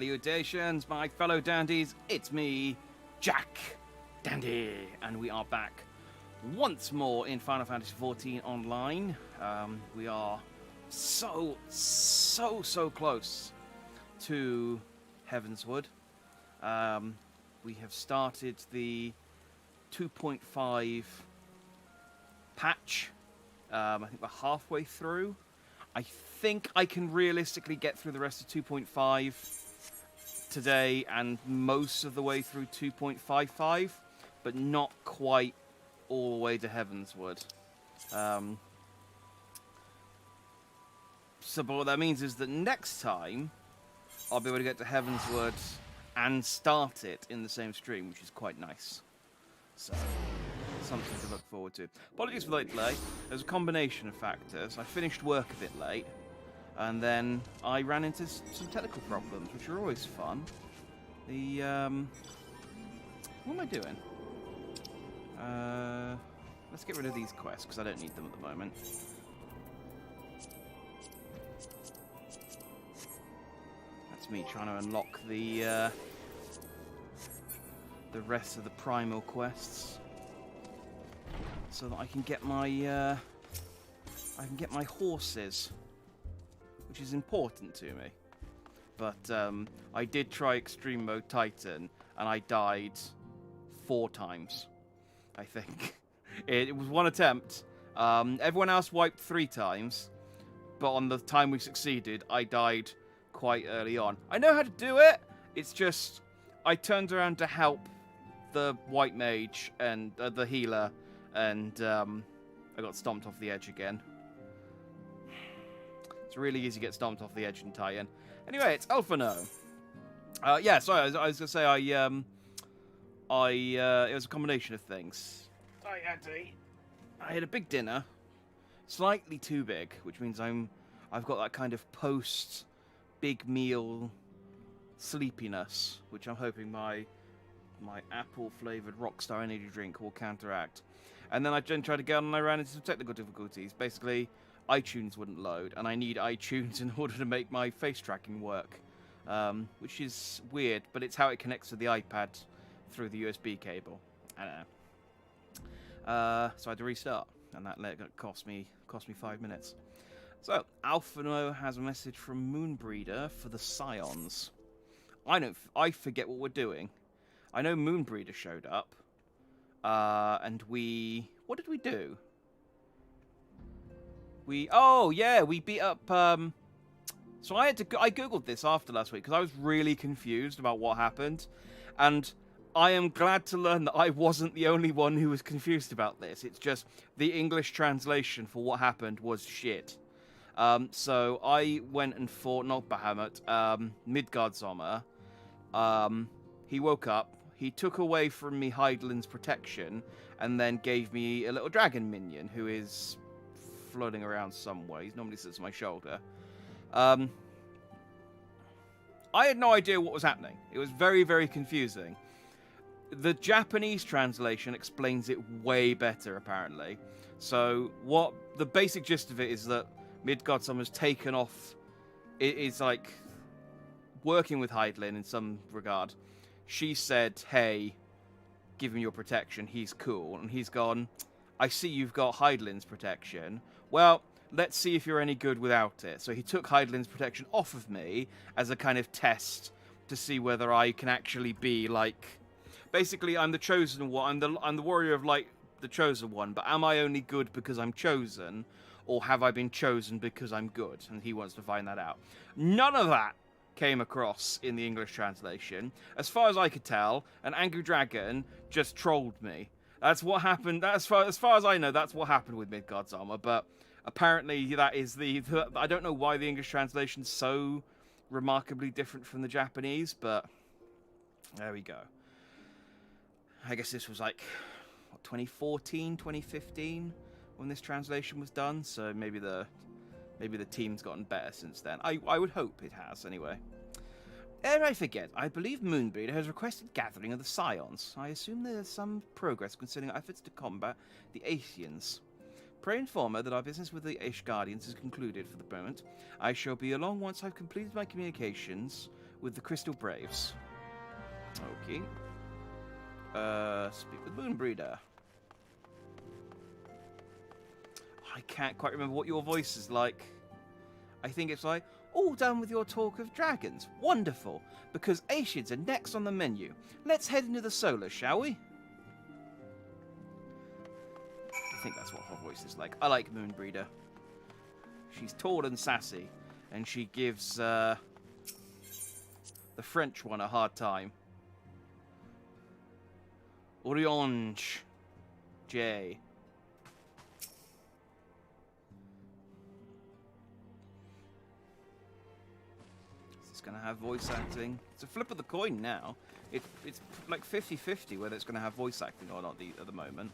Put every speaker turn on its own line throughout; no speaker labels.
Salutations, my fellow dandies. It's me, Jack Dandy, and we are back once more in Final Fantasy XIV Online. We are so close to Heavensward. We have started the 2.5 patch. I think we're halfway through. I think I can realistically get through the rest of 2.5 today and most of the way through 2.55, but not quite all the way to Heavensward. So but what that means is that next time I'll be able to get to Heavensward and start it in the same stream, which is quite nice. So, something to look forward to. Apologies for the late delay. There's a combination of factors. I finished work a bit late, and then I ran into some technical problems, which are always fun. The, what am I doing? Let's get rid of these quests, because I don't need them at the moment. That's me trying to unlock the rest of the primal quests, so that I can get my horses, which is important to me. But I did try Extreme Mode Titan, and I died 4 times, I think. It was one attempt. Everyone else wiped 3 times, but on the time we succeeded, I died quite early on. I know how to do it. It's just I turned around to help the white mage and the healer, and I got stomped off the edge again. It's really easy to get stomped off the edge in Titan. Anyway, it's Alphano. Yeah, sorry, I was gonna say it was a combination of things. I had a big dinner, slightly too big, which means I've got that kind of post big meal sleepiness, which I'm hoping my apple-flavoured Rockstar energy drink will counteract. And then I then tried to get on and I ran into some technical difficulties. Basically, iTunes wouldn't load, and I need iTunes in order to make my face tracking work. Which is weird, but it's how it connects to the iPad through the USB cable. I don't know. So I had to restart, and that cost me 5 minutes. So, Alphano has a message from Moonbreeder for the Scions. I forget what we're doing. I know Moonbreeder showed up, and what did we do? We beat up, so I googled this after last week, because I was really confused about what happened, and I am glad to learn that I wasn't the only one who was confused about this. It's just, the English translation for what happened was shit. So I went and fought, not Bahamut, Midgard Sommer. He woke up, he took away from me Hydaelyn's protection, and then gave me a little dragon minion who is floating around somewhere. He normally sits on my shoulder. I had no idea what was happening. It was very, very confusing. The Japanese translation explains it way better, apparently. So what the basic gist of it is that Midgard Sommer's taken off. It is like working with Hydaelyn in some regard. She said, hey, give him your protection, he's cool. And he's gone, I see you've got Hydaelyn's protection. Well, let's see if you're any good without it. So he took Hydaelyn's protection off of me as a kind of test to see whether I can actually be like... Basically, I'm the chosen one, I'm the warrior of light, the chosen one, but am I only good because I'm chosen, or have I been chosen because I'm good? And he wants to find that out. None of that came across in the English translation. As far as I could tell, an angry dragon just trolled me. That's what happened. As far as I know, that's what happened with Midgard's armor. But apparently, that is the I don't know why the English translation's so remarkably different from the Japanese, but there we go. I guess this was like what, 2014, 2015 when this translation was done. So maybe the team's gotten better since then. I would hope it has, anyway. Ere I forget, I believe Moonbreeder has requested gathering of the Scions. I assume there is some progress concerning our efforts to combat the Scions. Pray inform her that our business with the Ishgardians is concluded for the moment. I shall be along once I've completed my communications with the Crystal Braves. Okay. Speak with Moonbreeder. I can't quite remember what your voice is like. I think it's like, all done with your talk of dragons. Wonderful, because Aeshids are next on the menu. Let's head into the solar, shall we? I think that's what her voice is like. I like Moonbreeder. She's tall and sassy, and she gives the French one a hard time. Orange. J. Is this going to have voice acting? It's a flip of the coin now. It's like 50-50 whether it's going to have voice acting or not at the moment.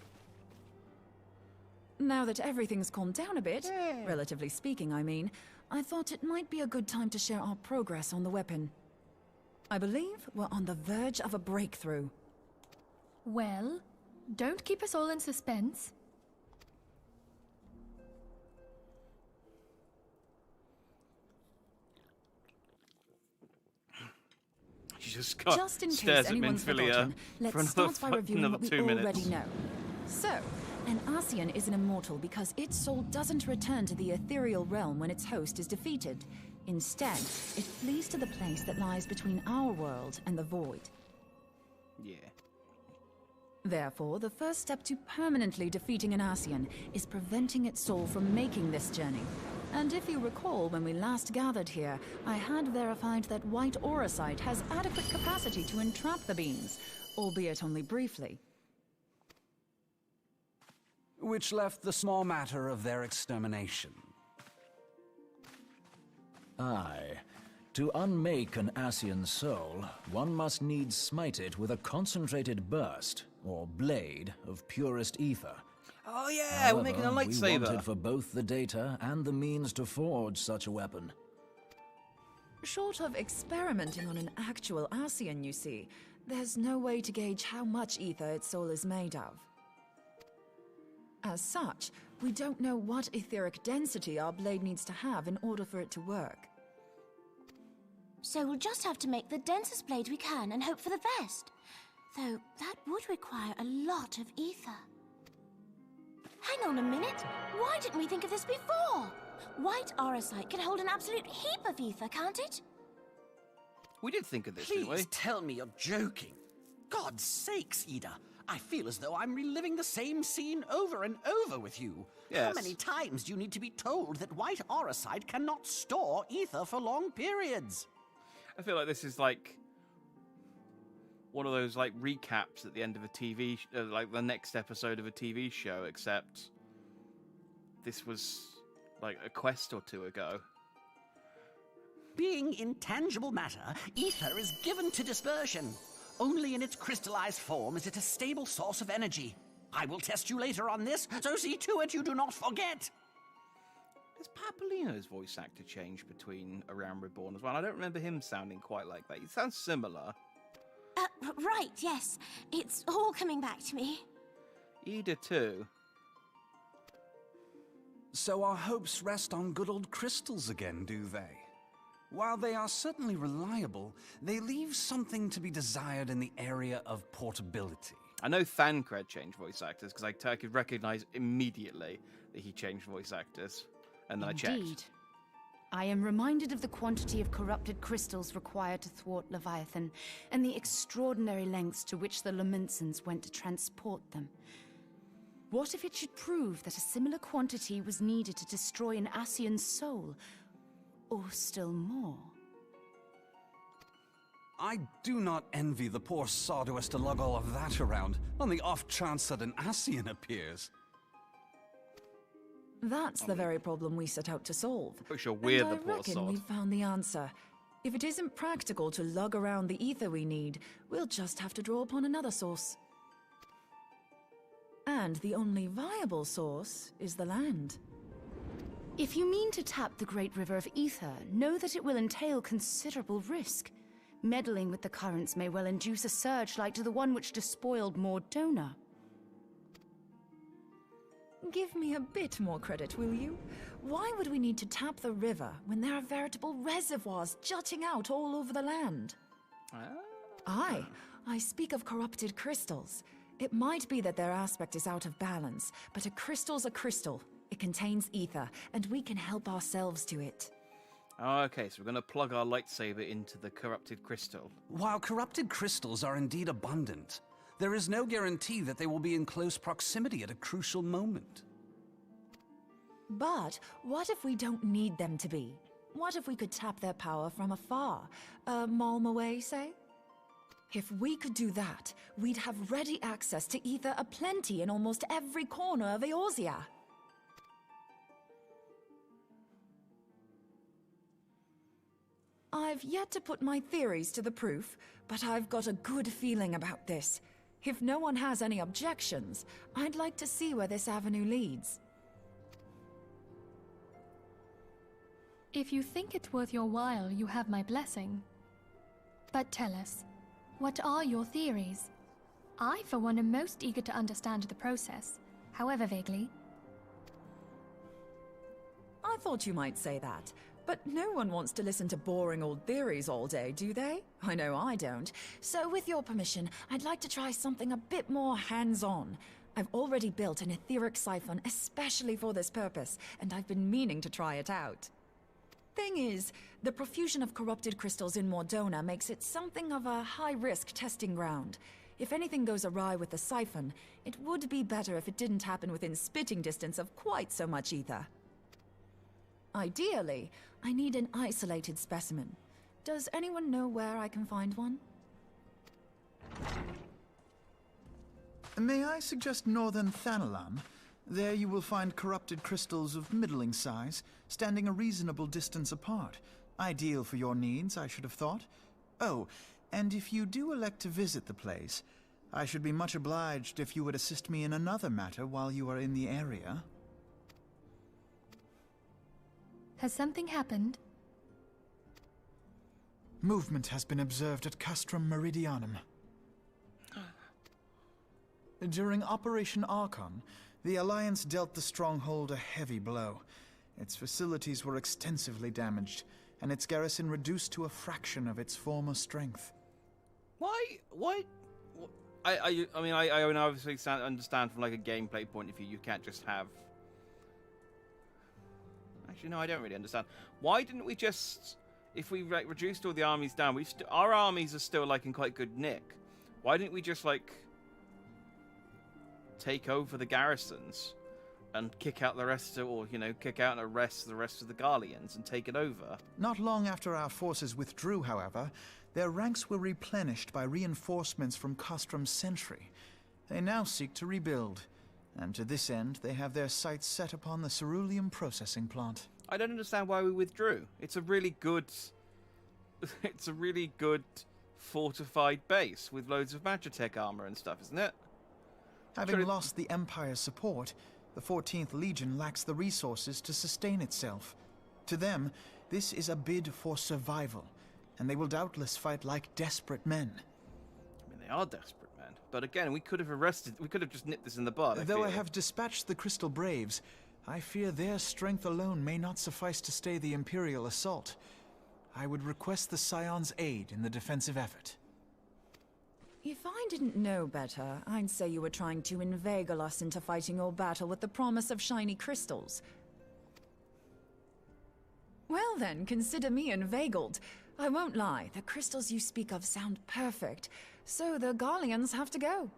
Now that everything's calmed down a bit, relatively speaking, I mean, I thought it might be a good time to share our progress on the weapon. I believe we're on the verge of a breakthrough.
Well, don't keep us all in suspense.
She just got
Just in
stares
case
at
anyone's
Minfilia
forgotten, let's start by reviewing what we
2 minutes.
already know. So, an Ascian is an immortal because its soul doesn't return to the ethereal realm when its host is defeated. Instead, it flees to the place that lies between our world and the void.
Yeah.
Therefore, the first step to permanently defeating an Ascian is preventing its soul from making this journey. And if you recall, when we last gathered here, I had verified that white auracite has adequate capacity to entrap the beings, albeit only briefly.
Which left the small matter of their extermination.
Aye. To unmake an Ascian soul, one must needs smite it with a concentrated burst, or blade, of purest ether.
Oh yeah,
However,
we're making a
we
lightsaber.
wanted for both the data and the means to forge such a weapon.
Short of experimenting on an actual Ascian, you see, there's no way to gauge how much ether its soul is made of. As such, we don't know what etheric density our blade needs to have in order for it to work.
So we'll just have to make the densest blade we can and hope for the best. Though that would require a lot of ether. Hang on a minute. Why didn't we think of this before? White auracite can hold an absolute heap of ether, can't it?
We did think of this, didn't we?
Please tell me you're joking. God's sakes, Ida. I feel as though I'm reliving the same scene over and over with you.
Yes.
How many times do you need to be told that white auracite cannot store ether for long periods?
I feel like this is like one of those like recaps at the end of a TV, like the next episode of a TV show, except this was like a quest or two ago.
Being intangible matter, ether is given to dispersion. Only in its crystallized form is it a stable source of energy. I will test you later on this, so see to it you do not forget.
Has Papolino's voice actor changed between A Realm Reborn as well? I don't remember him sounding quite like that. He sounds similar.
Right, yes. It's all coming back to me.
Ida too.
So our hopes rest on good old crystals again, do they? While they are certainly reliable, they leave something to be desired in the area of portability.
I know Thancred changed voice actors because I could recognize immediately that he changed voice actors. And then I checked.
Indeed. I am reminded of the quantity of corrupted crystals required to thwart Leviathan, and the extraordinary lengths to which the Lamentsons went to transport them. What if it should prove that a similar quantity was needed to destroy an Ascian's soul? Or still more?
I do not envy the poor sod who has to lug all of that around, on the off chance that an Ascian appears.
That's the very problem we set out to solve.
Pretty sure we're
and
the
I
poor
reckon
sod.
we've found the answer. If it isn't practical to lug around the ether we need, we'll just have to draw upon another source. And the only viable source is the land.
If you mean to tap the great river of ether, know that it will entail considerable risk. Meddling with the currents may well induce a surge like to the one which despoiled Mordona.
Give me a bit more credit, will you? Why would we need to tap the river when there are veritable reservoirs jutting out all over the land? I speak of corrupted crystals. It might be that their aspect is out of balance, but a crystal's a crystal. It contains ether, and we can help ourselves to it.
Oh, okay, so we're going to plug our lightsaber into the corrupted crystal.
While corrupted crystals are indeed abundant, there is no guarantee that they will be in close proximity at a crucial moment.
But what if we don't need them to be? What if we could tap their power from afar? A malm away, say? If we could do that, we'd have ready access to ether aplenty in almost every corner of Eorzea. I've yet to put my theories to the proof, but I've got a good feeling about this. If no one has any objections, I'd like to see where this avenue leads.
If you think it worth your while, you have my blessing. But tell us, what are your theories? I, for one, am most eager to understand the process, however vaguely.
I thought you might say that. But no one wants to listen to boring old theories all day, do they? I know I don't. So with your permission, I'd like to try something a bit more hands-on. I've already built an etheric siphon especially for this purpose, and I've been meaning to try it out. Thing is, the profusion of corrupted crystals in Mordona makes it something of a high-risk testing ground. If anything goes awry with the siphon, it would be better if it didn't happen within spitting distance of quite so much ether. Ideally, I need an isolated specimen. Does anyone know where I can find one?
May I suggest northern Thanalan? There you will find corrupted crystals of middling size, standing a reasonable distance apart. Ideal for your needs, I should have thought. Oh, and if you do elect to visit the place, I should be much obliged if you would assist me in another matter while you are in the area.
Has something happened?
Movement has been observed at Castrum Meridianum. During Operation Archon, the Alliance dealt the stronghold a heavy blow. Its facilities were extensively damaged, and its garrison reduced to a fraction of its former strength.
Why? I mean, I obviously understand from like a gameplay point of view, you can't just have... Actually, no, I don't really understand. Why didn't we just... If we reduced all the armies down, our armies are still like in quite good nick. Why didn't we just like take over the garrisons and kick out the rest of, or kick out and arrest the rest of the Garleans and take it over?
Not long after our forces withdrew, however, their ranks were replenished by reinforcements from Castrum's sentry. They now seek to rebuild, and to this end they have their sights set upon the ceruleum processing plant. I
don't understand why we withdrew. It's a really good fortified base with loads of Magitech armor and stuff, isn't it?
Having lost the Empire's support, the 14th Legion lacks the resources to sustain itself. To them, this is a bid for survival, and they will doubtless fight like desperate men.
I mean, they are desperate men. But again, we could have just nipped this in the bud.
Though I have dispatched the Crystal Braves, I fear their strength alone may not suffice to stay the Imperial assault. I would request the Scions' aid in the defensive effort.
If I didn't know better, I'd say you were trying to inveigle us into fighting your battle with the promise of shiny crystals. Well then, consider me inveigled. I won't lie, the crystals you speak of sound perfect, so the Garleans have to go.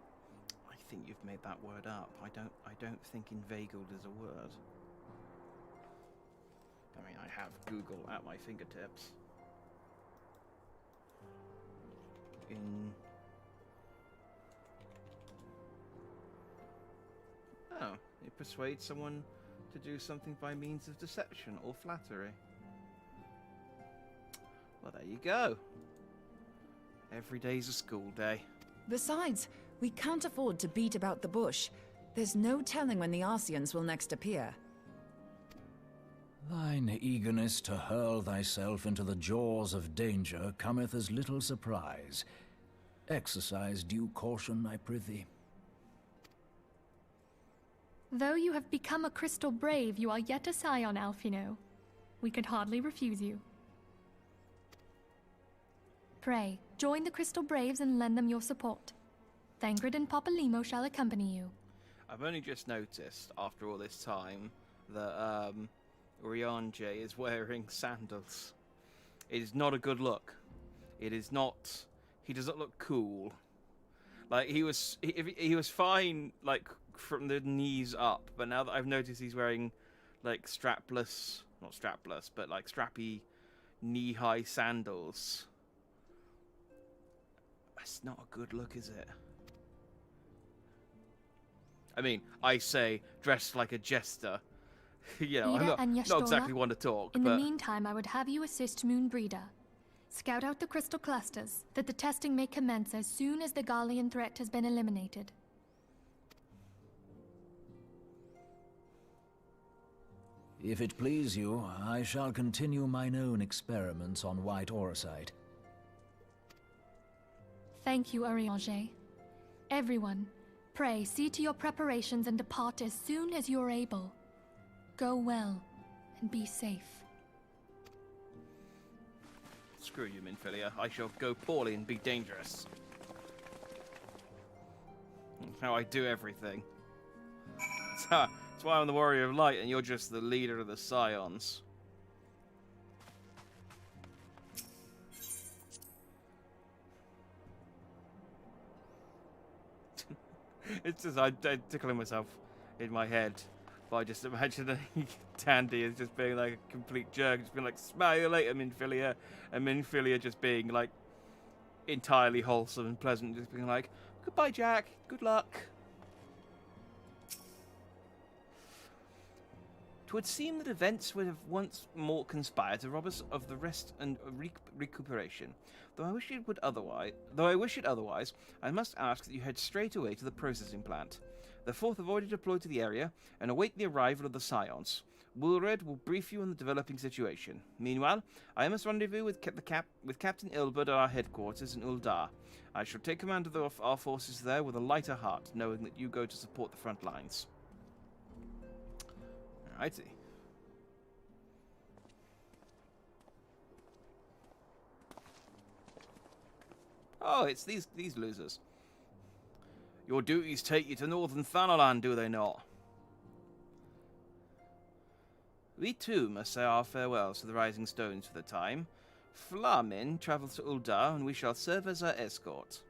I think you've made that word up. I don't think inveigled is a word. I mean, I have Google at my fingertips. Oh, it persuades someone to do something by means of deception or flattery. Well, there you go. Every day's a school day.
Besides, we can't afford to beat about the bush. There's no telling when the Scions will next appear.
Thine eagerness to hurl thyself into the jaws of danger cometh as little surprise. Exercise due caution, I prithee.
Though you have become a crystal brave, you are yet a scion, Alphino. We could hardly refuse you. Pray, join the Crystal Braves and lend them your support. Thangred and Papalymo shall accompany you.
I've only just noticed, after all this time, that Ryanje is wearing sandals. It is not a good look. It is not... He doesn't look cool. Like, he was fine, like, from the knees up, but now that I've noticed he's wearing, like, strapless... Not strapless, but, like, strappy, knee-high sandals. That's not a good look, is it? I mean, I say dressed like a jester. You know,
Ida
I'm
and
not exactly one to talk,
in
but...
the meantime, I would have you assist Moonbreeder. Scout out the crystal clusters, that the testing may commence as soon as the Garlean threat has been eliminated.
If it please you, I shall continue mine own experiments on white orosite.
Thank you, Ariange. Everyone, pray see to your preparations and depart as soon as you're able. Go well, and be safe.
Screw you, Minfilia. I shall go poorly and be dangerous. That's how I do everything. That's why I'm the Warrior of Light and you're just the leader of the Scions. It's just, I'm tickling myself in my head by just imagining Tandy as just being like a complete jerk, just being like, smile you later, Minfilia, and Minfilia just being like entirely wholesome and pleasant, just being like, goodbye, Jack, good luck. 'Twould seem that events would have once more conspired to rob us of the rest and recuperation. Though I wish it otherwise, I must ask that you head straight away to the processing plant. The Fourth have already deployed to the area and await the arrival of the Scions. Woolred will brief you on the developing situation. Meanwhile, I must rendezvous with Captain Ilbert at our headquarters in Uldar. I shall take command of our forces there with a lighter heart, knowing that you go to support the front lines. Alrighty. Oh, it's these losers. Your duties take you to Northern Thanalan, do they not? We too must say our farewells to the Rising Stones for the time. Flamin travels to Uldar, and we shall serve as her escort.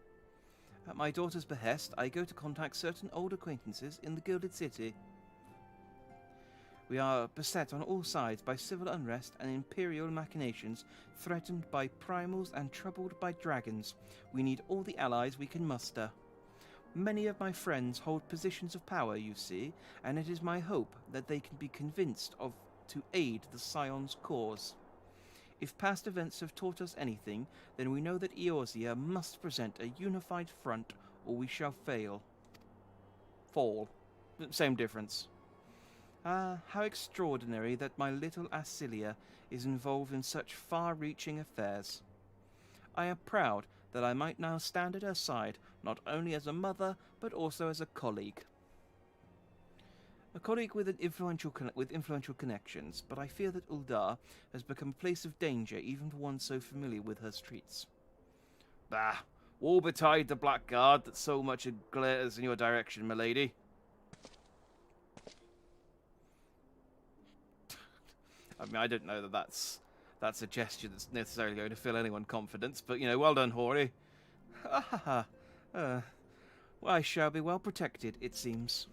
At my daughter's behest, I go to contact certain old acquaintances in the Gilded City. We are beset on all sides by civil unrest and imperial machinations, threatened by primals and troubled by dragons. We need all the allies we can muster. Many of my friends hold positions of power, you see, and it is my hope that they can be convinced to aid the Scions' cause. If past events have taught us anything, then we know that Eorzea must present a unified front, or we shall fail. Fall. Same difference. Ah, how extraordinary that my little Acilia is involved in such far-reaching affairs. I am proud that I might now stand at her side, not only as a mother, but also as a colleague. A colleague with influential connections, but I fear that Uldar has become a place of danger even for one so familiar with her streets. Bah! Woe betide the blackguard that so much glares in your direction, milady. I mean, I don't know that that's a gesture that's necessarily going to fill anyone confidence, but, you know, well done, Hori. Ha ha ha. I shall be well protected, it seems.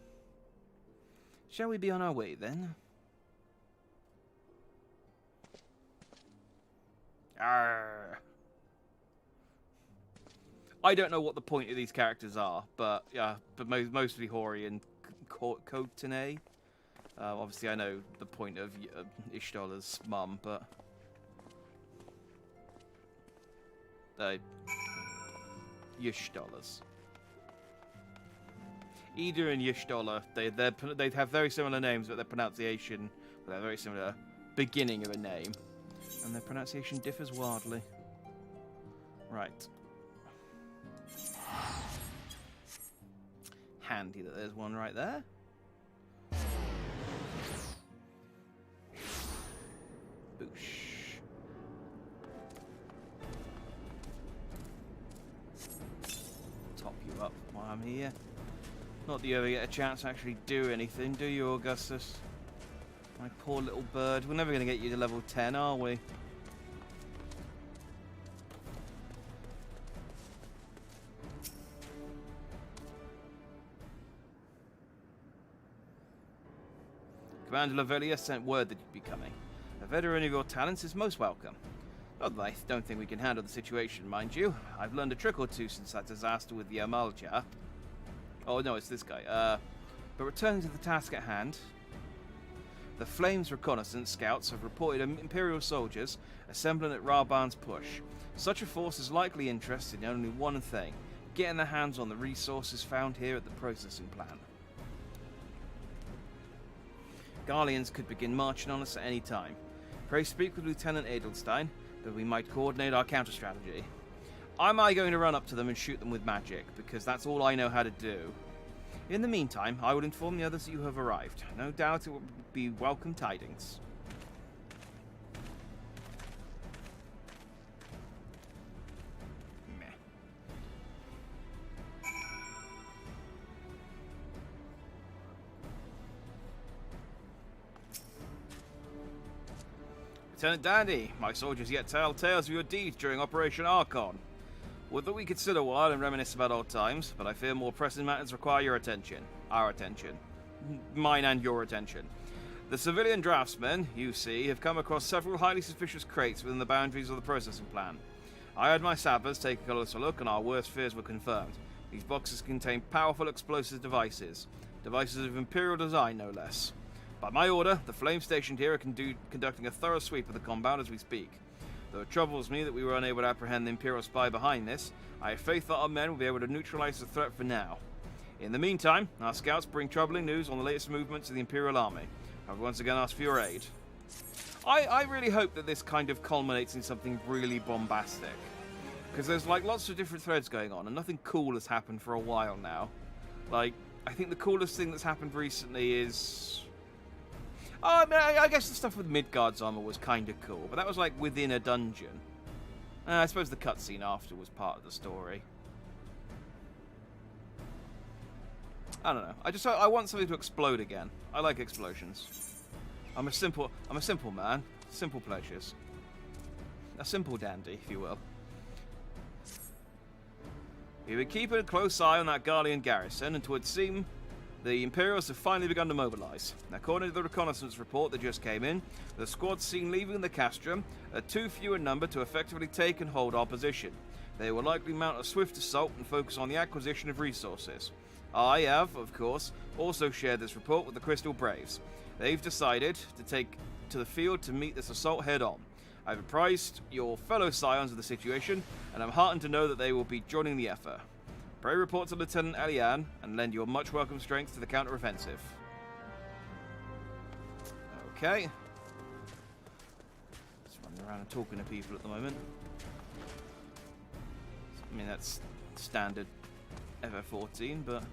Shall we be on our way, then? Arrgh. I don't know what the point of these characters are, but yeah, but mostly Hori and Kotane. Obviously, I know the point of Ishtar's mum, but Yishtar's. Ida and Yishtar, they have very similar names, but their pronunciation, they're very similar beginning of a name, and their pronunciation differs wildly. Right. Handy that there's one right there. I'm here. Not that you ever get a chance to actually do anything, do you, Augustus? My poor little bird. We're never going to get you to level 10, are we? Commander Lavelia sent word that you'd be coming. A veteran of your talents is most welcome. Not that I don't think we can handle the situation, mind you. I've learned a trick or two since that disaster with the Amalja. Oh, no, it's this guy. But returning to the task at hand, the Flames reconnaissance scouts have reported Imperial soldiers assembling at Raban's push. Such a force is likely interested in only one thing, getting their hands on the resources found here at the processing plant. Garleans could begin marching on us at any time. Pray speak with Lieutenant Edelstein, that we might coordinate our counter-strategy. Am I going to run up to them and shoot them with magic, because that's all I know how to do. In the meantime, I will inform the others that you have arrived. No doubt it will be welcome tidings. Meh. Lieutenant Dandy, my soldiers yet tell tales of your deeds during Operation Archon. Would that we could sit a while and reminisce about old times, but I fear more pressing matters require your attention. Our attention. Mine and your attention. The civilian draftsmen, you see, have come across several highly suspicious crates within the boundaries of the processing plant. I had my sappers take a closer look, and our worst fears were confirmed. These boxes contain powerful explosive devices. Devices of Imperial design, no less. By my order, the Flame stationed here are conducting a thorough sweep of the compound as we speak. Though it troubles me that we were unable to apprehend the Imperial spy behind this, I have faith that our men will be able to neutralize the threat for now. In the meantime, our scouts bring troubling news on the latest movements of the Imperial army. I will once again ask for your aid. I really hope that this kind of culminates in something really bombastic. Because there's like lots of different threads going on, and nothing cool has happened for a while now. Like, I think the coolest thing that's happened recently is... Oh, I mean, I guess the stuff with Midgard's armor was kind of cool, but that was like within a dungeon. I suppose the cutscene after was part of the story. I don't know. I want something to explode again. I like explosions. I'm a simple man. Simple pleasures. A simple dandy, if you will. We were keeping a close eye on that Garlean garrison, and it would seem the Imperials have finally begun to mobilize. According to the reconnaissance report that just came in, the squads seen leaving the castrum are too few in number to effectively take and hold our position. They will likely mount a swift assault and focus on the acquisition of resources. I have, of course, also shared this report with the Crystal Braves. They've decided to take to the field to meet this assault head-on. I've apprised your fellow Scions of the situation, and I'm heartened to know that they will be joining the effort. Pray report to Lieutenant Elian, and lend your much welcome strength to the counter-offensive. Okay. Just running around and talking to people at the moment. I mean, that's standard FF14, but...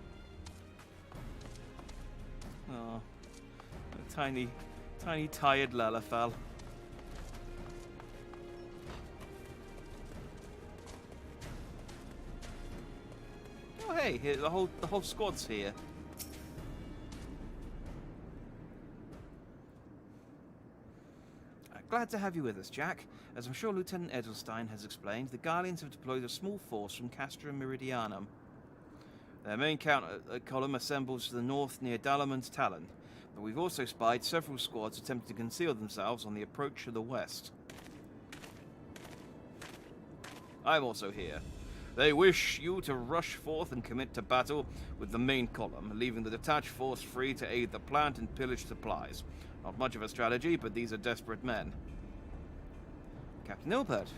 Oh, a tiny tired Lalafell. Oh hey, here, the whole squad's here. Glad to have you with us, Jack. As I'm sure Lieutenant Edelstein has explained, the Garleans have deployed a small force from Castrum Meridianum. Their main counter column assembles to the north near Dalaman's Talon, but we've also spied several squads attempting to conceal themselves on the approach to the west. I'm also here. They wish you to rush forth and commit to battle with the main column, leaving the detached force free to aid the plant and pillage supplies. Not much of a strategy, but these are desperate men. Captain Ilbert.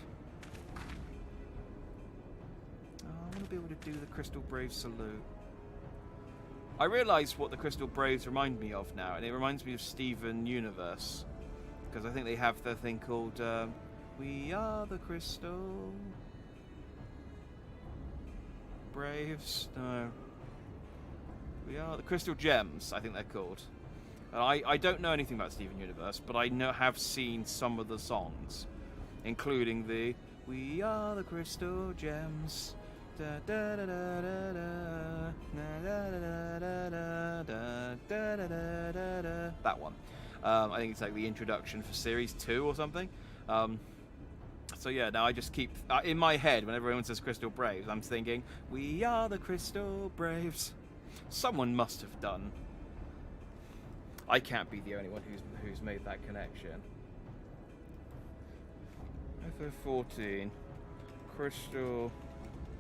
Oh, I want to be able to do the Crystal Braves salute. I realise what the Crystal Braves remind me of now, and it reminds me of Steven Universe. Because I think they have their thing called, We Are the Crystal Braves? No. We Are the Crystal Gems, I think they're called. I don't know anything about Steven Universe, but I have seen some of the songs, including the We Are the Crystal Gems, That one. I think it's like the introduction for Series 2 or something. So yeah, now I just keep... in my head, when everyone says Crystal Braves, I'm thinking, we are the Crystal Braves. Someone must have done. I can't be the only one who's made that connection. FF14, Crystal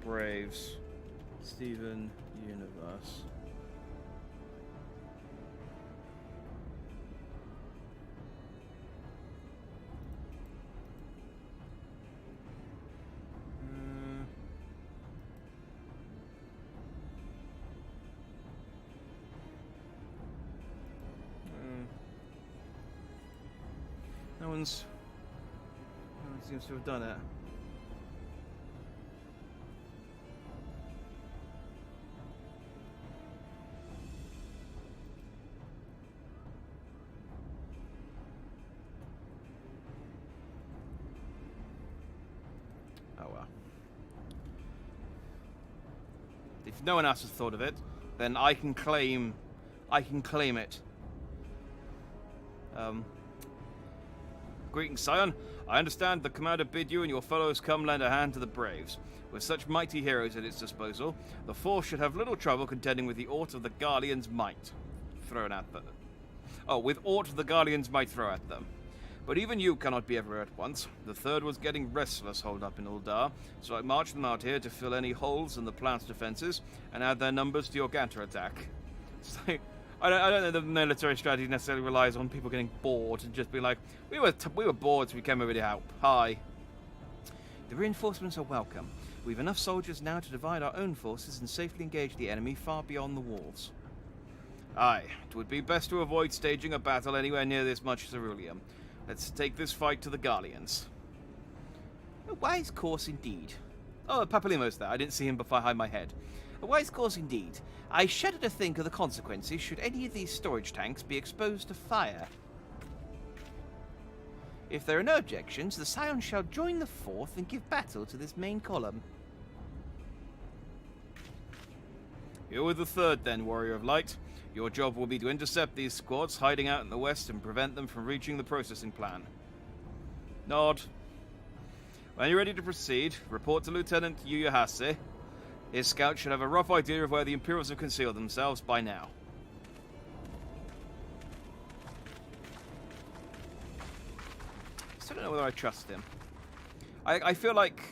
Braves, Steven Universe. No one seems to have done it. Oh well. If no one else has thought of it, then I can claim it. Greetings, Scion. I understand the commander bid you and your fellows come lend a hand to the Braves. With such mighty heroes at its disposal, the force should have little trouble contending with the aught of the Guardians' might thrown at them. Oh, with aught the Guardians might throw at them. But even you cannot be everywhere at once. The Third was getting restless holed up in Uldar, so I marched them out here to fill any holes in the plant's defenses and add their numbers to your counterattack. It's like, I don't know the military strategy necessarily relies on people getting bored and just being like, we were bored, so we came over to help. Hi. The reinforcements are welcome. We've enough soldiers now to divide our own forces and safely engage the enemy far beyond the walls. Aye, it would be best to avoid staging a battle anywhere near this much ceruleum. Let's take this fight to the Guardians. A wise course indeed. Oh, Papalimo's there. I didn't see him behind my head. A wise course indeed. I shudder to think of the consequences should any of these storage tanks be exposed to fire. If there are no objections, the Scions shall join the Fourth and give battle to this main column. You're with the Third then, Warrior of Light. Your job will be to intercept these squads hiding out in the west and prevent them from reaching the processing plant. Nod. When you're ready to proceed, report to Lieutenant Yuyahase. His scouts should have a rough idea of where the Imperials have concealed themselves by now. Still don't know whether I trust him. I feel like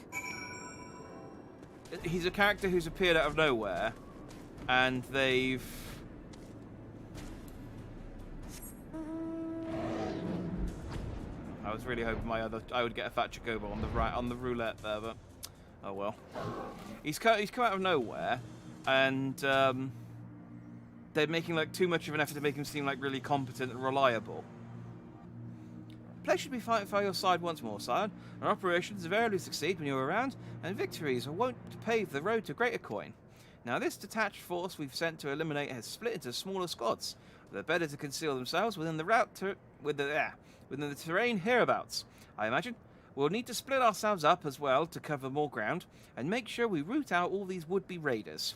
he's a character who's appeared out of nowhere, and they've... I was really hoping I would get a fat Chocobo on the roulette there, but oh well. He's come out of nowhere, and they're making like too much of an effort to make him seem like really competent and reliable. Pleasure to be fighting by your side once more, Scion. Our operations invariably succeed when you're around, and victories are wont to pave the road to greater coin. Now this detached force we've sent to eliminate has split into smaller squads. They're better to conceal themselves within the terrain hereabouts, I imagine. We'll need to split ourselves up as well to cover more ground, and make sure we root out all these would-be raiders.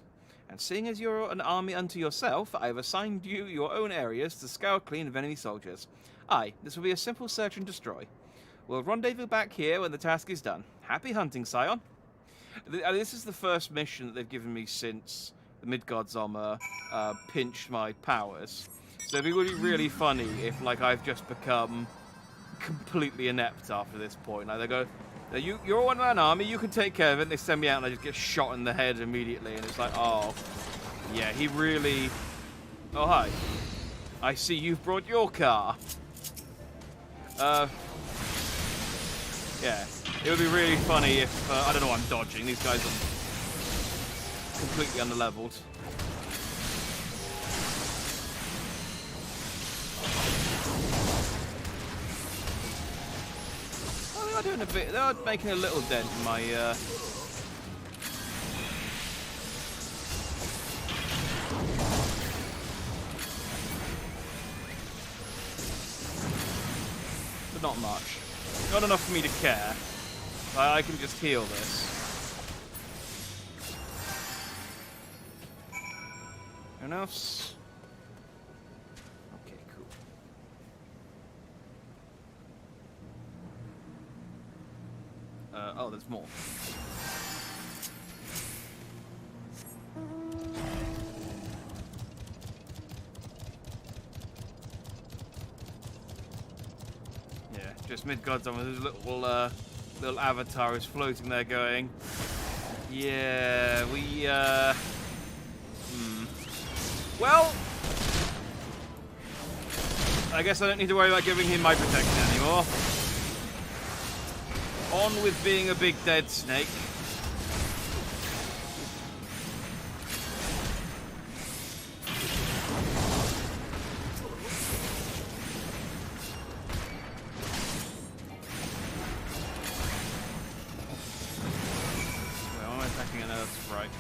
And seeing as you're an army unto yourself, I have assigned you your own areas to scour clean of enemy soldiers. Aye, this will be a simple search and destroy. We'll rendezvous back here when the task is done. Happy hunting, Scion. This is the first mission that they've given me since the Midgard's armor pinched my powers. So it'd be really funny if, like, I've just become completely inept after this point. Like, they go, you're a one-man army, you can take care of it. They send me out and I just get shot in the head immediately. And it's like, oh, yeah, he really... Oh, hi. I see you've brought your car. Yeah, it would be really funny if... I don't know what I'm dodging. These guys are completely underleveled. Oh, they are doing a bit... They are making a little dent in my... But not much. Not enough for me to care. I can just heal this. Anyone else? Okay, cool. Oh, there's more. Yeah, just Midgard's on with his little avatar is floating there going, yeah, Well, I guess I don't need to worry about giving him my protection anymore. On with being a big dead snake. Well, I'm attacking an earth sprite.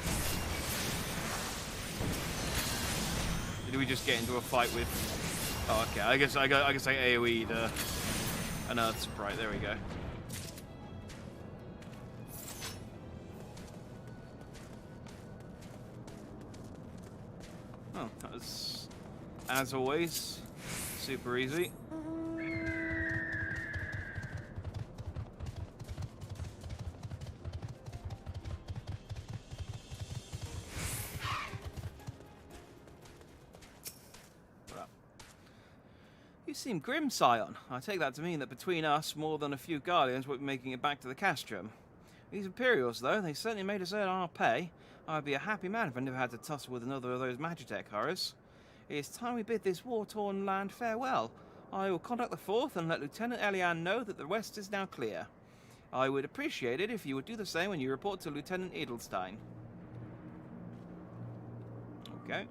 Did we just get into a fight with... Oh, okay. I guess I AoE'd an earth sprite. There we go. Oh, that was, as always, super easy. You seem grim, Scion. I take that to mean that between us, more than a few Guardians will be making it back to the Castrum. These Imperials, though, they certainly made us earn our pay. I'd be a happy man if I never had to tussle with another of those Magitech horrors. It's time we bid this war-torn land farewell. I will contact the Fourth and let Lieutenant Elian know that the West is now clear. I would appreciate it if you would do the same when you report to Lieutenant Edelstein. Okay.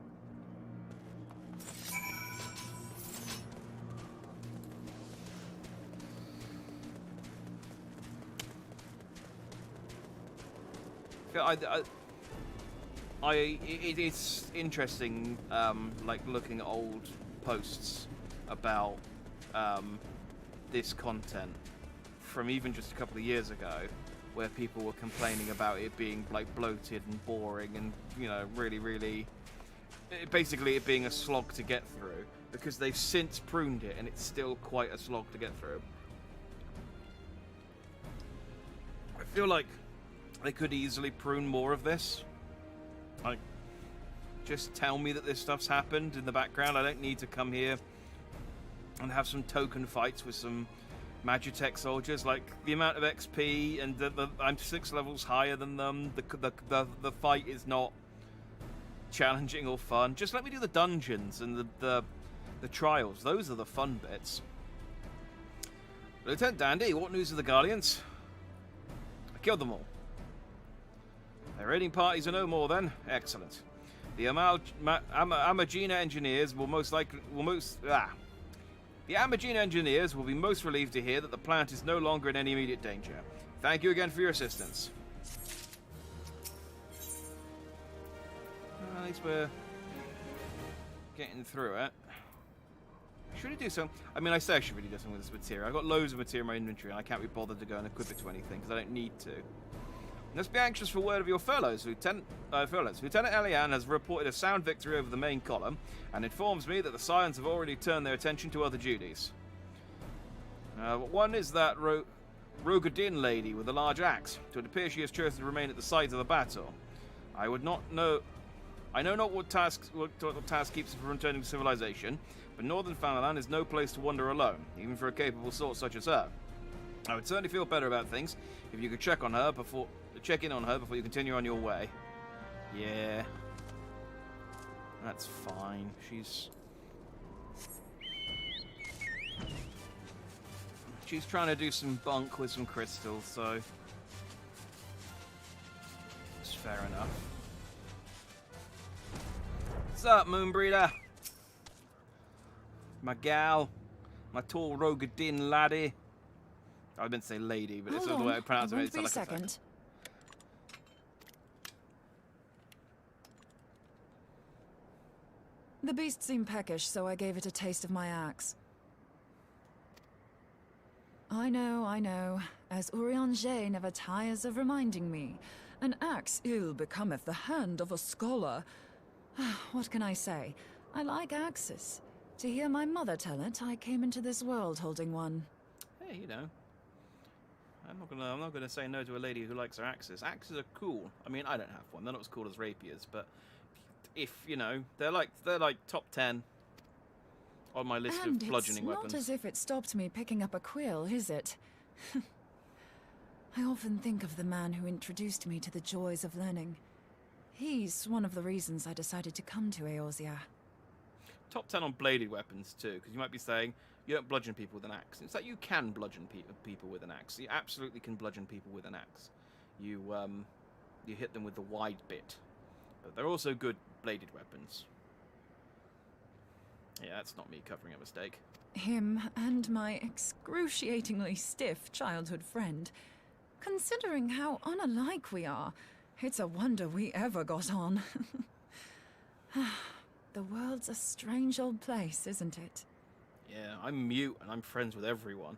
It's interesting, like looking at old posts about this content from even just a couple of years ago, where people were complaining about it being like bloated and boring, and you know, really, basically it being a slog to get through, because they've since pruned it, and it's still quite a slog to get through. I feel like they could easily prune more of this. Like, just tell me that this stuff's happened in the background. I don't need to come here and have some token fights with some Magitech soldiers. Like, the amount of XP, and I'm 6 levels higher than them. The fight is not challenging or fun. Just let me do the dungeons and the trials. Those are the fun bits. Lieutenant Dandy, what news of the Guardians? I killed them all. Their raiding parties are no more then. Excellent. The Amagina engineers will The Amagina engineers will be most relieved to hear that the plant is no longer in any immediate danger. Thank you again for your assistance. At least we're getting through it. Should I do something? I mean, I say I should really do something with this material. I've got loads of material in my inventory, and I can't be bothered to go and equip it to anything, because I don't need to. Let's be anxious for word of your fellows, Lieutenant Elian has reported a sound victory over the main column, and informs me that the Scions have already turned their attention to other duties. One is that Rogadin lady with a large axe. It would appear she has chosen to remain at the site of the battle. I know not what task keeps her from returning to civilization, but Northern Fanalan is no place to wander alone, even for a capable sort such as her. I would certainly feel better about things if you could check in on her before you continue on your way. Yeah. That's fine. She's trying to do some bunk with some crystals, so it's fair enough. What's up, Moonbreeder? My gal. My tall Rogadin laddie. I didn't say lady, but it's the way I pronounce it.
Won't be a second. The beast seemed peckish, so I gave it a taste of my axe. I know, as Urianger never tires of reminding me. An axe ill becometh the hand of a scholar. What can I say? I like axes. To hear my mother tell it, I came into this world holding one.
Hey, you know, I'm not gonna say no to a lady who likes her axes. Axes are cool. I mean, I don't have one. They're not as cool as rapiers, but if you know, they're like top 10 on my list of bludgeoning weapons.
It's not as if it stopped me picking up a quill, is it? I often think of the man who introduced me to the joys of learning. He's one of the reasons I decided to come to Eorzea.
Top 10 on bladed weapons too, because you might be saying you don't bludgeon people with an axe. It's like you can bludgeon people with an axe. You absolutely can bludgeon people with an axe. You hit them with the wide bit, but they're also good bladed weapons. Yeah, that's not me covering a mistake.
Him and my excruciatingly stiff childhood friend. Considering how unalike we are, it's a wonder we ever got on. The world's a strange old place, isn't it?
Yeah, I'm mute and I'm friends with everyone.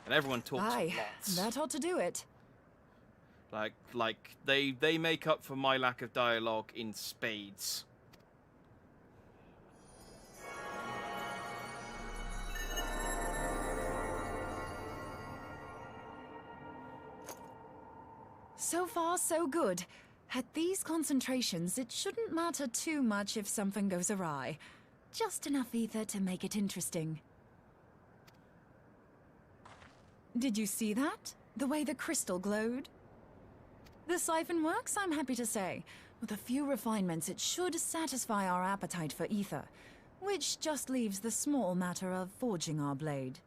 And everyone talks lots.
That ought to do it.
Like they make up for my lack of dialogue in spades.
So far, so good. At these concentrations, it shouldn't matter too much if something goes awry. Just enough ether to make it interesting. Did you see that? The way the crystal glowed? The siphon works, I'm happy to say. With a few refinements, it should satisfy our appetite for ether, which just leaves the small matter of forging our blade.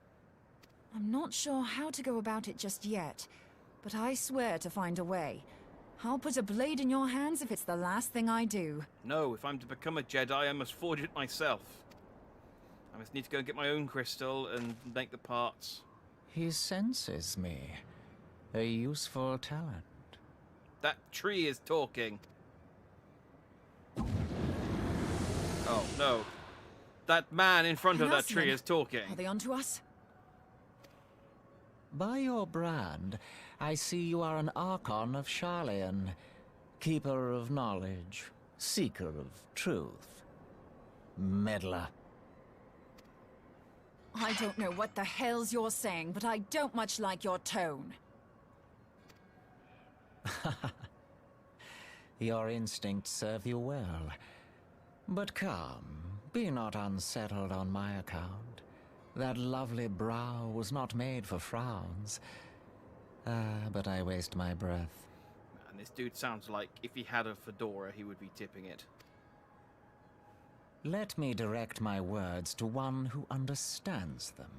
I'm not sure how to go about it just yet, but I swear to find a way. I'll put a blade in your hands if it's the last thing I do.
No, if I'm to become a Jedi, I must forge it myself. I must need to go and get my own crystal and make the parts.
He senses me. A useful talent.
That tree is talking. Oh, no. That man in front of that tree is talking.
Are they onto us?
By your brand, I see you are an Archon of Sharlayan, keeper of knowledge, seeker of truth, meddler.
I don't know what the hell's you're saying, but I don't much like your tone.
Your instincts serve you well. But come, be not unsettled on my account. That lovely brow was not made for frowns. But I waste my breath.
Man, this dude sounds like if he had a fedora, he would be tipping it.
Let me direct my words to one who understands them.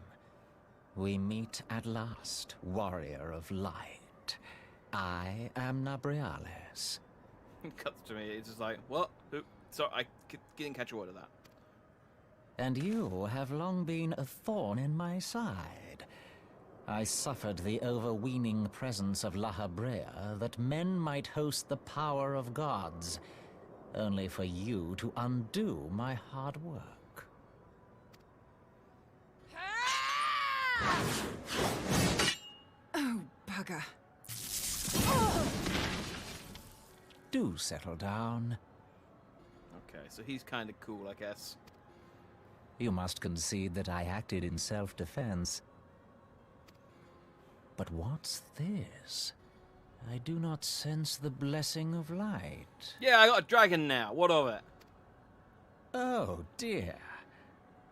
We meet at last, warrior of light. I am Nabriales.
Cuts to me, it's just like, what? Who? Sorry, I didn't catch a word of that.
And you have long been a thorn in my side. I suffered the overweening presence of La Habrea that men might host the power of gods, only for you to undo my hard work.
Oh, bugger.
Do settle down.
Okay, so he's kind of cool, I guess.
You must concede that I acted in self-defense. But what's this? I do not sense the blessing of light.
Yeah, I got a dragon now. What of it?
Oh, dear.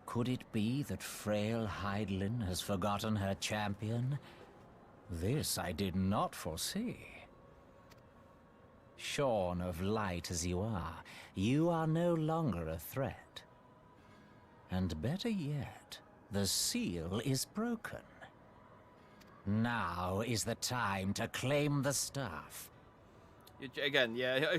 Could it be that frail Hydaelyn has forgotten her champion? This I did not foresee. Shorn of light as you are no longer a threat. And better yet, the seal is broken. Now is the time to claim the staff.
Again, yeah,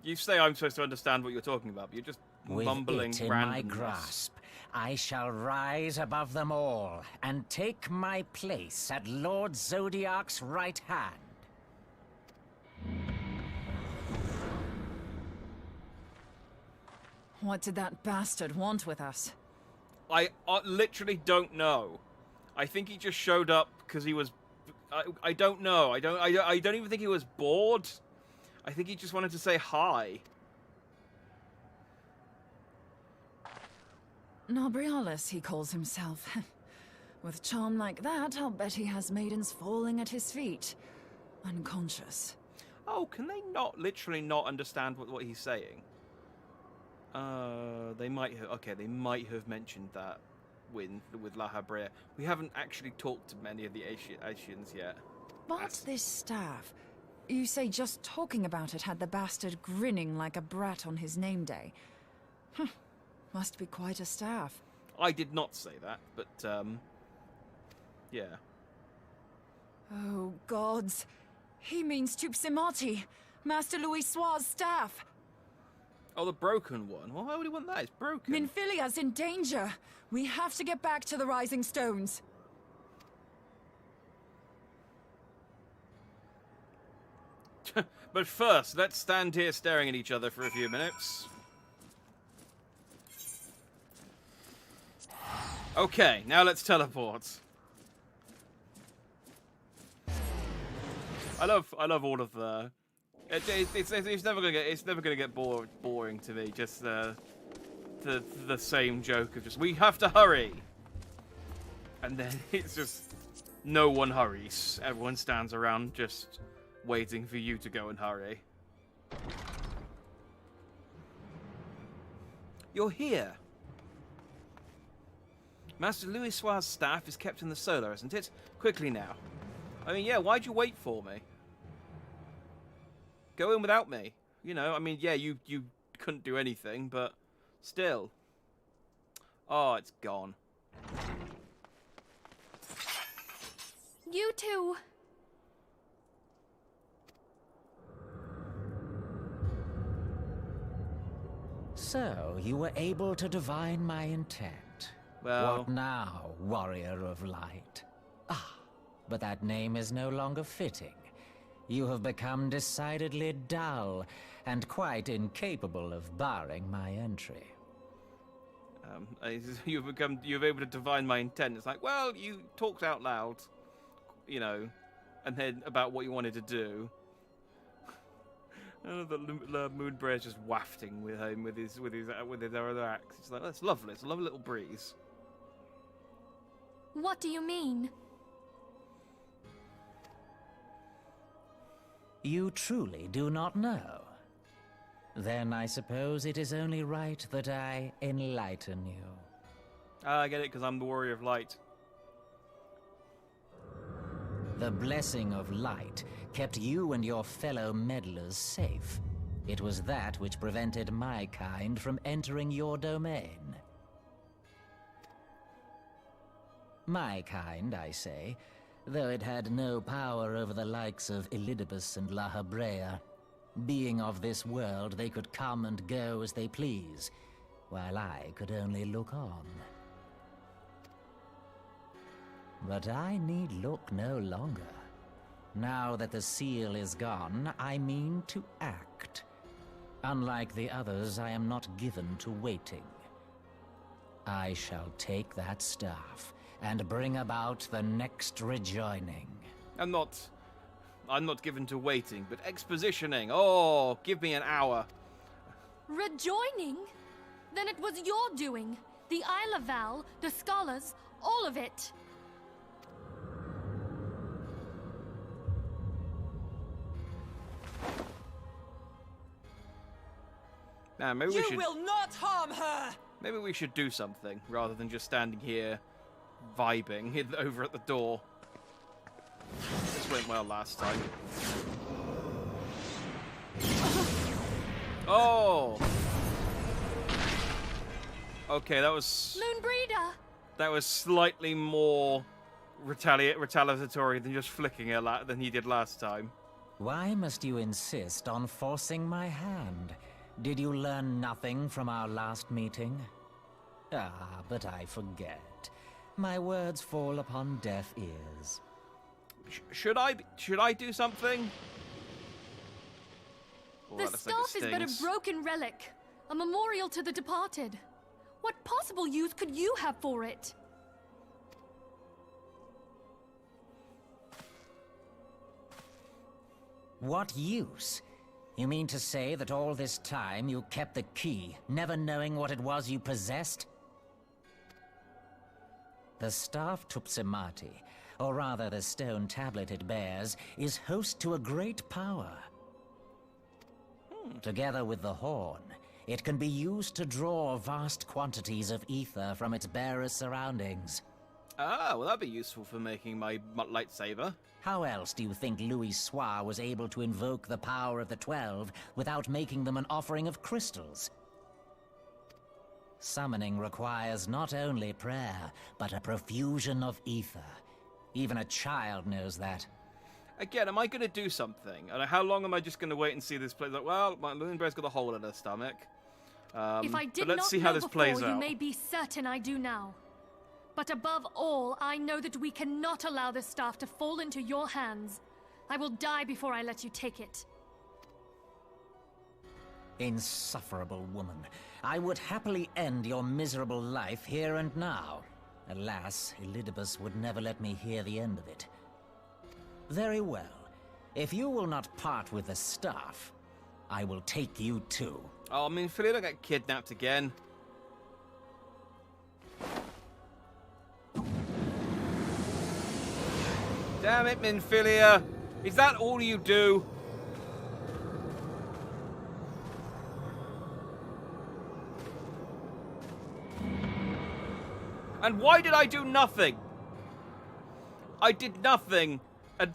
you say I'm supposed to understand what you're talking about, but you're just mumbling
With it in my grasp, I shall rise above them all and take my place at Lord Zodiac's right hand.
What did that bastard want with us?
I literally don't know. I think he just showed up because he was... I don't know. I don't even think he was bored. I think he just wanted to say hi.
Nobrialis, he calls himself. With charm like that, I'll bet he has maidens falling at his feet. Unconscious.
Oh, can they not literally not understand what he's saying? They might have. Okay, they might have mentioned that with La Habrea. We haven't actually talked to many of the Asians yet.
But this staff, you say just talking about it had the bastard grinning like a brat on his name day. Must be quite a staff.
I did not say that, but yeah.
Oh gods, he means Tupsimati, Master Louis Soir's staff.
Oh, the broken one. Well, why would he want that? It's broken.
Minfilia's in danger. We have to get back to the Rising Stones.
But first, let's stand here staring at each other for a few minutes. Okay, now let's teleport. I love all of the. It's never gonna get boring to me. Just the same joke of just we have to hurry, and then it's just no one hurries. Everyone stands around just waiting for you to go and hurry. You're here. Master Louis Soir's staff is kept in the solar, isn't it? Quickly now. I mean, yeah, why'd you wait for me? Go in without me. You know, I mean, yeah, you couldn't do anything, but still. Oh, it's gone.
You two.
So, you were able to divine my intent.
Well...
What now, warrior of light? Ah, but that name is no longer fitting. You have become decidedly dull, and quite incapable of barring my entry.
You're able to divine my intent. It's like, well, you talked out loud, you know, and then about what you wanted to do. The Moonbrayer's just wafting with him with his other axe. It's like, that's lovely. It's a lovely little breeze.
What do you mean?
You truly do not know? Then I suppose it is only right that I enlighten you.
I get it, because I'm the warrior of light.
The blessing of light kept you and your fellow meddlers safe. It was that which prevented my kind from entering your domain. My kind, I say, though it had no power over the likes of Elidibus and La Habrea. Being of this world, they could come and go as they please, while I could only look on. But I need look no longer. Now that the seal is gone, I mean to act. Unlike the others, I am not given to waiting. I shall take that staff and bring about the next rejoining.
I'm not given to waiting, but expositioning. Oh, give me an hour.
Rejoining? Then it was your doing. The Isle of Val, the scholars, all of it.
Now, maybe we should...
You will not harm her!
Maybe we should do something, rather than just standing here, vibing over at the door. This went well last time. Oh! Okay, that was...
Moonbreeder!
That was slightly more retaliatory than just flicking her than he did last time.
Why must you insist on forcing my hand? Did you learn nothing from our last meeting? Ah, but I forget. My words fall upon deaf ears.
Should I do something? Oh,
The staff is but a broken relic, a memorial to the departed. What possible use could you have for it?
What use? You mean to say that all this time you kept the key, never knowing what it was you possessed? The staff Tupsimati, or rather the stone tablet it bears, is host to a great power. Together with the horn, it can be used to draw vast quantities of ether from its bearer's surroundings.
Ah, well that'd be useful for making my lightsaber.
How else do you think Louis Soir was able to invoke the power of the 12 without making them an offering of crystals? Summoning requires not only prayer, but a profusion of ether. Even a child knows that.
Again, am I going to do something? And how long am I just going to wait and see this play? Like, well, my Moonbear's got a hole in her stomach.
If I did
but let's
not
see
know
how this
before,
plays
you
out.
may be certain I do now. But above all, I know that we cannot allow this staff to fall into your hands. I will die before I let you take it.
Insufferable woman. I would happily end your miserable life here and now. Alas, Elidibus would never let me hear the end of it. Very well. If you will not part with the staff, I will take you too.
Oh, I mean, Philia don't get kidnapped again. Damn it, Minfilia! Is that all you do? And why did I do nothing? I did nothing, and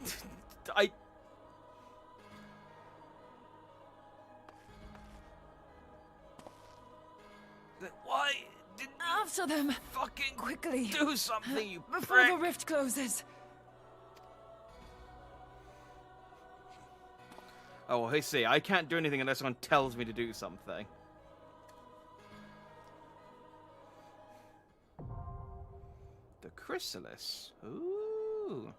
Why didn't you
After them!
fucking
Quickly!
do something, you
Before
prick?
the rift closes!
Oh, well, hey, see, I can't do anything unless someone tells me to do something. The chrysalis. Ooh.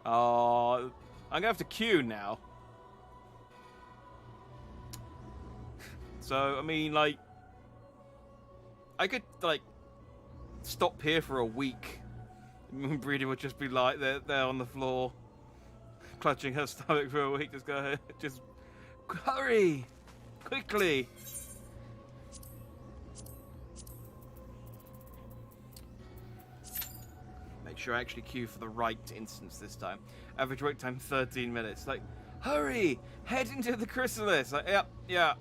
Oh, I'm gonna have to queue now. So, I mean, like, I could, like, stop here for a week. Moonbreeder would just be like there on the floor, clutching her stomach for a week. Just go ahead, just hurry, quickly. Make sure I actually queue for the right instance this time. Average wait time 13 minutes. Like, hurry, head into the chrysalis. Like, yeah.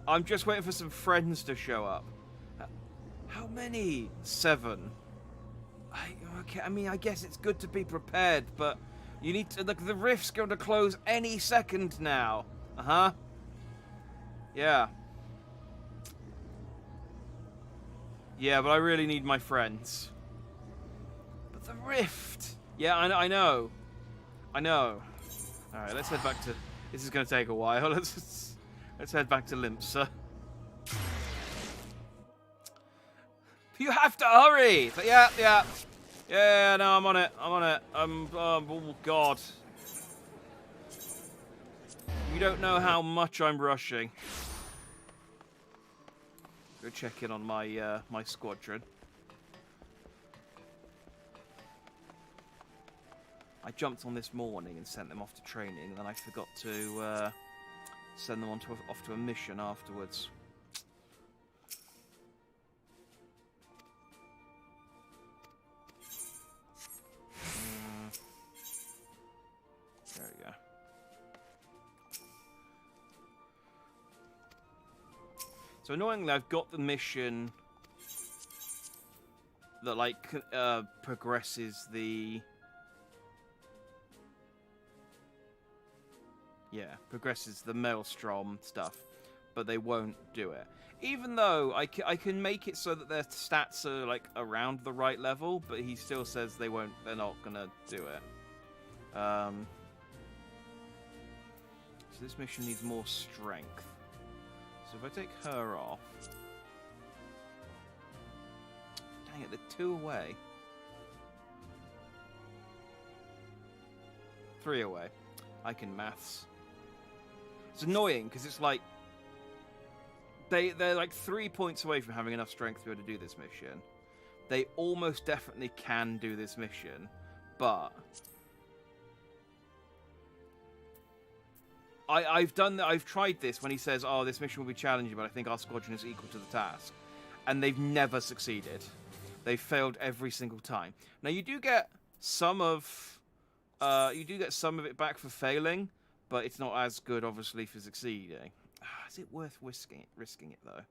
I'm just waiting for some friends to show up. How many? 7. Okay, I mean, I guess it's good to be prepared, but you need to, like, the rift's going to close any second now. Uh-huh. Yeah. Yeah, but I really need my friends. But the rift! Yeah, I know. Alright, let's head back to... This is going to take a while. Let's head back to Limpsa. You have to hurry! But yeah, no, I'm on it. Oh, God. You don't know how much I'm rushing. Go check in on my, my squadron. I jumped on this morning and sent them off to training, and then I forgot to, send them off to a mission afterwards. There we go. So annoyingly, I've got the mission that, like, progresses the... Yeah, progresses the Maelstrom stuff, but they won't do it. Even though I can make it so that their stats are, like, around the right level, but he still says they're not gonna do it. So this mission needs more strength. So if I take her off... Dang it, they're 2 away. 3 away. I can maths. It's annoying, because it's like... They're like 3 points away from having enough strength to be able to do this mission. They almost definitely can do this mission, but... I've tried this when he says, "Oh, this mission will be challenging, but I think our squadron is equal to the task," and they've never succeeded. They've failed every single time. Now you do get some of it back for failing, but it's not as good, obviously, for succeeding. Is it worth risking it though?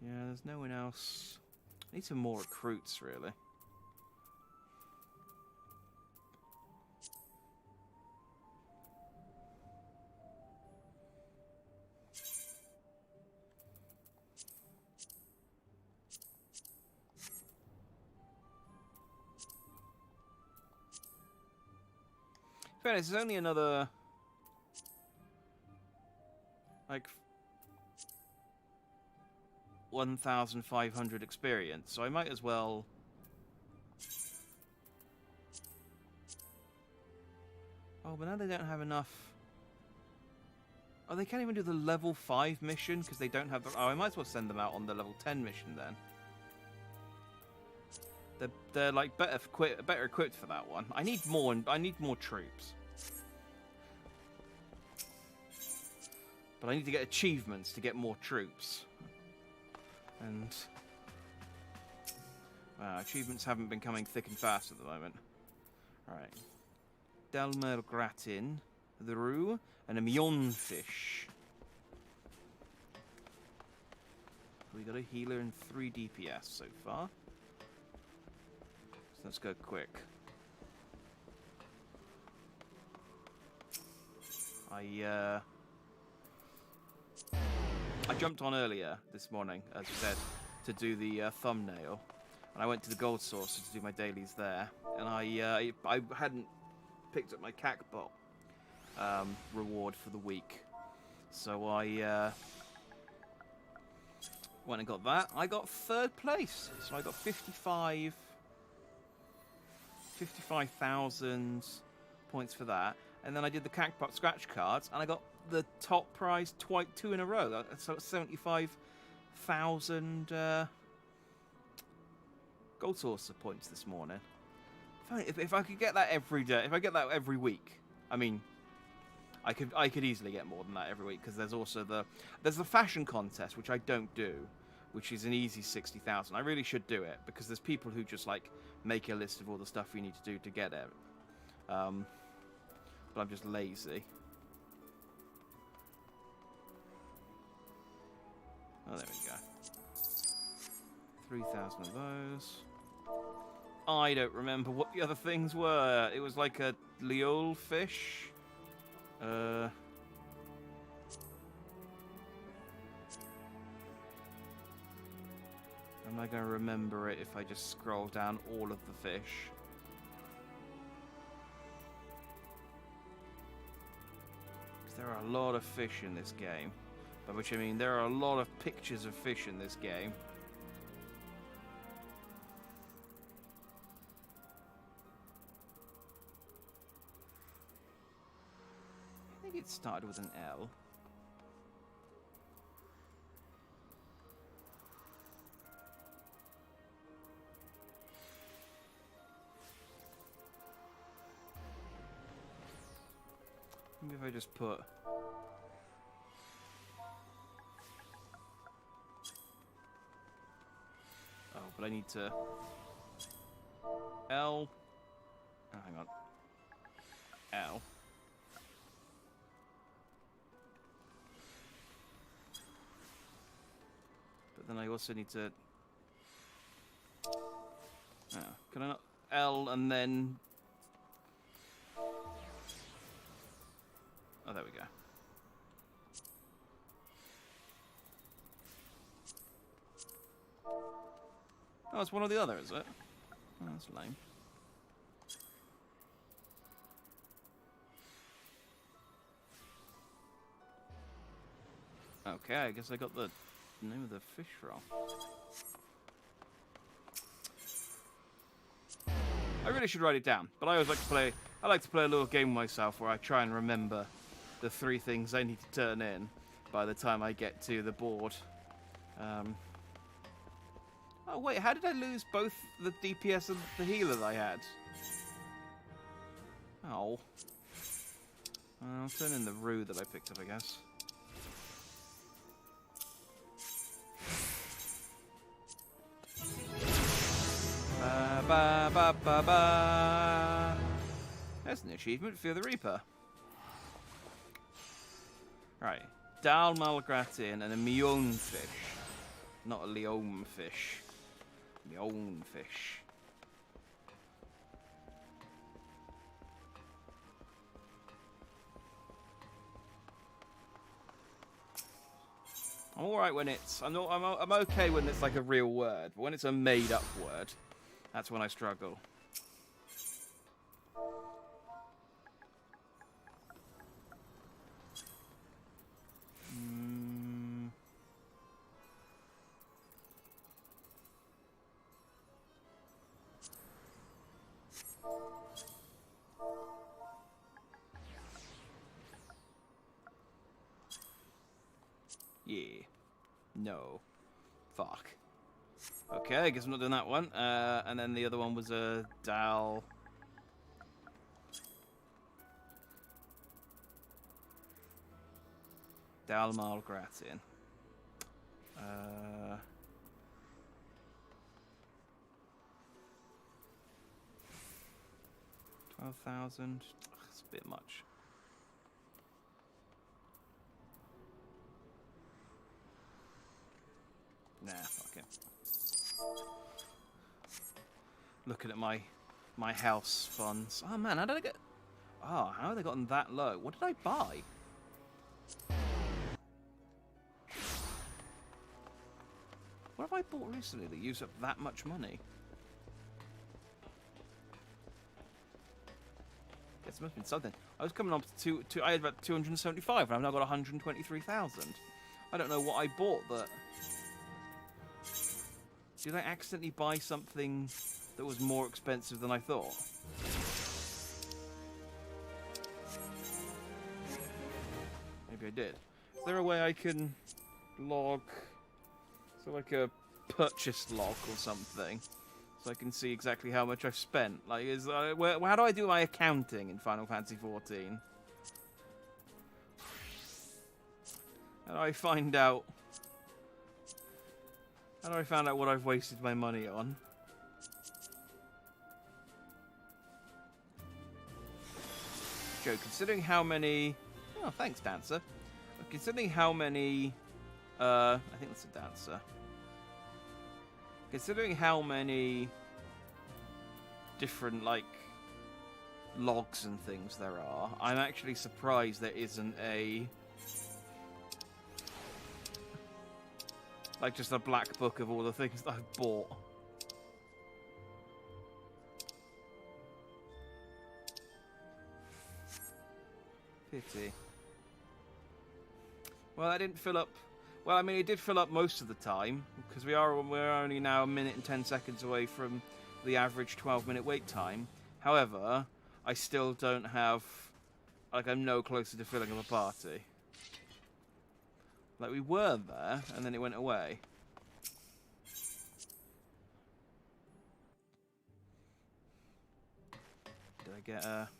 Yeah, there's no one else. I need some more recruits, really. Fairness, there's only another, like, 1,500 experience, so I might as well... Oh, but now they don't have enough... Oh, they can't even do the level 5 mission, because they don't have the... Oh, I might as well send them out on the level 10 mission, then. They're like better equipped for that one. I need more troops. But I need to get achievements to get more troops. And achievements haven't been coming thick and fast at the moment. Alright. Delmer Gratin, the Rue, and a Mionfish. We got a healer and 3 DPS so far. Let's go quick. I jumped on earlier this morning, as I said, to do the thumbnail, and I went to the gold source to do my dailies there, and I hadn't picked up my CACbot reward for the week, so I went and got that. I got 3rd place, so I got 55,000 points for that, and then I did the CACbot scratch cards, and I got the top prize 2 in a row. So it's 75,000 gold saucer points this morning. If I could get that every day, if I get that every week, I mean, I could easily get more than that every week, because there's also the fashion contest, which I don't do, which is an easy 60,000. I really should do it, because there's people who just like make a list of all the stuff you need to do to get it. But I'm just lazy. Oh, there we go. 3,000 of those. I don't remember what the other things were. It was like a leol fish. Am I going to remember it if I just scroll down all of the fish? Because there are a lot of fish in this game. By which I mean there are a lot of pictures of fish in this game. I think it started with an L. Maybe if I just put... Oh, but I need to... L... Oh, hang on. L. But then I also need to... Oh, can I not... L and then... Oh, there we go. Oh, it's one or the other, is it? Oh, that's lame. Okay, I guess I got the name of the fish wrong. I really should write it down, but I always like to play... I like to play a little game myself where I try and remember the 3 things I need to turn in by the time I get to the board. Oh, wait, how did I lose both the DPS and the healer that I had? Oh. I'll turn in the rue that I picked up, I guess. Ba ba ba ba ba. That's an achievement, Fear the Reaper. Right. Dal Malgratin and a Mion fish. Not a Leome fish. Mion fish. I'm alright when it's... I'm okay when it's like a real word, but when it's a made-up word, that's when I struggle. Yeah. No. Fuck. Okay, I guess I'm not doing that one. And then the other one was a Dal. Dal Malgratin. 12,000. It's a bit much. Nah, fuck it. Looking at my house funds. Oh man, how did I get... Oh, how have they gotten that low? What did I buy? What have I bought recently that used up that much money? Guess it must have been something. I was coming up to I had about 275 and I've now got 123,000. I don't know what I bought that... Did I accidentally buy something that was more expensive than I thought? Maybe I did. Is there a way I can log... So like a purchase log or something? So I can see exactly how much I've spent? Like, how do I do my accounting in Final Fantasy XIV? How do I find out... How do I find out what I've wasted my money on? Joe, considering how many... Oh, thanks, Dancer. Considering how many... I think that's a Dancer. Considering how many different, like, logs and things there are, I'm actually surprised there isn't a... Like, just a black book of all the things that I've bought. Pity. Well, that didn't fill up... Well, I mean, it did fill up most of the time, because we're only now 1 minute and 10 seconds away from the average 12-minute wait time. However, I still don't have... Like, I'm no closer to filling up a party. Like, we were there, and then it went away. Did I get a...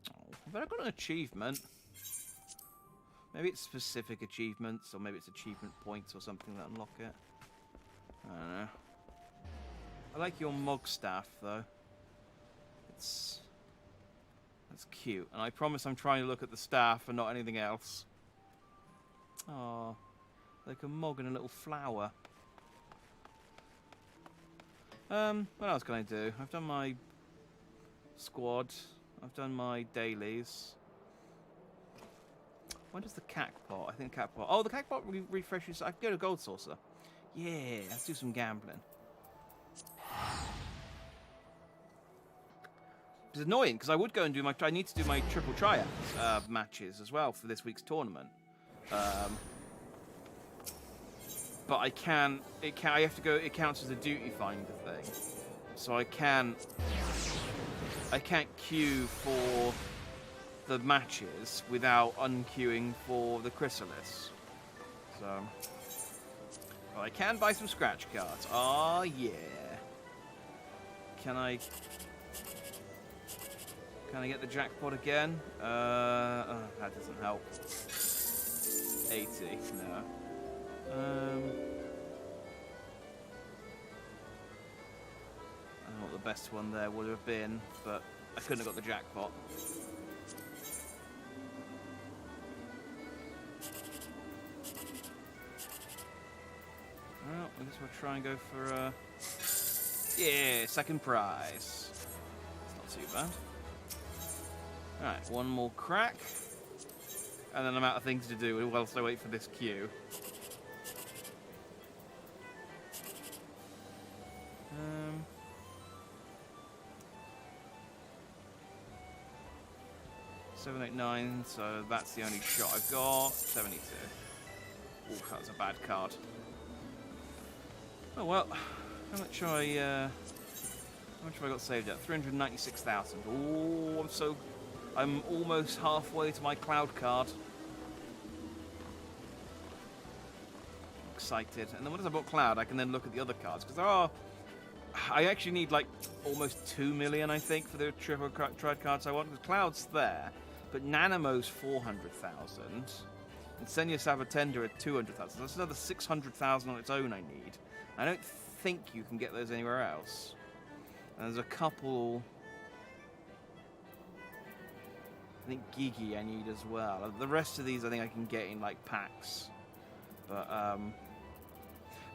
Oh, but I got an achievement. Maybe it's specific achievements, or maybe it's achievement points or something that unlock it. I don't know. I like your Mog staff, though. That's cute. And I promise I'm trying to look at the staff and not anything else. Oh, like a Mog and a little flower. What else can I do? I've done my squad. I've done my dailies. When does the Cackpot? I think the Cackpot... Oh, the Cackpot refreshes... I can go to Gold Saucer. Yeah, let's do some gambling. It's annoying, because I would go and do my... I need to do my triple Triad matches as well for this week's tournament. But I can't... I have to go... It counts as a duty finder thing. So I can't queue for... the matches without unqueuing for the Chrysalis. So Well, I can buy some scratch cards. Oh yeah. Can I get the jackpot again? That doesn't help. 80, no. I don't know what the best one there would have been, but I couldn't have got the jackpot. Well, I guess we'll try and go for yeah, second prize. It's not too bad. Alright, one more crack. And then I'm out of things to do whilst I wait for this queue. $789, so that's the only shot I've got. 72. Oh, that was a bad card. Oh well, how much have I got saved at? 396,000. Oh, I'm almost halfway to my cloud card. Excited. And then once I bought cloud, I can then look at the other cards because I actually need like almost 2 million, I think, for the triple triad cards I want. Because cloud's there, but Nanamo's 400,000, and Senya Sabatenda at 200,000. That's another 600,000 on its own. I need. I don't think you can get those anywhere else. And there's a couple. I think Gigi I need as well. The rest of these I think I can get in like packs. But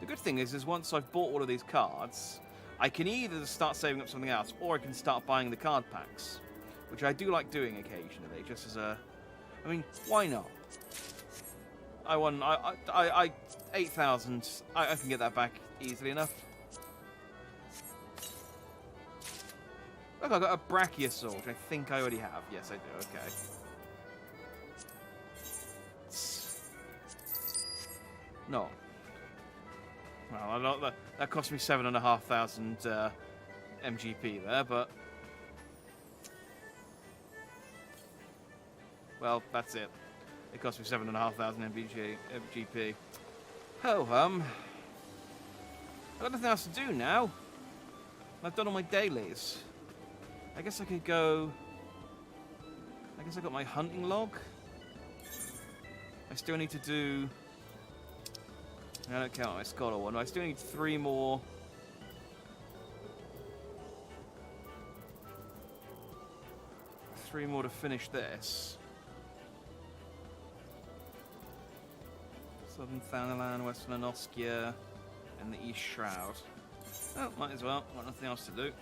the good thing is once I've bought all of these cards, I can either start saving up something else, or I can start buying the card packs, which I do like doing occasionally, just as a. I mean, why not? I won. I 8,000. I can get that back easily enough. Look, I got a Brachiosaur, which I think I already have. Yes, I do. Okay. No. Well, that cost me 7,500 MGP there, but well, that's it. It cost me 7,500 MGP. Oh, I've got nothing else to do now. I've done all my dailies. I guess I could go. I guess I got my hunting log. I still need to do. I don't count my scholar one. I still need 3 more. 3 more to finish this. Southern Thanalan, Western Anoskia, and the East Shroud. Oh, might as well. Got nothing else to do.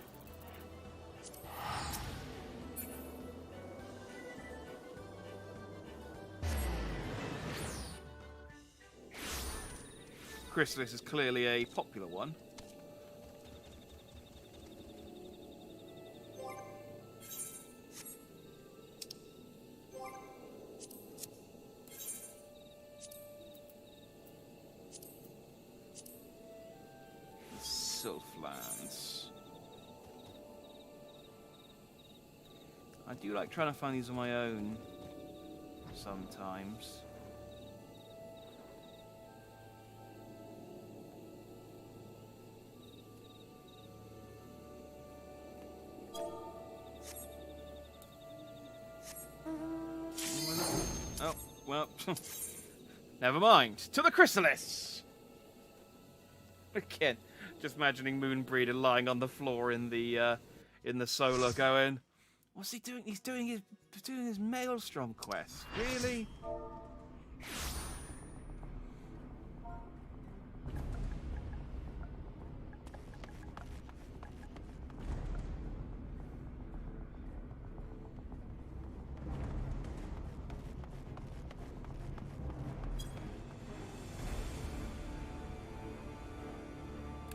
Chrysalis is clearly a popular one. Sylphlands. I do like trying to find these on my own sometimes. Oh, well, never mind. To the Chrysalis! Again, just imagining Moonbreeder lying on the floor in the solar going, what's he doing? He's doing his Maelstrom quest. Really?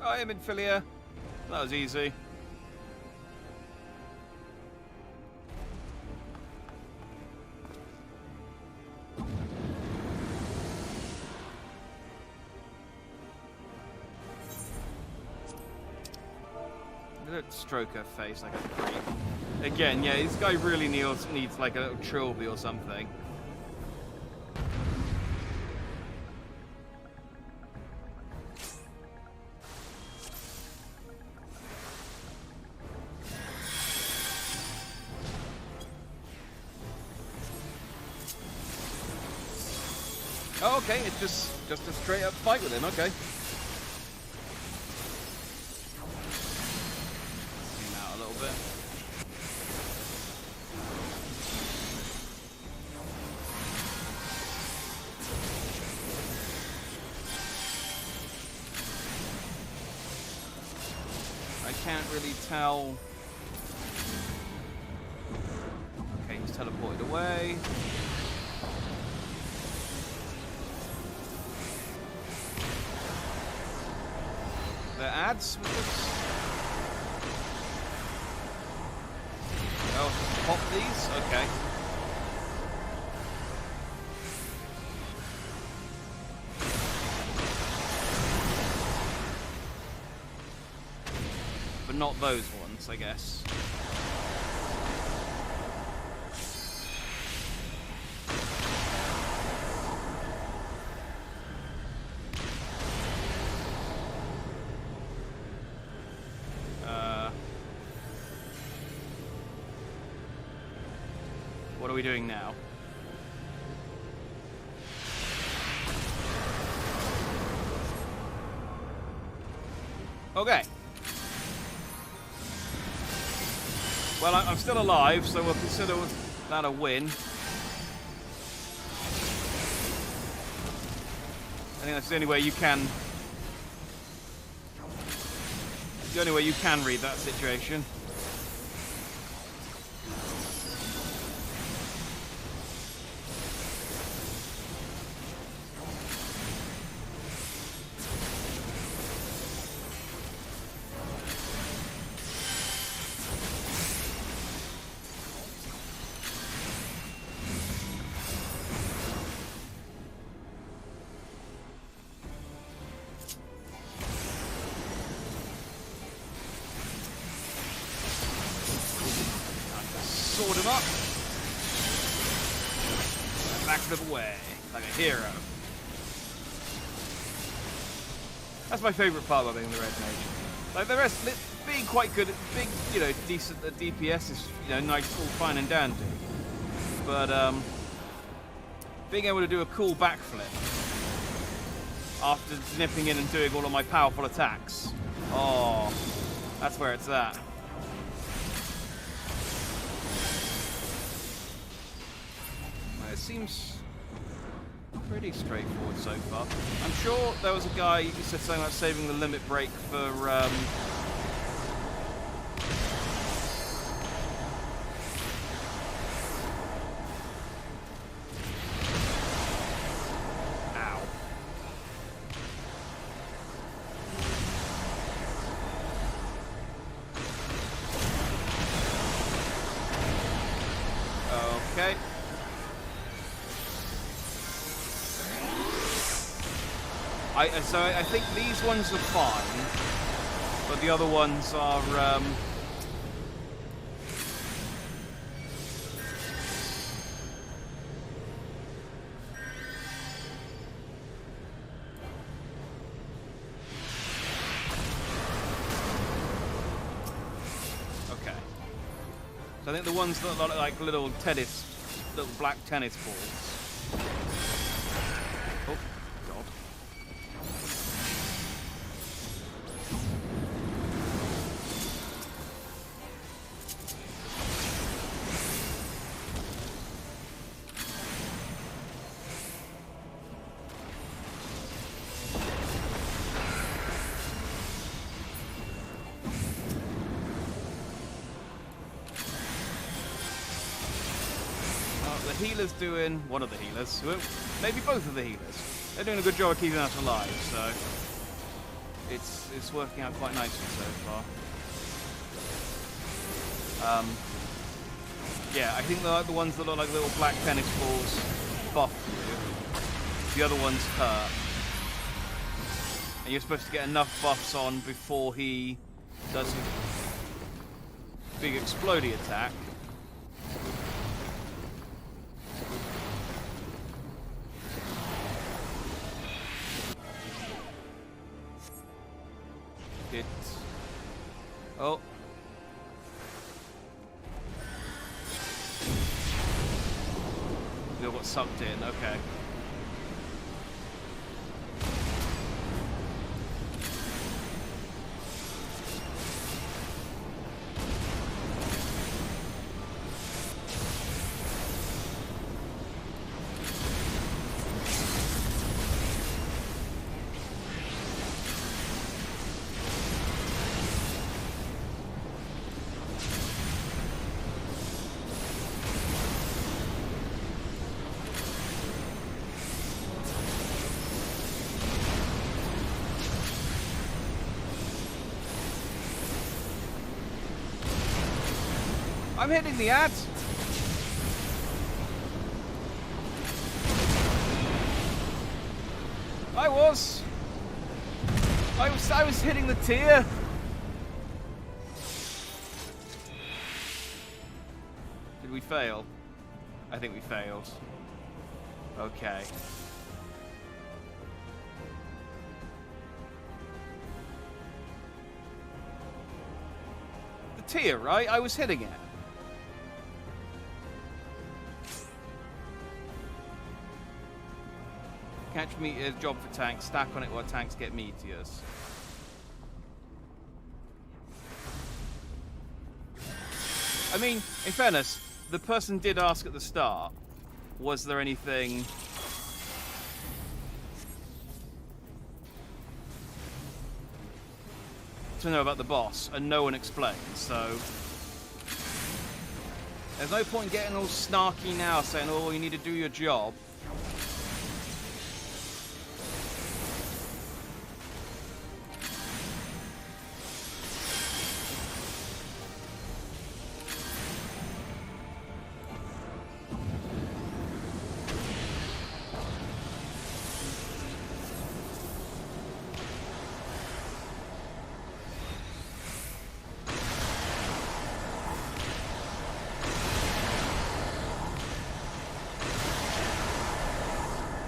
I am in Philia. That was easy. Don't stroke her face like a creep. Again, yeah, this guy really needs like a little trilby or something. Oh, okay, it's just a straight up fight with him, okay. Zoom out a little bit. I can't really tell. Okay, he's teleported away. The ads with this? Oh, pop these? Okay. But not those ones, I guess. What are we doing now? Okay. Well, I'm still alive, so we'll consider that a win. I think that's the only way you can... the only way you can read that situation. Sword him up. And backflip away like a hero. That's my favourite part about being the Red Mage. Like the rest, being quite good, big, you know, decent at DPS is, you know, nice, all fine and dandy. But being able to do a cool backflip after nipping in and doing all of my powerful attacks, oh, that's where it's at. It seems pretty straightforward so far. I'm sure there was a guy who said something about saving the limit break for ow. Okay. So I think these ones are fine, but the other ones are okay. So I think the ones that look like little black tennis balls. Oh. The healer's doing... one of the healers. Maybe both of the healers. They're doing a good job of keeping us alive, so... It's working out quite nicely so far. Yeah, I think the ones that look like little black tennis balls buff you. The other ones hurt. And you're supposed to get enough buffs on before he does his big explodey attack. Oh. They all got sucked in, okay. I'm hitting the ads. I was hitting the tier. Did we fail? I think we failed. Okay. The tier, right? I was hitting it. Catch meteors, job for tanks, stack on it while tanks get meteors. I mean, in fairness, the person did ask at the start, was there anything to know about the boss, and no one explains, so there's no point getting all snarky now saying, oh, you need to do your job.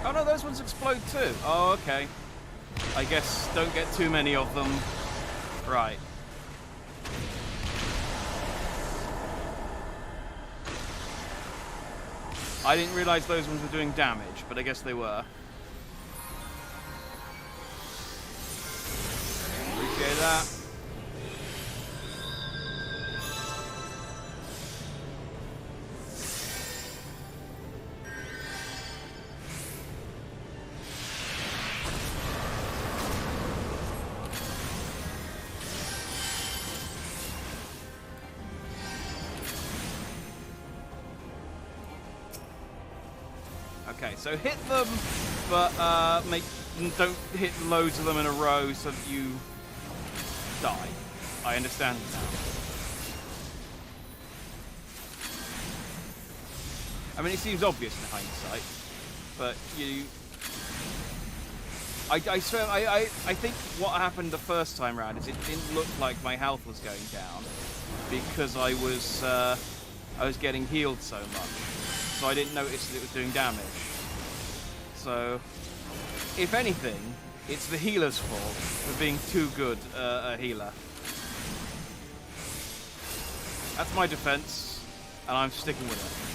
Oh no, those ones explode too. Oh, okay. I guess don't get too many of them. Right. I didn't realize those ones were doing damage, but I guess they were. Appreciate that. Okay, so hit them, but don't hit loads of them in a row so that you die. I understand now. I mean, it seems obvious in hindsight, but you... I swear, I think what happened the first time round is it didn't look like my health was going down because I was getting healed so much. So I didn't notice that it was doing damage. So, if anything, it's the healer's fault for being too good a healer. That's my defense, and I'm sticking with it.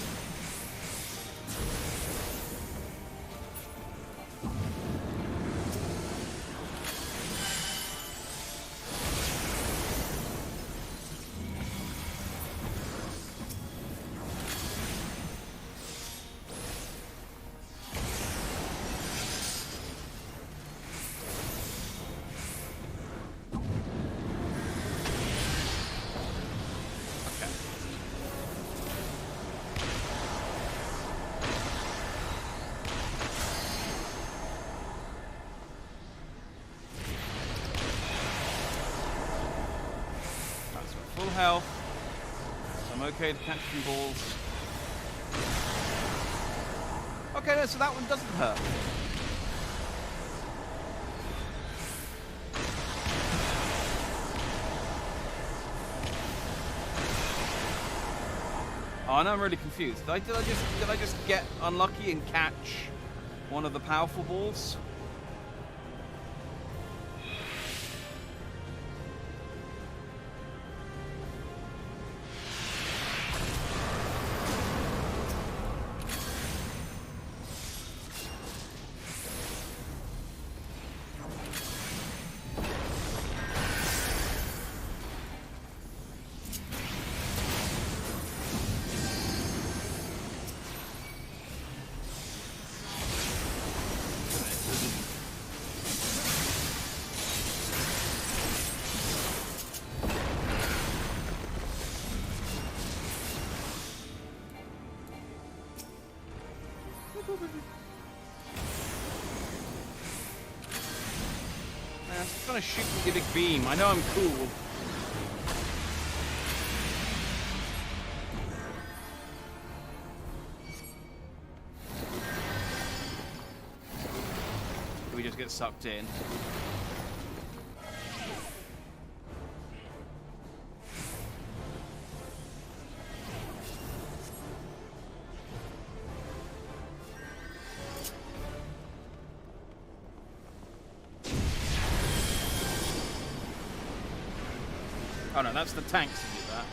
Full health, so I'm okay to catch some balls. Okay, no, so that one doesn't hurt. Oh, now I'm really confused. Did I just get unlucky and catch one of the powerful balls? I'm just trying to shoot with the big beam. I know I'm cool. we just get sucked in. Oh no, that's the tanks who do that.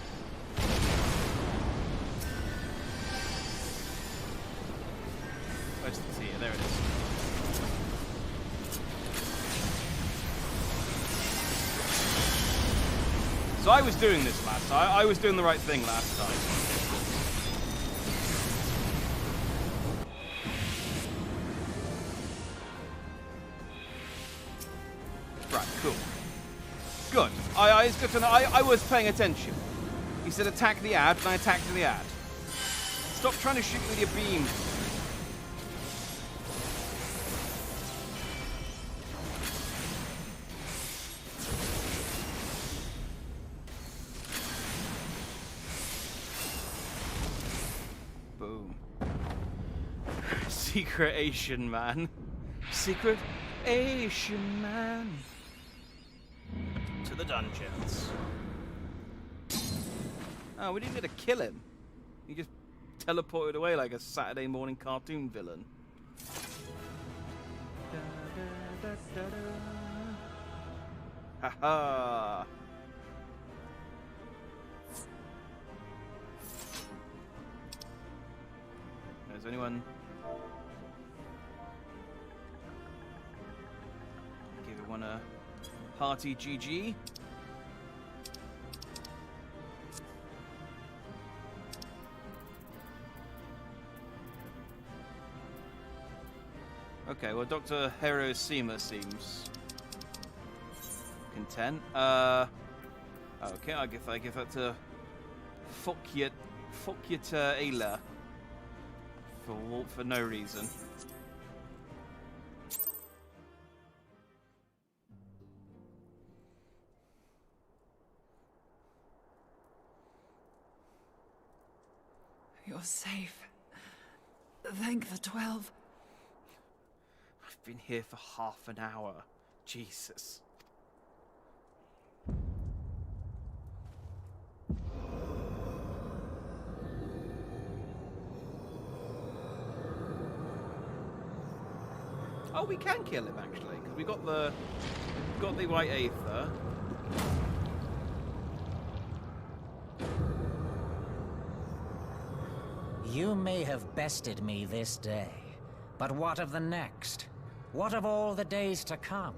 Where's the tier? There it is. So I was doing this last time. I was doing the right thing last time. Right, cool. Good. It's good to know. I was paying attention. He said attack the ad, and I attacked the ad. Stop trying to shoot me with your beam. Boom. Secret Asian man. Secret Asian man. To the dungeons. Oh, we didn't get to kill him. He just teleported away like a Saturday morning cartoon villain. Ha ha! Is anyone? Give everyone a hearty GG. Okay, well, Dr. Hiroshima seems content. Okay, I give that to Fukyat Ayla for no reason.
You're safe. Thank the 12.
I've been here for half an hour. Jesus. Oh, we can kill him actually, because we got the white aether.
You may have bested me this day, but what of the next? What of all the days to come?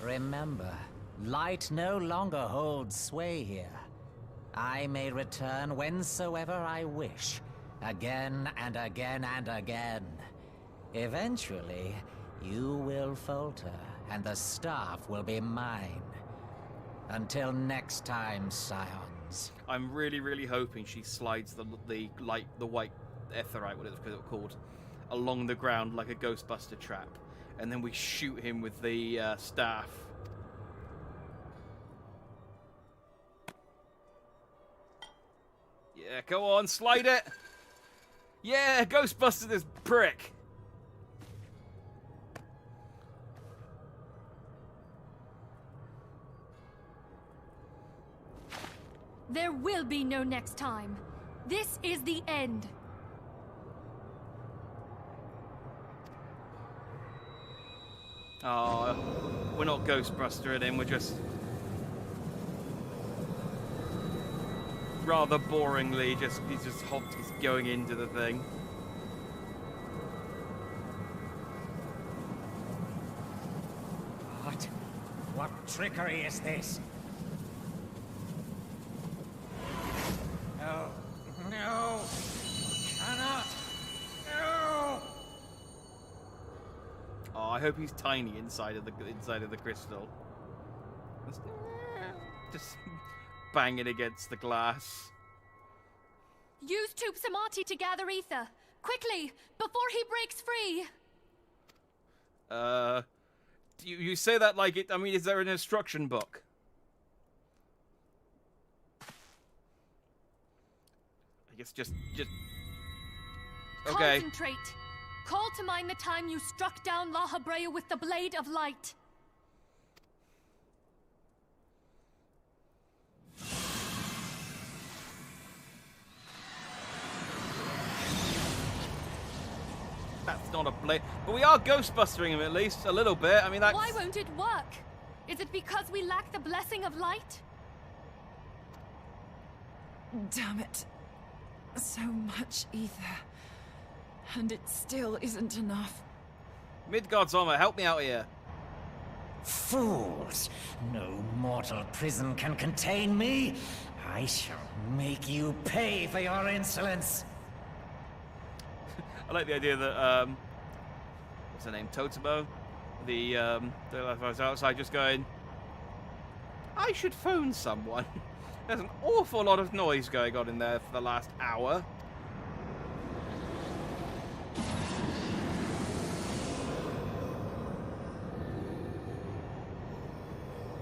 Remember, light no longer holds sway here. I may return whensoever I wish, again and again and again. Eventually, you will falter, and the staff will be mine. Until next time, Scions.
I'm really hoping she slides the white etherite, what it's called, along the ground like a Ghostbuster trap, and then we shoot him with the staff. Yeah, go on, slide it. Yeah, Ghostbuster this prick.
There will be no next time. This is the end.
Oh, we're not Ghostbustering him, we're just rather boringly he's going into the thing.
What trickery is this? No! Cannot! No!
Oh, I hope he's tiny inside of the crystal. Just banging against the glass.
Use Tube Samadhi to gather ether. Quickly, before he breaks free.
You say that like it. I mean, is there an instruction book? I guess just... Okay.
Concentrate. Call to mind the time you struck down La Habrea with the Blade of Light.
That's not a blade. But we are ghostbustering him at least, a little bit. I mean, that's...
Why won't it work? Is it because we lack the blessing of light?
Damn it. So much ether. And it still isn't enough.
Midgard's armor, help me out here.
Fools! No mortal prison can contain me. I shall make you pay for your insolence.
I like the idea that, what's her name, Totemo? The was outside just going, I should phone someone. There's an awful lot of noise going on in there for the last hour.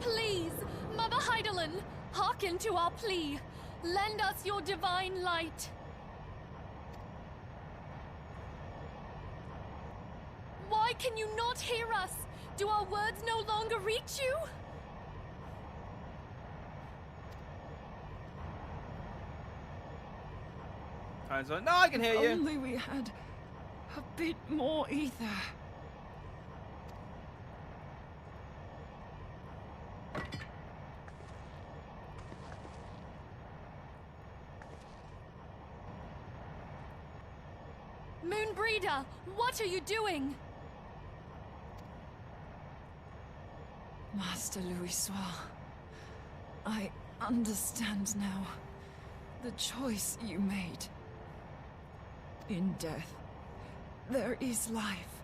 Please, Mother Heidelin, hearken to our plea. Lend us your divine light. Why can you not hear us? Do our words no longer reach you?
Time's like, no, I can hear you.
Only we had a bit more ether.
Moonbreeder, what are you doing?
Master Louis Soir, I understand now the choice you made. In death, there is life.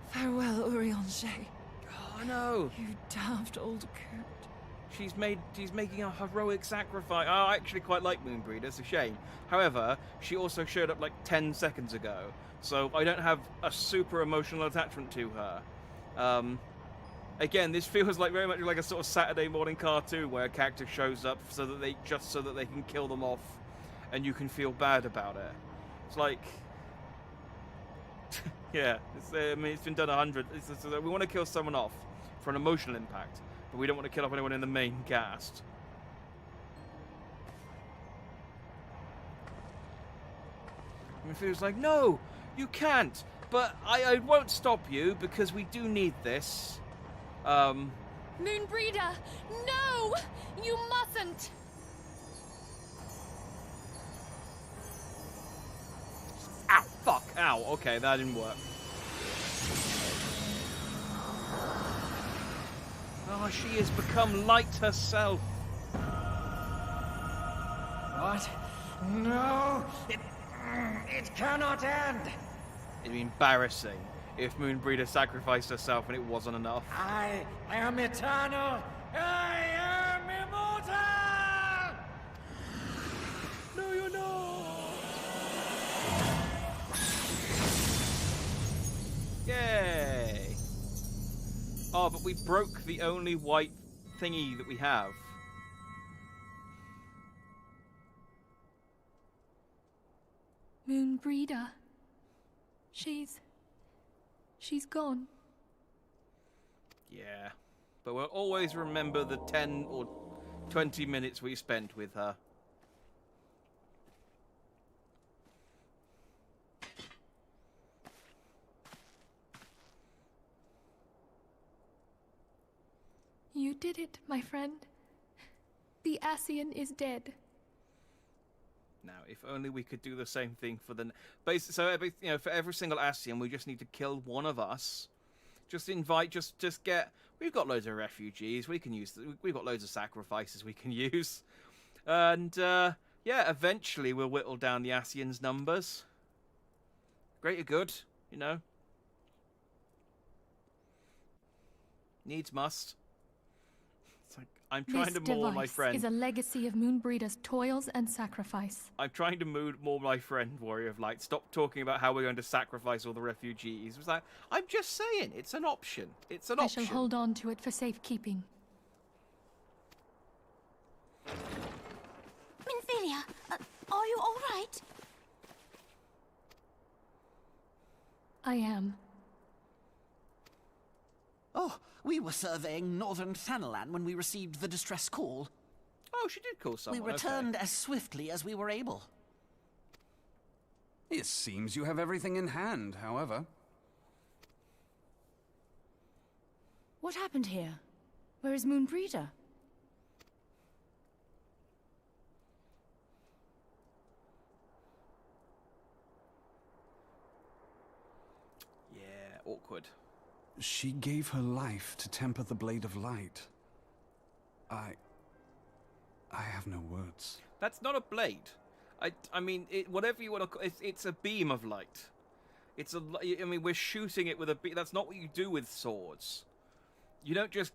Farewell, Urianger.
Oh no!
You daft old coot.
She's making a heroic sacrifice. Oh, I actually quite like Moonbreeder, it's a shame. However, she also showed up like 10 seconds ago, so I don't have a super emotional attachment to her. Again, this feels like very much like a sort of Saturday morning cartoon where a character shows up so that they can kill them off, and you can feel bad about it. It's like, yeah, I mean, it's been done 100. We want to kill someone off for an emotional impact, but we don't want to kill off anyone in the main cast. And it feels like, no, you can't. But I won't stop you because we do need this.
Moonbreeder, no! You mustn't!
Ow, fuck, ow. Okay, that didn't work. Oh, she has become light herself.
What? No! It cannot end!
It'd be embarrassing if Moonbreeder sacrificed herself and it wasn't enough.
I am eternal! I am immortal!
No, you're not! Yay! Oh, but we broke the only white thingy that we have.
Moonbreeder. She's gone.
Yeah. But we'll always remember the 10 or 20 minutes we spent with her.
You did it, my friend. The Ascian is dead.
Now, if only we could do the same thing for the... for every single Ascian, we just need to kill one of us. Just invite, just get... We've got loads of refugees. We can use... We've got loads of sacrifices we can use. And, yeah, eventually we'll whittle down the Ascians' numbers. Greater good, you know. Needs must. It's like, I'm trying to maul my friend.
This device is a legacy of Moonbreeder's toils and sacrifice.
I'm trying to maul my friend, Warrior of Light. Stop talking about how we're going to sacrifice all the refugees. It's like, I'm just saying, it's an option. It's an option.
I shall hold on to it for safekeeping.
Minfilia, Are you all right?
I am.
Oh, we were surveying northern Thanalan when we received the distress call.
Oh, she did call someone.
We returned as swiftly as we were able.
It seems you have everything in hand, however.
What happened here? Where is Moonbreeder?
Yeah, awkward.
She gave her life to temper the Blade of Light. I have no words.
That's not a blade. I mean, whatever you want to call it, it's a beam of light. I mean, we're shooting it with a beam. That's not what you do with swords. You don't just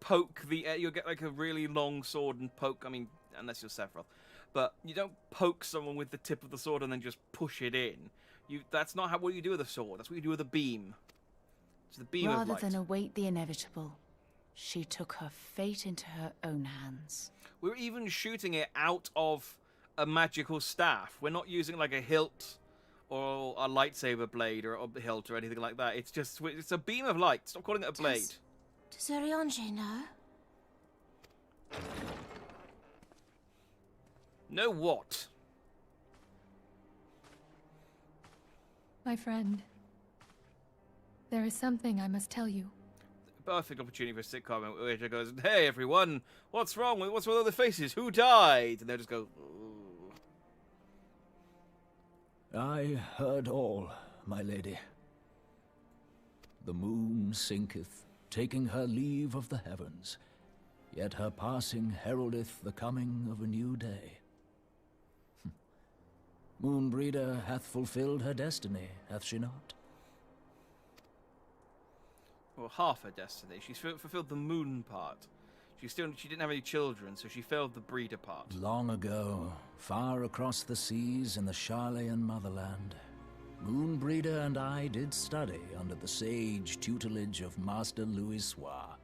poke the air. You'll get like a really long sword and poke. I mean, unless you're Sephiroth. But you don't poke someone with the tip of the sword and then just push it in. That's not what you do with a sword. That's what you do with a beam. It's the beam of light.
Rather than await the inevitable, she took her fate into her own hands.
We're even shooting it out of a magical staff. We're not using like a hilt or a lightsaber blade or a hilt or anything like that. It's a beam of light. Stop calling it a blade.
Does Urianger know?
Know what?
My friend, there is something I must tell you.
Perfect opportunity for a sitcom where it goes, "Hey everyone, what's wrong? What's with all the faces? Who died?" And they'll just go, "Ooh."
I heard all, my lady. The moon sinketh, taking her leave of the heavens, yet her passing heraldeth the coming of a new day. Moonbreeder hath fulfilled her destiny, hath she not?
Well, half her destiny. She's fulfilled the moon part. She didn't have any children, so she failed the breeder part.
Long ago, far across the seas in the Sharlayan motherland, Moonbreeder and I did study under the sage tutelage of Master Louisoix.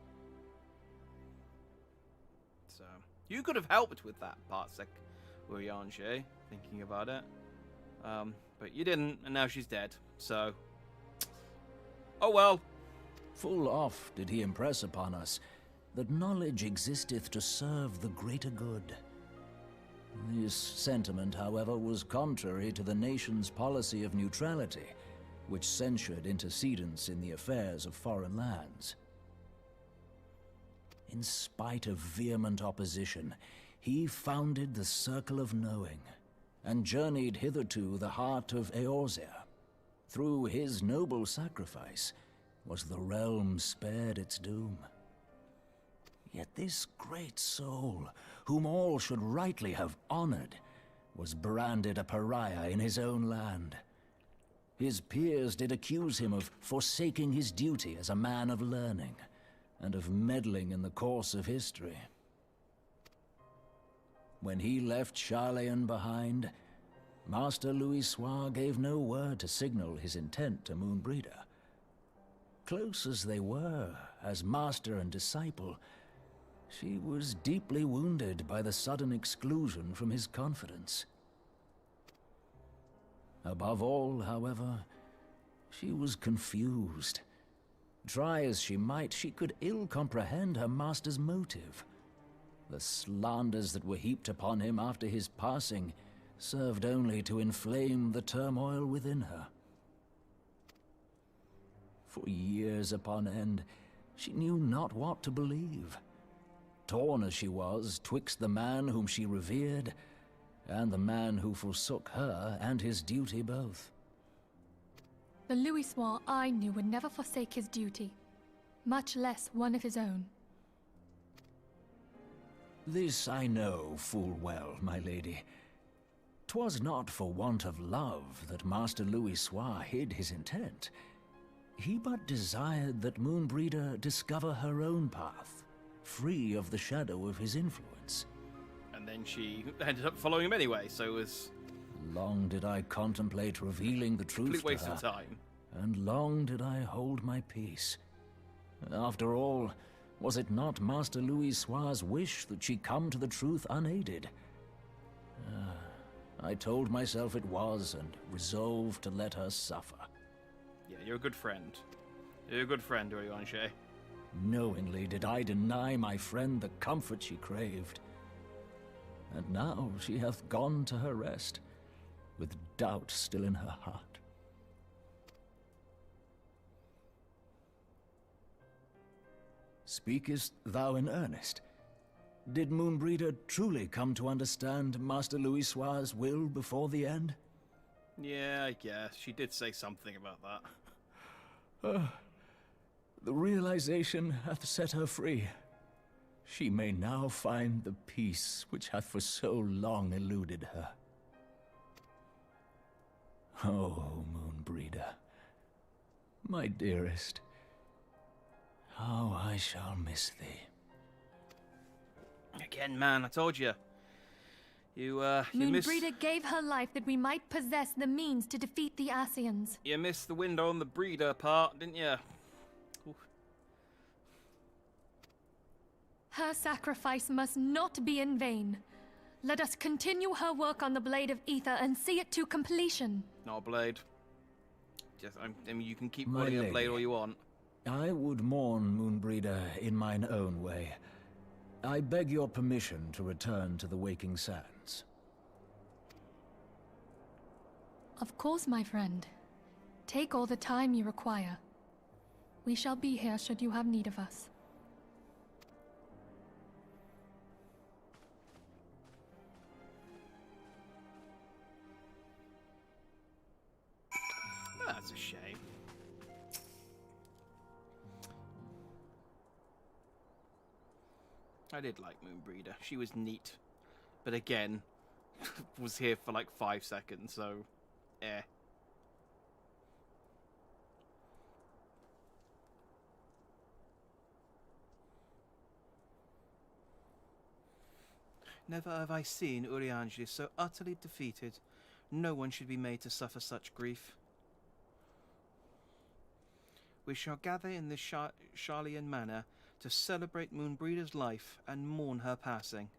So, you could have helped with that part, Urianger, thinking about it. But you didn't, and now she's dead, so... Oh well.
Full oft did he impress upon us that knowledge existeth to serve the greater good. This sentiment, however, was contrary to the nation's policy of neutrality, which censured intercedence in the affairs of foreign lands. In spite of vehement opposition, he founded the Circle of Knowing, and journeyed hitherto the heart of Eorzea. Through his noble sacrifice was the realm spared its doom. Yet this great soul, whom all should rightly have honored, was branded a pariah in his own land. His peers did accuse him of forsaking his duty as a man of learning, and of meddling in the course of history. When he left Sharlayan behind, Master Louisoix gave no word to signal his intent to Moonbreeder. Close as they were, as master and disciple, she was deeply wounded by the sudden exclusion from his confidence. Above all, however, she was confused. Try as she might, she could ill comprehend her master's motive. The slanders that were heaped upon him after his passing served only to inflame the turmoil within her. For years upon end, she knew not what to believe. Torn as she was twixt the man whom she revered and the man who forsook her and his duty both.
The Louisoix I knew would never forsake his duty, much less one of his own.
This I know full well, my lady. 'Twas not for want of love that Master Louisoix hid his intent. He but desired that Moonbreeder discover her own path, free of the shadow of his influence.
And then she ended up following him anyway, so it was...
Long did I contemplate revealing the truth
complete waste
to her,
of time.
and long did I hold my peace. After all, was it not Master Louisoix's wish that she come to the truth unaided? I told myself it was, and resolved to let her suffer.
Yeah, you're a good friend. You're a good friend, Urianger.
Knowingly did I deny my friend the comfort she craved. And now she hath gone to her rest, with doubt still in her heart. Speakest thou in earnest? Did Moonbreeder truly come to understand Master Louisoix's will before the end?
Yeah, I guess. She did say something about that.
The realization hath set her free. She may now find the peace which hath for so long eluded her. Oh, Moonbreeder, my dearest, how I shall miss thee.
Again, man, I told you. You
Moonbreeder gave her life that we might possess the means to defeat the Scions.
You missed the window on the breeder part, didn't you?
Her sacrifice must not be in vain. Let us continue her work on the Blade of Ether and see it to completion.
Not a blade. I mean, you can keep
My
calling it a
lady,
blade all you want.
I would mourn Moonbreeder in mine own way. I beg your permission to return to the Waking Sands.
Of course, my friend. Take all the time you require. We shall be here should you have need of us.
That's a shame. I did like Moonbreeder. She was neat. But again, was here for like 5 seconds, so eh. Never have I seen Urianger so utterly defeated. No one should be made to suffer such grief. We shall gather in this Sharlayan manor to celebrate Moonbreeder's life and mourn her passing.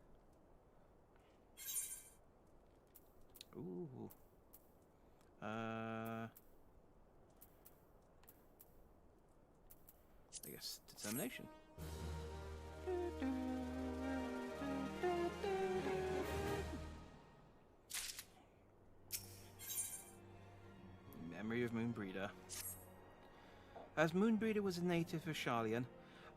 Ooh. I guess determination. Memory of Moonbreeder. As Moonbreeder was a native of Sharlayan,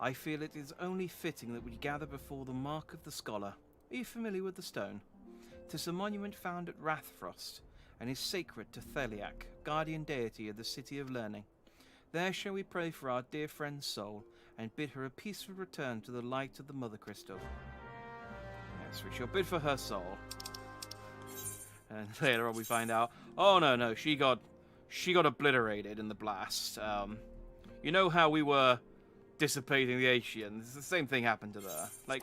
I feel it is only fitting that we gather before the Mark of the Scholar. Are you familiar with the stone? 'Tis a monument found at Rathfrost, and is sacred to Theliac, guardian deity of the City of Learning. There shall we pray for our dear friend's soul, and bid her a peaceful return to the light of the Mother Crystal. Yes, we shall bid for her soul. And later on we find out, oh no, she got obliterated in the blast. You know how we were dissipating the Scions? The same thing happened to her. Like,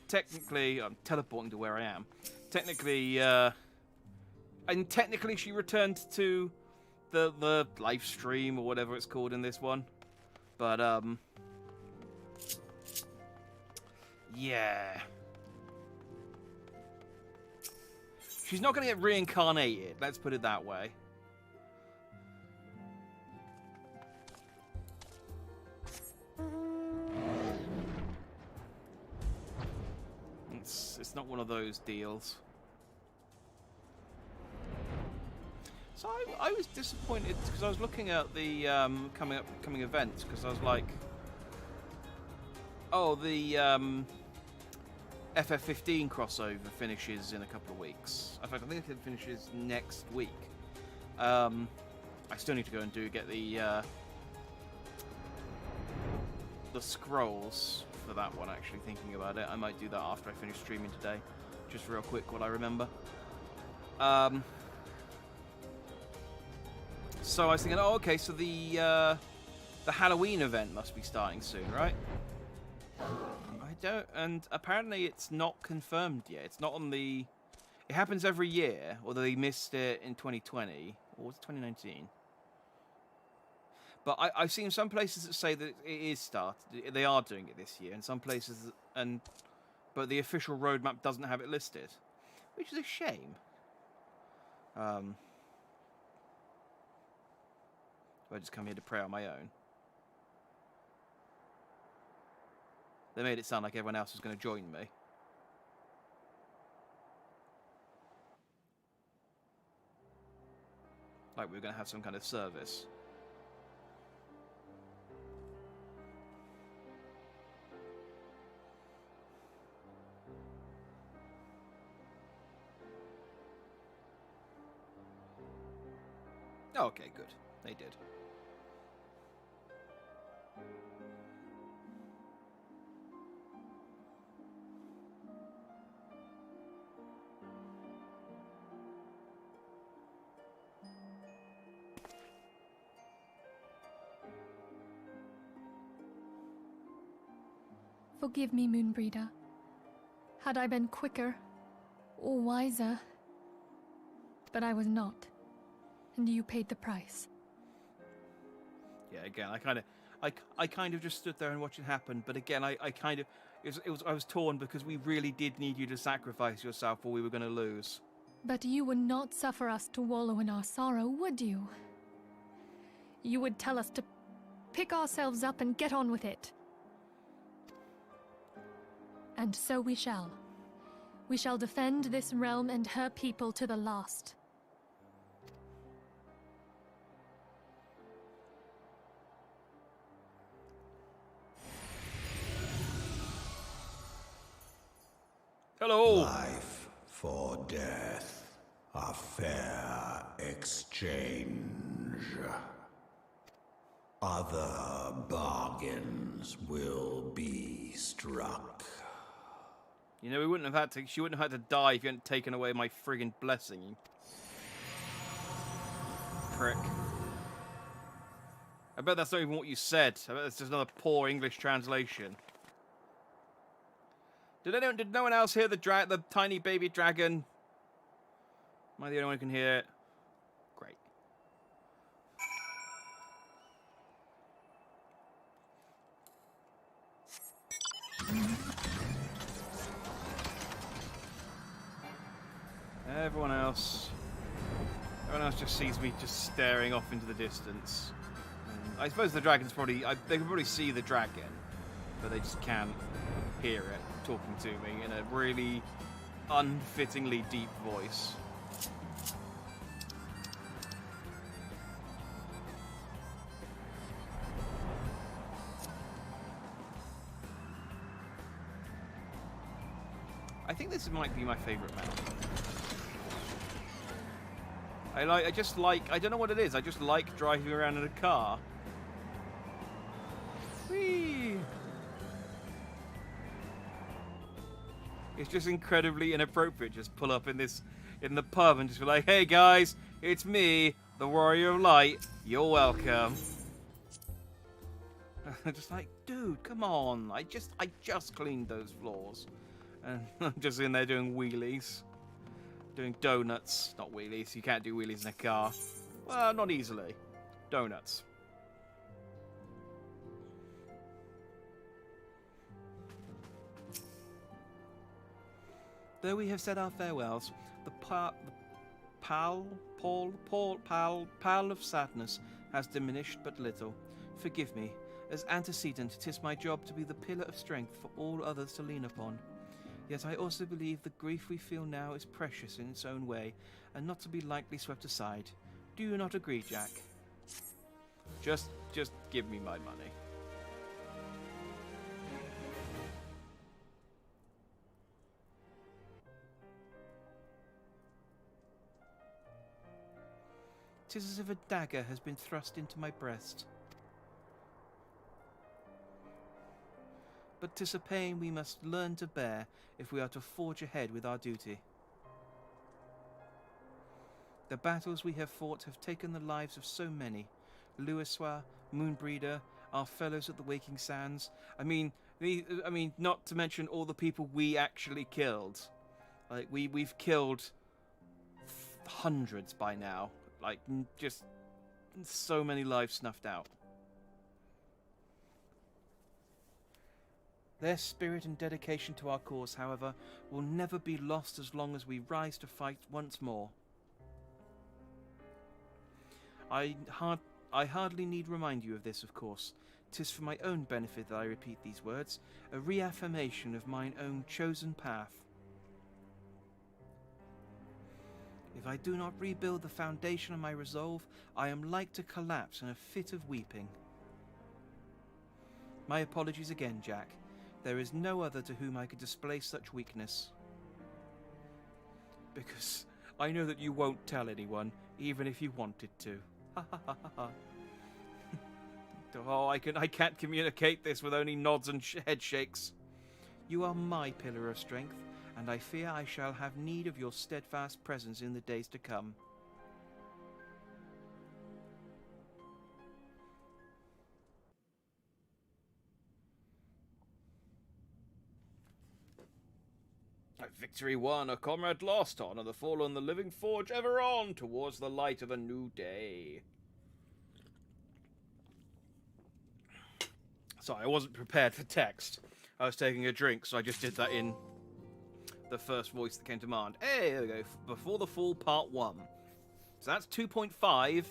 technically, I'm teleporting to where I am. Technically, she returned to the live stream or whatever it's called in this one. But yeah, she's not gonna get reincarnated. Let's put it that way. It's not one of those deals. So I was disappointed because I was looking at the coming events because I was like, oh, the FF15 crossover finishes in a couple of weeks. In fact, I think it finishes next week. I still need to go and get the scrolls for that one, actually, thinking about it. I might do that after I finish streaming today. Just real quick what I remember. So I was thinking, oh, okay, so the Halloween event must be starting soon, right? And apparently it's not confirmed yet. It's not on the... It happens every year, although they missed it in 2020. Or was it 2019? But I've seen some places that say that it is started. They are doing it this year, and some places, but the official roadmap doesn't have it listed. which is a shame. Do I just come here to pray on my own? They made it sound like everyone else was going to join me. Like we were going to have some kind of service. Okay, good. They did.
Forgive me, Moonbreeder. Had I been quicker or wiser, but I was not. And you paid the price.
Yeah, again, I kind of just stood there and watched it happen. But again, I was torn because we really did need you to sacrifice yourself, or we were going to lose.
But you would not suffer us to wallow in our sorrow, would you? You would tell us to pick ourselves up and get on with it. And so we shall. We shall defend this realm and her people to the last.
Hello!
Life for death, a fair exchange. Other bargains will be struck.
You know, she wouldn't have had to die if you hadn't taken away my friggin' blessing, you prick. I bet that's not even what you said. I bet that's just another poor English translation. Did no one else hear the tiny baby dragon? Am I the only one who can hear it? Great. Everyone else just sees me just staring off into the distance. I suppose the dragon's probably... they can probably see the dragon, but they just can't hear it talking to me in a really unfittingly deep voice. I think this might be my favorite map. I don't know what it is. I just like driving around in a car. Whee! It's just incredibly inappropriate. Just pull up in the pub and just be like, "Hey guys, it's me, the Warrior of Light. You're welcome." Just like, dude, come on. I just cleaned those floors, and I'm just in there doing wheelies, doing donuts. Not wheelies. You can't do wheelies in a car. Well, not easily. Donuts. Though we have said our farewells, the pall of sadness has diminished but little. Forgive me. As antecedent, 'tis my job to be the pillar of strength for all others to lean upon. Yet I also believe the grief we feel now is precious in its own way, and not to be lightly swept aside. Do you not agree, Jack? Just give me my money. "'Tis as if a dagger has been thrust into my breast. But 'tis a pain we must learn to bear if we are to forge ahead with our duty. The battles we have fought have taken the lives of so many. Louisoix, Moonbreeder, our fellows at the Waking Sands. I mean, not to mention all the people we actually killed. Like, we've killed hundreds by now. Like, just so many lives snuffed out. Their spirit and dedication to our cause, however, will never be lost as long as we rise to fight once more. I hardly need remind you of this, of course. 'Tis for my own benefit that I repeat these words, a reaffirmation of mine own chosen path. If I do not rebuild the foundation of my resolve, I am like to collapse in a fit of weeping. My apologies again, Jack. There is no other to whom I could display such weakness. Because I know that you won't tell anyone, even if you wanted to. Ha ha ha ha ha. Oh, I can't communicate this with only nods and head shakes. You are my pillar of strength, and I fear I shall have need of your steadfast presence in the days to come. A victory won, a comrade lost, on, and the fallen, the living forge ever on towards the light of a new day. Sorry, I wasn't prepared for text. I was taking a drink, so I just did that in the first voice that came to mind. Hey, there we go. Before the Fall, Part 1. So that's 2.5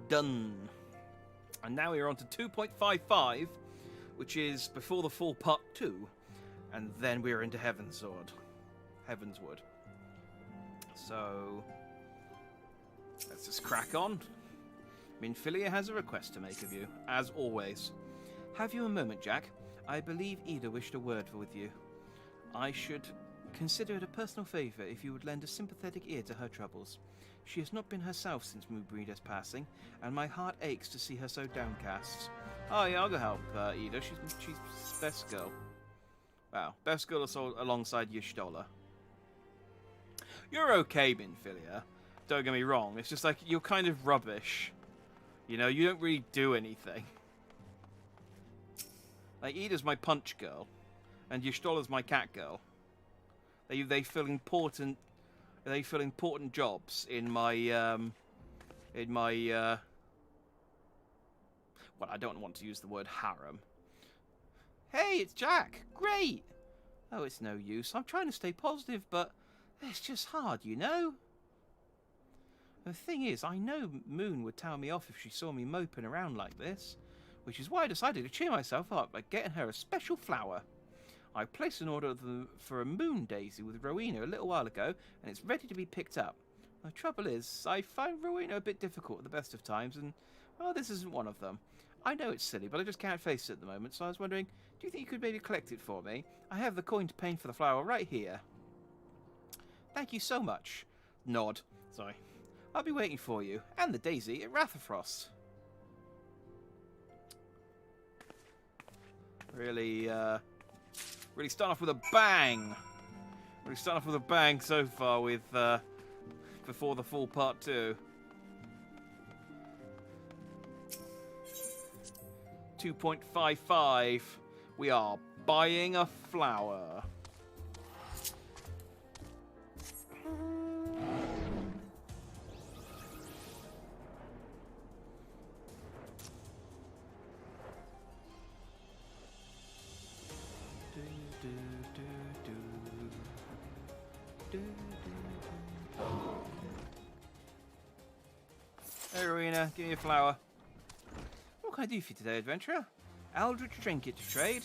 done. And now we're on to 2.55, which is Before the Fall, Part 2. And then we're into Heavensward. So let's just crack on. Minfilia has a request to make of you, as always. Have you a moment, Jack? I believe Ida wished a word with you. I should consider it a personal favour if you would lend a sympathetic ear to her troubles. She has not been herself since Moobreeder's passing, and my heart aches to see her so downcast. Oh yeah, I'll go help Ida. She's best girl. Wow, best girl alongside Y'shtola. You're okay, Minfilia. Don't get me wrong. It's just like you're kind of rubbish. You know, you don't really do anything. Like, Ida's my punch girl, and Y'shtola's my cat girl. They fill important jobs in my well, I don't want to use the word harem. Hey, it's Jack. Great. Oh, it's no use. I'm trying to stay positive, but it's just hard, you know. The thing is, I know Moon would tell me off if she saw me moping around like this, which is why I decided to cheer myself up by getting her a special flower. I placed an order for a moon daisy with Rowena a little while ago, and it's ready to be picked up. The trouble is, I find Rowena a bit difficult at the best of times, and, well, this isn't one of them. I know it's silly, but I just can't face it at the moment, so I was wondering, do you think you could maybe collect it for me? I have the coin to pay for the flower right here. Thank you so much. Nod. Sorry. I'll be waiting for you, and the daisy at Ratherfrost. Really starting off with a bang. Really starting off with a bang so far with Before the Fall Part 2. 2.55. We are buying a flower. Hey, Rowena, give me a flower. What can I do for you today, adventurer? Eldritch trinket to trade.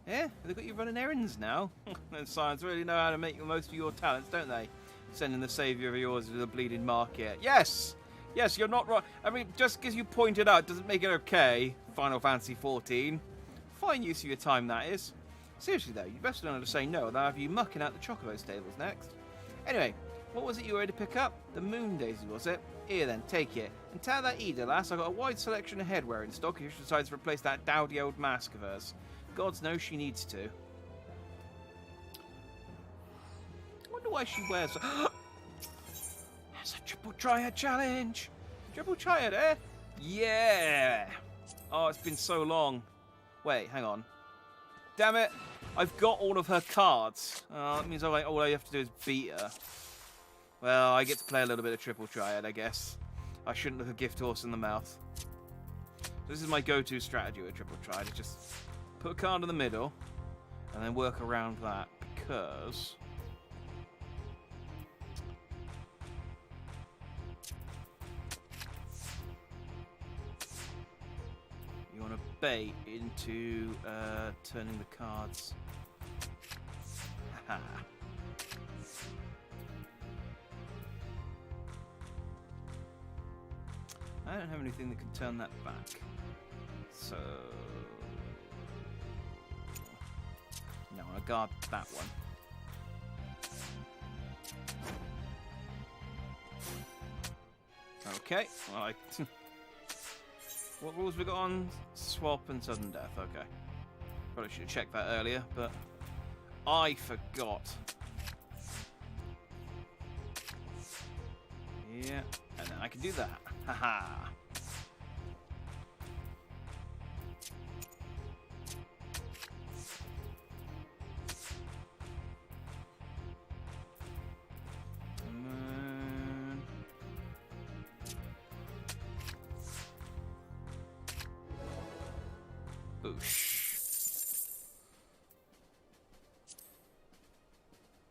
Yeah, they've got you running errands now. Those Scions really know how to make the most of your talents, don't they? Sending the saviour of yours to the bleeding market. Yes! Yes, you're not right. I mean, just because you pointed out doesn't make it okay. Final Fantasy XIV. Fine use of your time, that is. Seriously, though, you best learn how to say no, they'll have you mucking out the Chocobo stables next. Anyway, what was it you were to pick up? The moon daisy, was it? Here then, take it. And tell that Ida lass I got a wide selection of headwear in stock if she decides to replace that dowdy old mask of hers. Gods knows she needs to. I wonder why she wears... That's a triple triad challenge! Triple triad, eh? Yeah! Oh, it's been so long. Wait, hang on. Damn it! I've got all of her cards. That means all I have to do is beat her. Well, I get to play a little bit of triple triad, I guess. I shouldn't look a gift horse in the mouth. This is my go-to strategy with triple triad. Just put a card in the middle, and then work around that, because you want to bait into turning the cards. Haha. I don't have anything that can turn that back. So no, I want to guard that one. Okay, well, what rules we got on swap and sudden death? Okay, probably should have checked that earlier, but I forgot. Yeah, and then I can do that. Haha.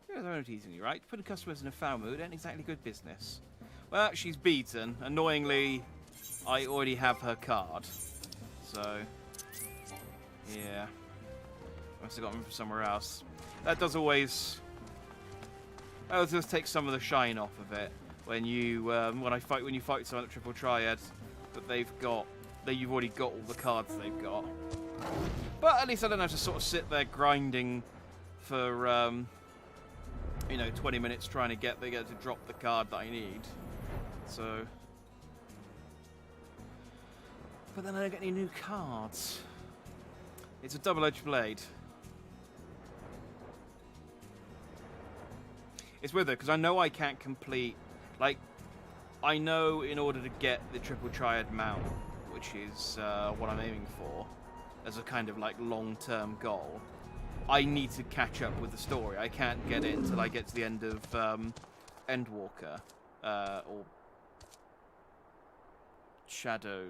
They're teasing you, right? Putting customers in a foul mood ain't exactly good business. Well, she's beaten. Annoyingly, I already have her card. So, yeah. Must have got them from somewhere else. That does always... That does take some of the shine off of it. When you when you fight someone at Triple Triad, that they've got... You've already got all the cards they've got. But at least I don't have to sort of sit there grinding for... you know, 20 minutes trying to get to drop the card that I need. So, but then I don't get any new cards. It's a double-edged blade. It's with it because I know I can't complete. Like, I know in order to get the Triple Triad mount, which is what I'm aiming for, as a kind of like long-term goal, I need to catch up with the story. I can't get it until I get to the end of Endwalker or Shadow,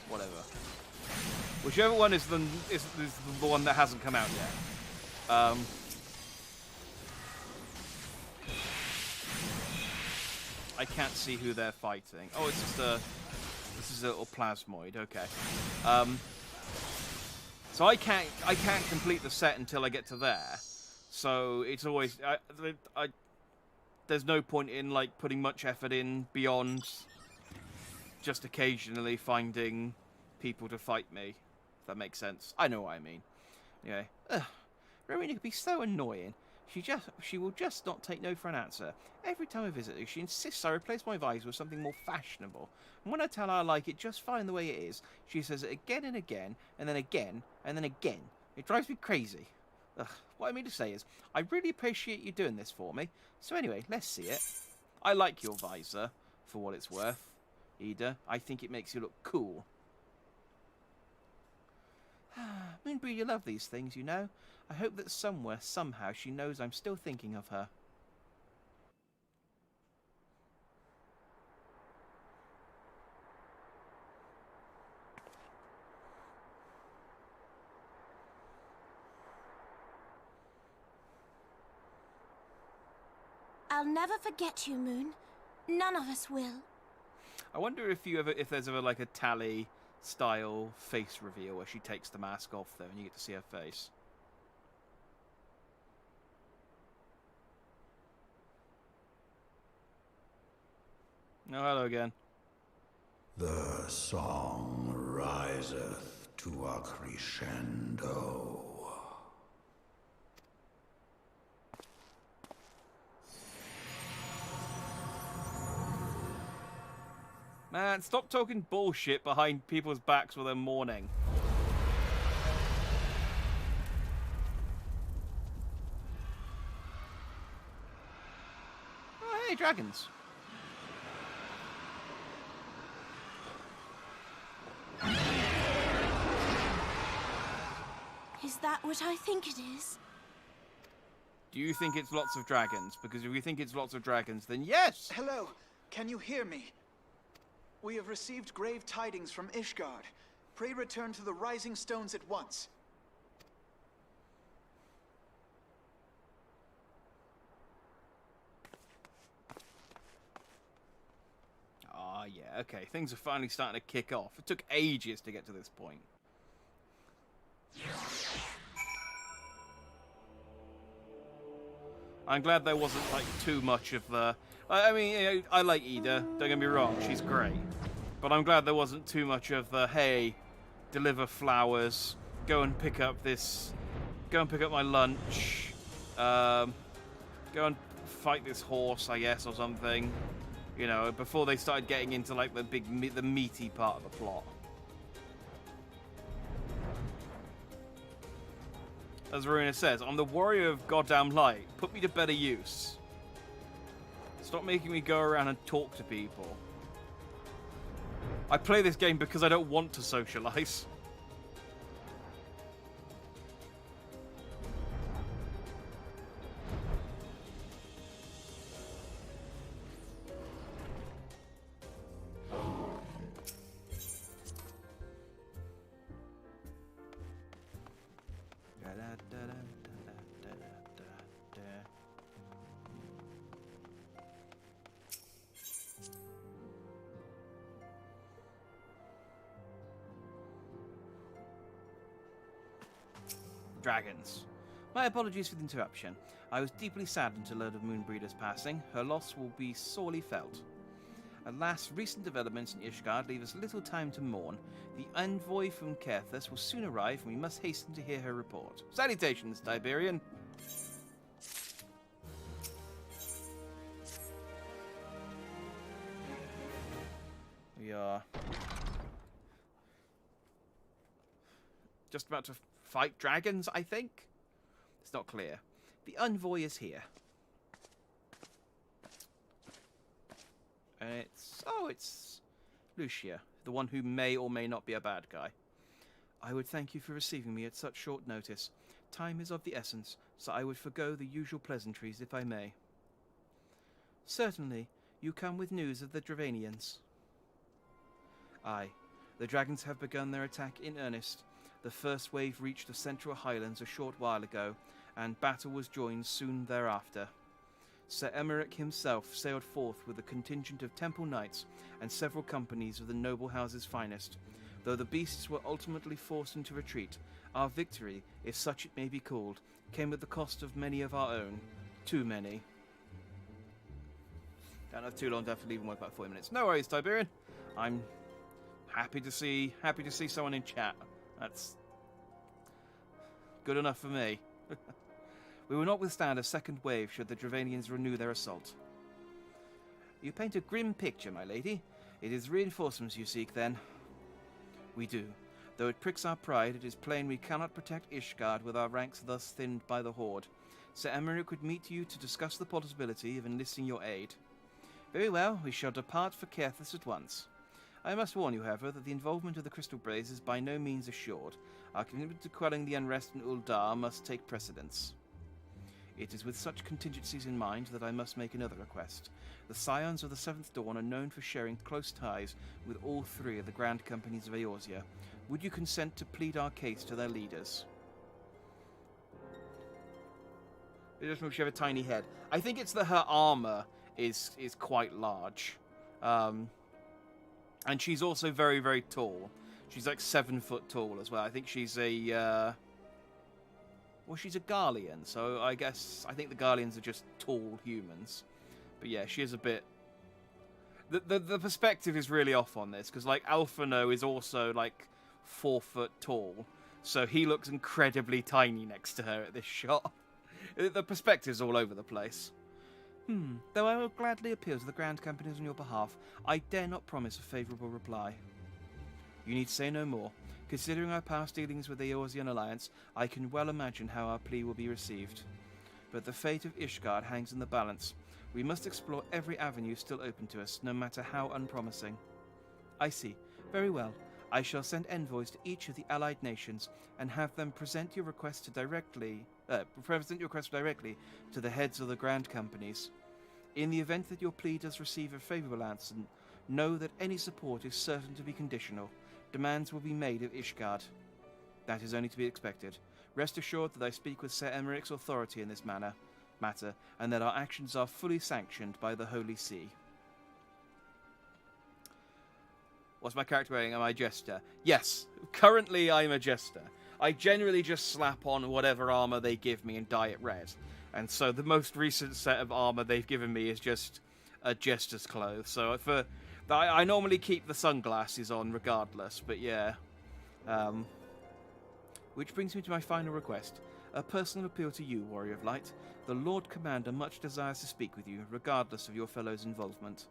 whatever. Whichever one is the one that hasn't come out yet. I can't see who they're fighting. Oh, it's just this is a little plasmoid. Okay. So I can't complete the set until I get to there. So it's always there's no point in like putting much effort in beyond just occasionally finding people to fight me. If that makes sense. I know what I mean. Anyway, Rowena can be so annoying. She will just not take no for an answer. Every time I visit her, she insists I replace my visor with something more fashionable. And when I tell her I like it just fine the way it is, she says it again and again, and then again, and then again. It drives me crazy. Ugh, what I mean to say is, I really appreciate you doing this for me. So anyway, let's see it. I like your visor, for what it's worth, Ida. I think it makes you look cool. Moonbreed, you love these things, you know. I hope that somewhere, somehow, she knows I'm still thinking of her.
I'll never forget you, Moon. None of us will.
I wonder if there's ever like a Tally style face reveal where she takes the mask off though and you get to see her face. Oh, hello again.
The song riseth to a crescendo.
Man, stop talking bullshit behind people's backs while they're mourning. Oh, hey, dragons.
Is that what I think it is?
Do you think it's lots of dragons? Because if you think it's lots of dragons, then yes!
Hello, can you hear me? We have received grave tidings from Ishgard. Pray return to the Rising Stones at once.
Ah, yeah, okay. Things are finally starting to kick off. It took ages to get to this point. I'm glad there wasn't, like, too much of the... I mean, you know, I like Ida, don't get me wrong, she's great. But I'm glad there wasn't too much of the, hey, deliver flowers, go and pick up this... Go and pick up my lunch, go and fight this horse, I guess, or something. You know, before they started getting into, like, the meaty part of the plot. As Runa says, I'm the warrior of goddamn light. Put me to better use. Stop making me go around and talk to people. I play this game because I don't want to socialize. Dragons. My apologies for the interruption. I was deeply saddened to learn of Moonbreeder's passing. Her loss will be sorely felt. Alas, recent developments in Ishgard leave us little time to mourn. The envoy from Kerthus will soon arrive, and we must hasten to hear her report. Salutations, Tiberian. We are just about to fight dragons, I think? It's not clear. The envoy is here. And it's Lucia, the one who may or may not be a bad guy. I would thank you for receiving me at such short notice. Time is of the essence, so I would forgo the usual pleasantries if I may. Certainly, you come with news of the Dravanians. Aye, the dragons have begun their attack in earnest. The first wave reached the Central Highlands a short while ago, and battle was joined soon thereafter. Sir Emmerich himself sailed forth with a contingent of temple knights and several companies of the noble house's finest. Though the beasts were ultimately forced into retreat, our victory, if such it may be called, came at the cost of many of our own. Too many. Don't have too long to have to leave in work, about 40 minutes. No worries, Tiberian. I'm happy to see someone in chat. That's good enough for me. We will not withstand a second wave should the Dravanians renew their assault. You paint a grim picture, my lady. It is reinforcements you seek, then. We do. Though it pricks our pride, it is plain we cannot protect Ishgard with our ranks thus thinned by the Horde. Sir Emmerich would meet you to discuss the possibility of enlisting your aid. Very well, we shall depart for Kerthus at once. I must warn you, however, that the involvement of the Crystal Blaze is by no means assured. Our commitment to quelling the unrest in Uldar must take precedence. It is with such contingencies in mind that I must make another request. The Scions of the Seventh Dawn are known for sharing close ties with all three of the Grand Companies of Eorzea. Would you consent to plead our case to their leaders? It just makes you have a tiny head. I think it's that her armor is quite large. And she's also very, very tall. She's like 7 foot tall as well. I think she's a... well, she's a Garlean, so I think the Garleans are just tall humans. But yeah, she is a bit... The perspective is really off on this, because like Alphino is also like 4 foot tall, so he looks incredibly tiny next to her at this shot. The perspective's all over the place. Though I will gladly appeal to the Grand Companies on your behalf, I dare not promise a favourable reply. You need say no more. Considering our past dealings with the Eorzean Alliance, I can well imagine how our plea will be received. But the fate of Ishgard hangs in the balance. We must explore every avenue still open to us, no matter how unpromising. I see. Very well. I shall send envoys to each of the allied nations and have them present your request directly to the heads of the Grand Companies. In the event that your plea does receive a favourable answer, know that any support is certain to be conditional. Demands will be made of Ishgard. That is only to be expected. Rest assured that I speak with Sir Emeric's authority in this matter, and that our actions are fully sanctioned by the Holy See. What's my character wearing? Am I a jester? Yes, currently I'm a jester. I generally just slap on whatever armor they give me and dye it red. And so the most recent set of armor they've given me is just a jester's clothes. So I normally keep the sunglasses on regardless, but yeah. Which brings me to my final request. A personal appeal to you, Warrior of Light. The Lord Commander much desires to speak with you, regardless of your fellow's involvement.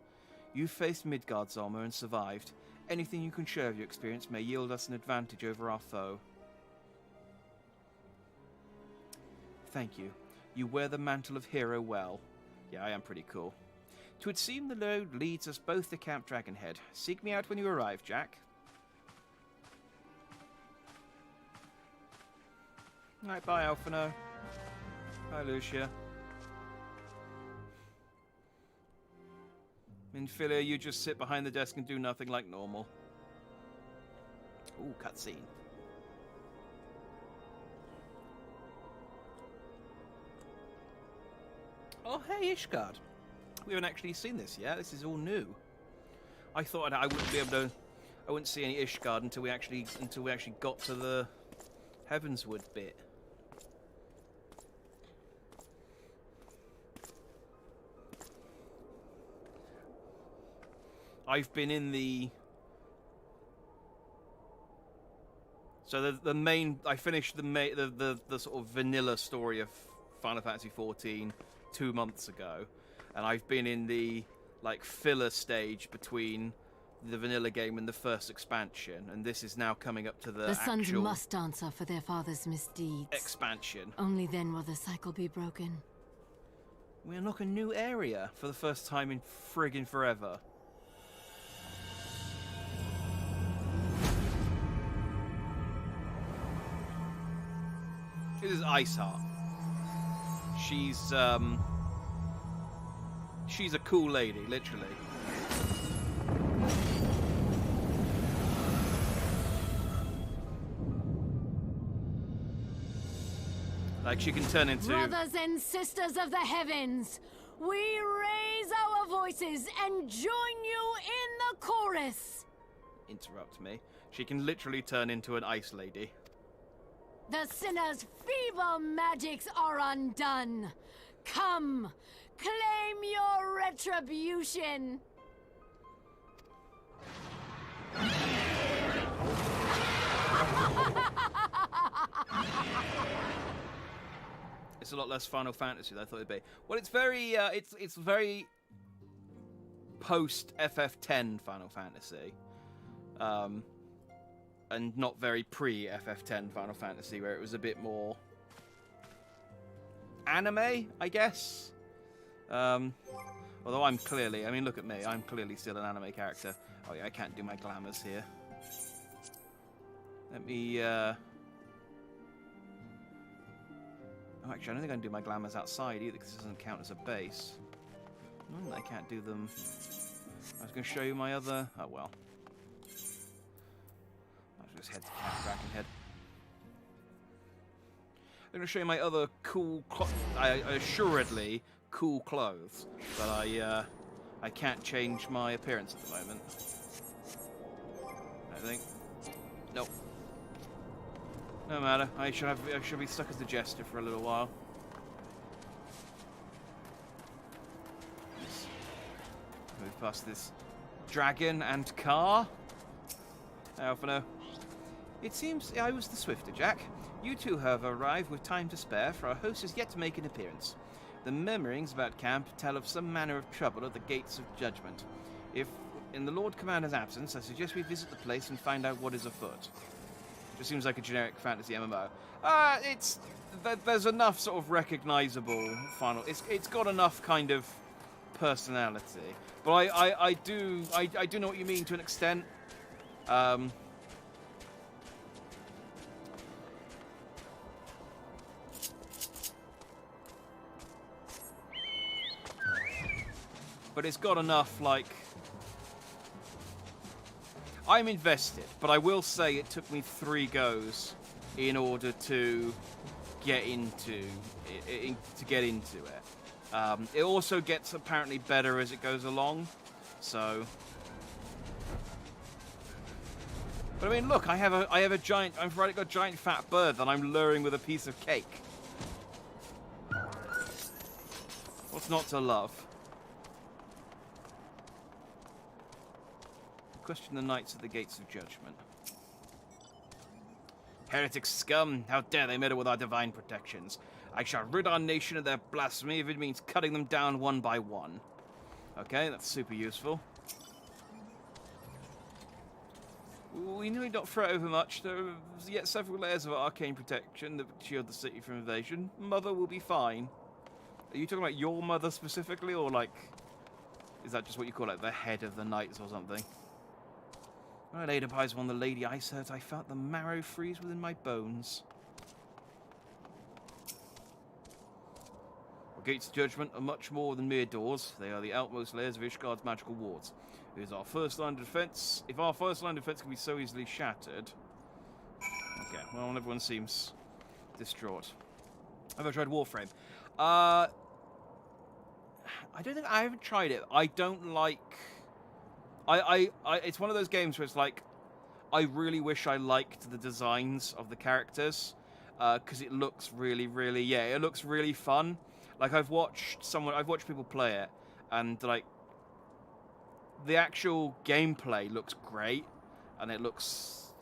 You faced Midgard's armor and survived. Anything you can share of your experience may yield us an advantage over our foe. Thank you. You wear the mantle of hero well. Yeah, I am pretty cool. 'Twould seem the road leads us both to Camp Dragonhead. Seek me out when you arrive, Jack. Alright, bye, Alphino. Bye, Lucia. Minfilia, you just sit behind the desk and do nothing like normal. Ooh, cutscene. Oh, hey, Ishgard. We haven't actually seen this yet. This is all new. I thought I wouldn't be able to. I wouldn't see any Ishgard until we actually got to the Heavensward bit. I've been in the. So the main. I finished the sort of vanilla story of Final Fantasy XIV 2 months ago, and I've been in the like filler stage between the vanilla game and the first expansion, and this is now coming up to the
sons
actual
must answer for their father's misdeeds.
Expansion.
Only then will the cycle be broken.
We unlock a new area for the first time in friggin' forever. This is Iceheart. She's a cool lady, literally. Like, she can turn into...
Brothers and sisters of the heavens, we raise our voices and join you in the chorus.
Interrupt me. She can literally turn into an ice lady.
The sinner's feeble magics are undone. Come, claim your retribution.
It's a lot less Final Fantasy than I thought it'd be. Well, it's very, it's very post FF10 Final Fantasy, and not very pre FF10 Final Fantasy, where it was a bit more anime, I guess. Although I'm clearly, I mean, look at me, I'm clearly still an anime character. Oh yeah, I can't do my glamours here. Let me, oh, actually, I don't think I can do my glamours outside either, because this doesn't count as a base. I can't do them. I was going to show you my other... Oh, well. I'll just head to Camp Dragonhead. I'm going to show you my other cool... assuredly cool clothes, but I can't change my appearance at the moment. I think. Nope. No matter. I should be stuck as the jester for a little while. Let's move past this dragon and car. Alphino. It seems I was the swifter, Jack. You two have arrived with time to spare, for our host is yet to make an appearance. The murmurings about camp tell of some manner of trouble at the gates of judgment. If, in the Lord Commander's absence, I suggest we visit the place and find out what is afoot. Just seems like a generic fantasy MMO. There's enough sort of recognizable final. It's got enough kind of personality, but I do know what you mean to an extent. But it's got enough, like... I'm invested, but I will say it took me 3 goes in order to get into it. It also gets apparently better as it goes along, so. But I mean, look, I have a giant. I've already got a giant fat bird that I'm luring with a piece of cake. What's not to love? Question the knights at the gates of judgment. Heretic scum! How dare they meddle with our divine protections? I shall rid our nation of their blasphemy if it means cutting them down one by one. Okay, that's super useful. We need not fret over much. There are yet several layers of arcane protection that shield the city from invasion. Mother will be fine. Are you talking about your mother specifically, or like, is that just what you call like the head of the knights or something? When I laid eyes on the Lady Icehurt, I felt the marrow freeze within my bones. The gates of judgment are much more than mere doors. They are the outmost layers of Ishgard's magical wards. It is our first line of defense. If our first line of defense can be so easily shattered. Okay, well, everyone seems distraught. Have I tried Warframe? I don't think I haven't tried it. I don't like. It's one of those games where it's like, I really wish I liked the designs of the characters, because it looks really, it looks really fun. Like I've watched people play it, and like, the actual gameplay looks great, and it looks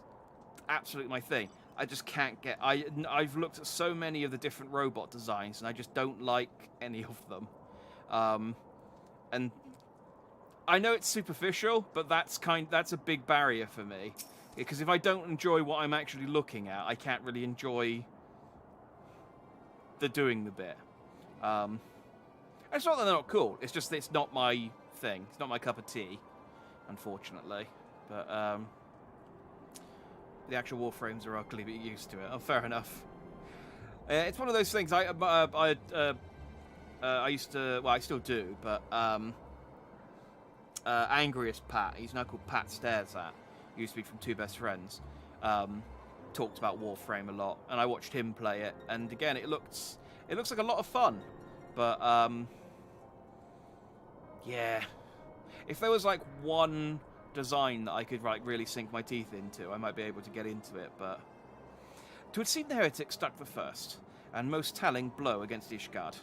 absolutely my thing. I just can't get. I've looked at so many of the different robot designs, and I just don't like any of them. And I know it's superficial, but that's a big barrier for me, because if I don't enjoy what I'm actually looking at, I can't really enjoy doing the bit. It's not that they're not cool. It's just that it's not my thing. It's not my cup of tea, unfortunately. But the actual Warframes are ugly, but you're used to it. Oh, fair enough. It's one of those things. I used to. Well, I still do, but Angriest Pat. He's now called Pat Stares At. He used to be from Two Best Friends. Talked about Warframe a lot, and I watched him play it. And again, it looks like a lot of fun, but yeah. If there was like one design that I could like really sink my teeth into, I might be able to get into it. But to have seen the heretic struck the first and most telling blow against Ishgard.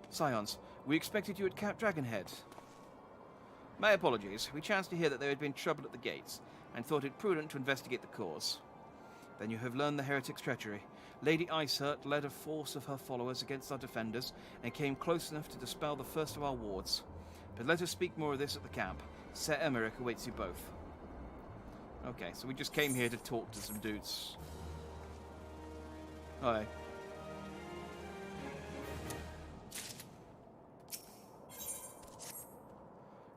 Scions, we expected you at Camp Dragonhead. My apologies. We chanced to hear that there had been trouble at the gates, and thought it prudent to investigate the cause. Then you have learned the heretic's treachery. Lady Icehurt led a force of her followers against our defenders, and came close enough to dispel the first of our wards. But let us speak more of this at the camp. Ser Emmerich awaits you both. Okay, so we just came here to talk to some dudes. Hi.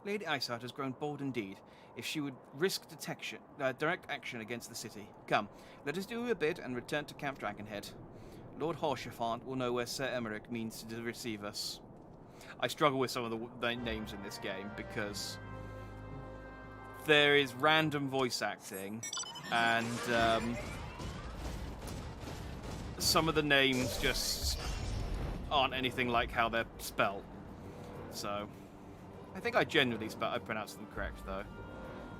Lady Icehurt has grown bold indeed. If she would risk direct action against the city. Come, let us do a bid and return to Camp Dragonhead. Lord Haurchefant will know where Ser Emmerich means to receive us. I struggle with some of the names in this game because there is random voice acting, and some of the names just aren't anything like how they're spelt. So I think I generally pronounced them correct, though.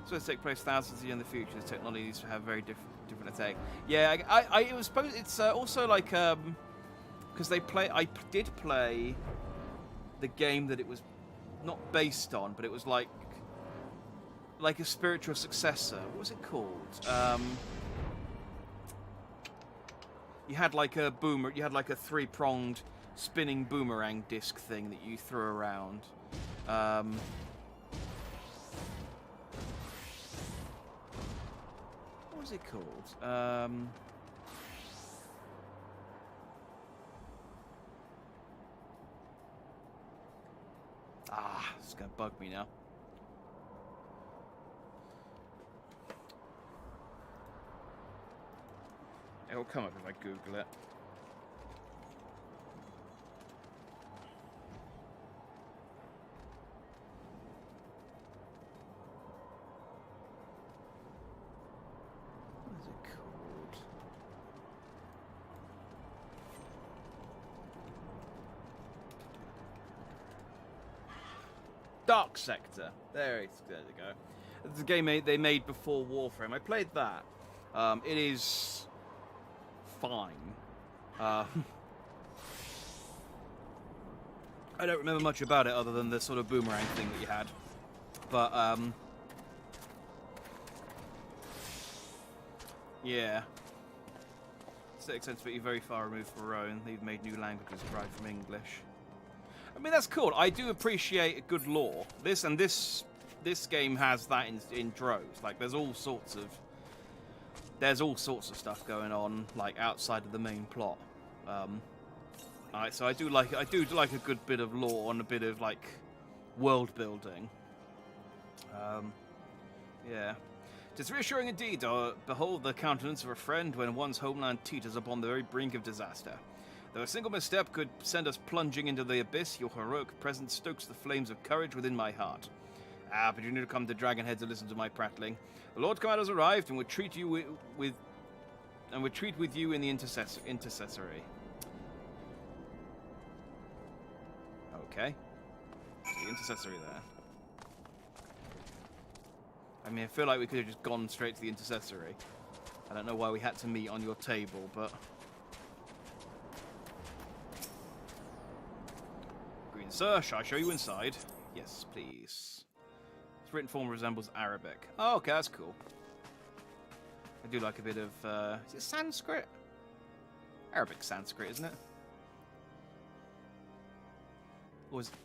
So it's take place thousands of years in the future. The technologies have very different attack. Yeah, it was supposed. It's also like because I did play the game that it was not based on, but it was like a spiritual successor. What was it called? You had like a boomer. You had like a 3-pronged spinning boomerang disc thing that you threw around. What was it called? It's gonna bug me now. It'll come up if I Google it. Dark Sector. There we go. It's a game they made before Warframe. I played that. It is fine. I don't remember much about it other than the sort of boomerang thing that you had. But, yeah. Aesthetic sense, but you're very far removed from Rome. They've made new languages derived from English. I mean, that's cool. I do appreciate a good lore. This game has that in droves. Like, there's all sorts of stuff going on, like, outside of the main plot. So I do like a good bit of lore and a bit of, like, world building. Yeah. "'Tis reassuring indeed, behold the countenance of a friend when one's homeland teeters upon the very brink of disaster. Though a single misstep could send us plunging into the abyss, your heroic presence stokes the flames of courage within my heart. But you need to come to Dragonhead to listen to my prattling. The Lord Commander's arrived and would treat with you in the intercessory." Okay. The intercessory there. I mean, I feel like we could have just gone straight to the intercessory. I don't know why we had to meet on your table, but... "Green sir, shall I show you inside?" "Yes, please." Its written form resembles Arabic. Oh, okay, that's cool. I do like a bit of, is it Sanskrit? Arabic Sanskrit, isn't it? Or is it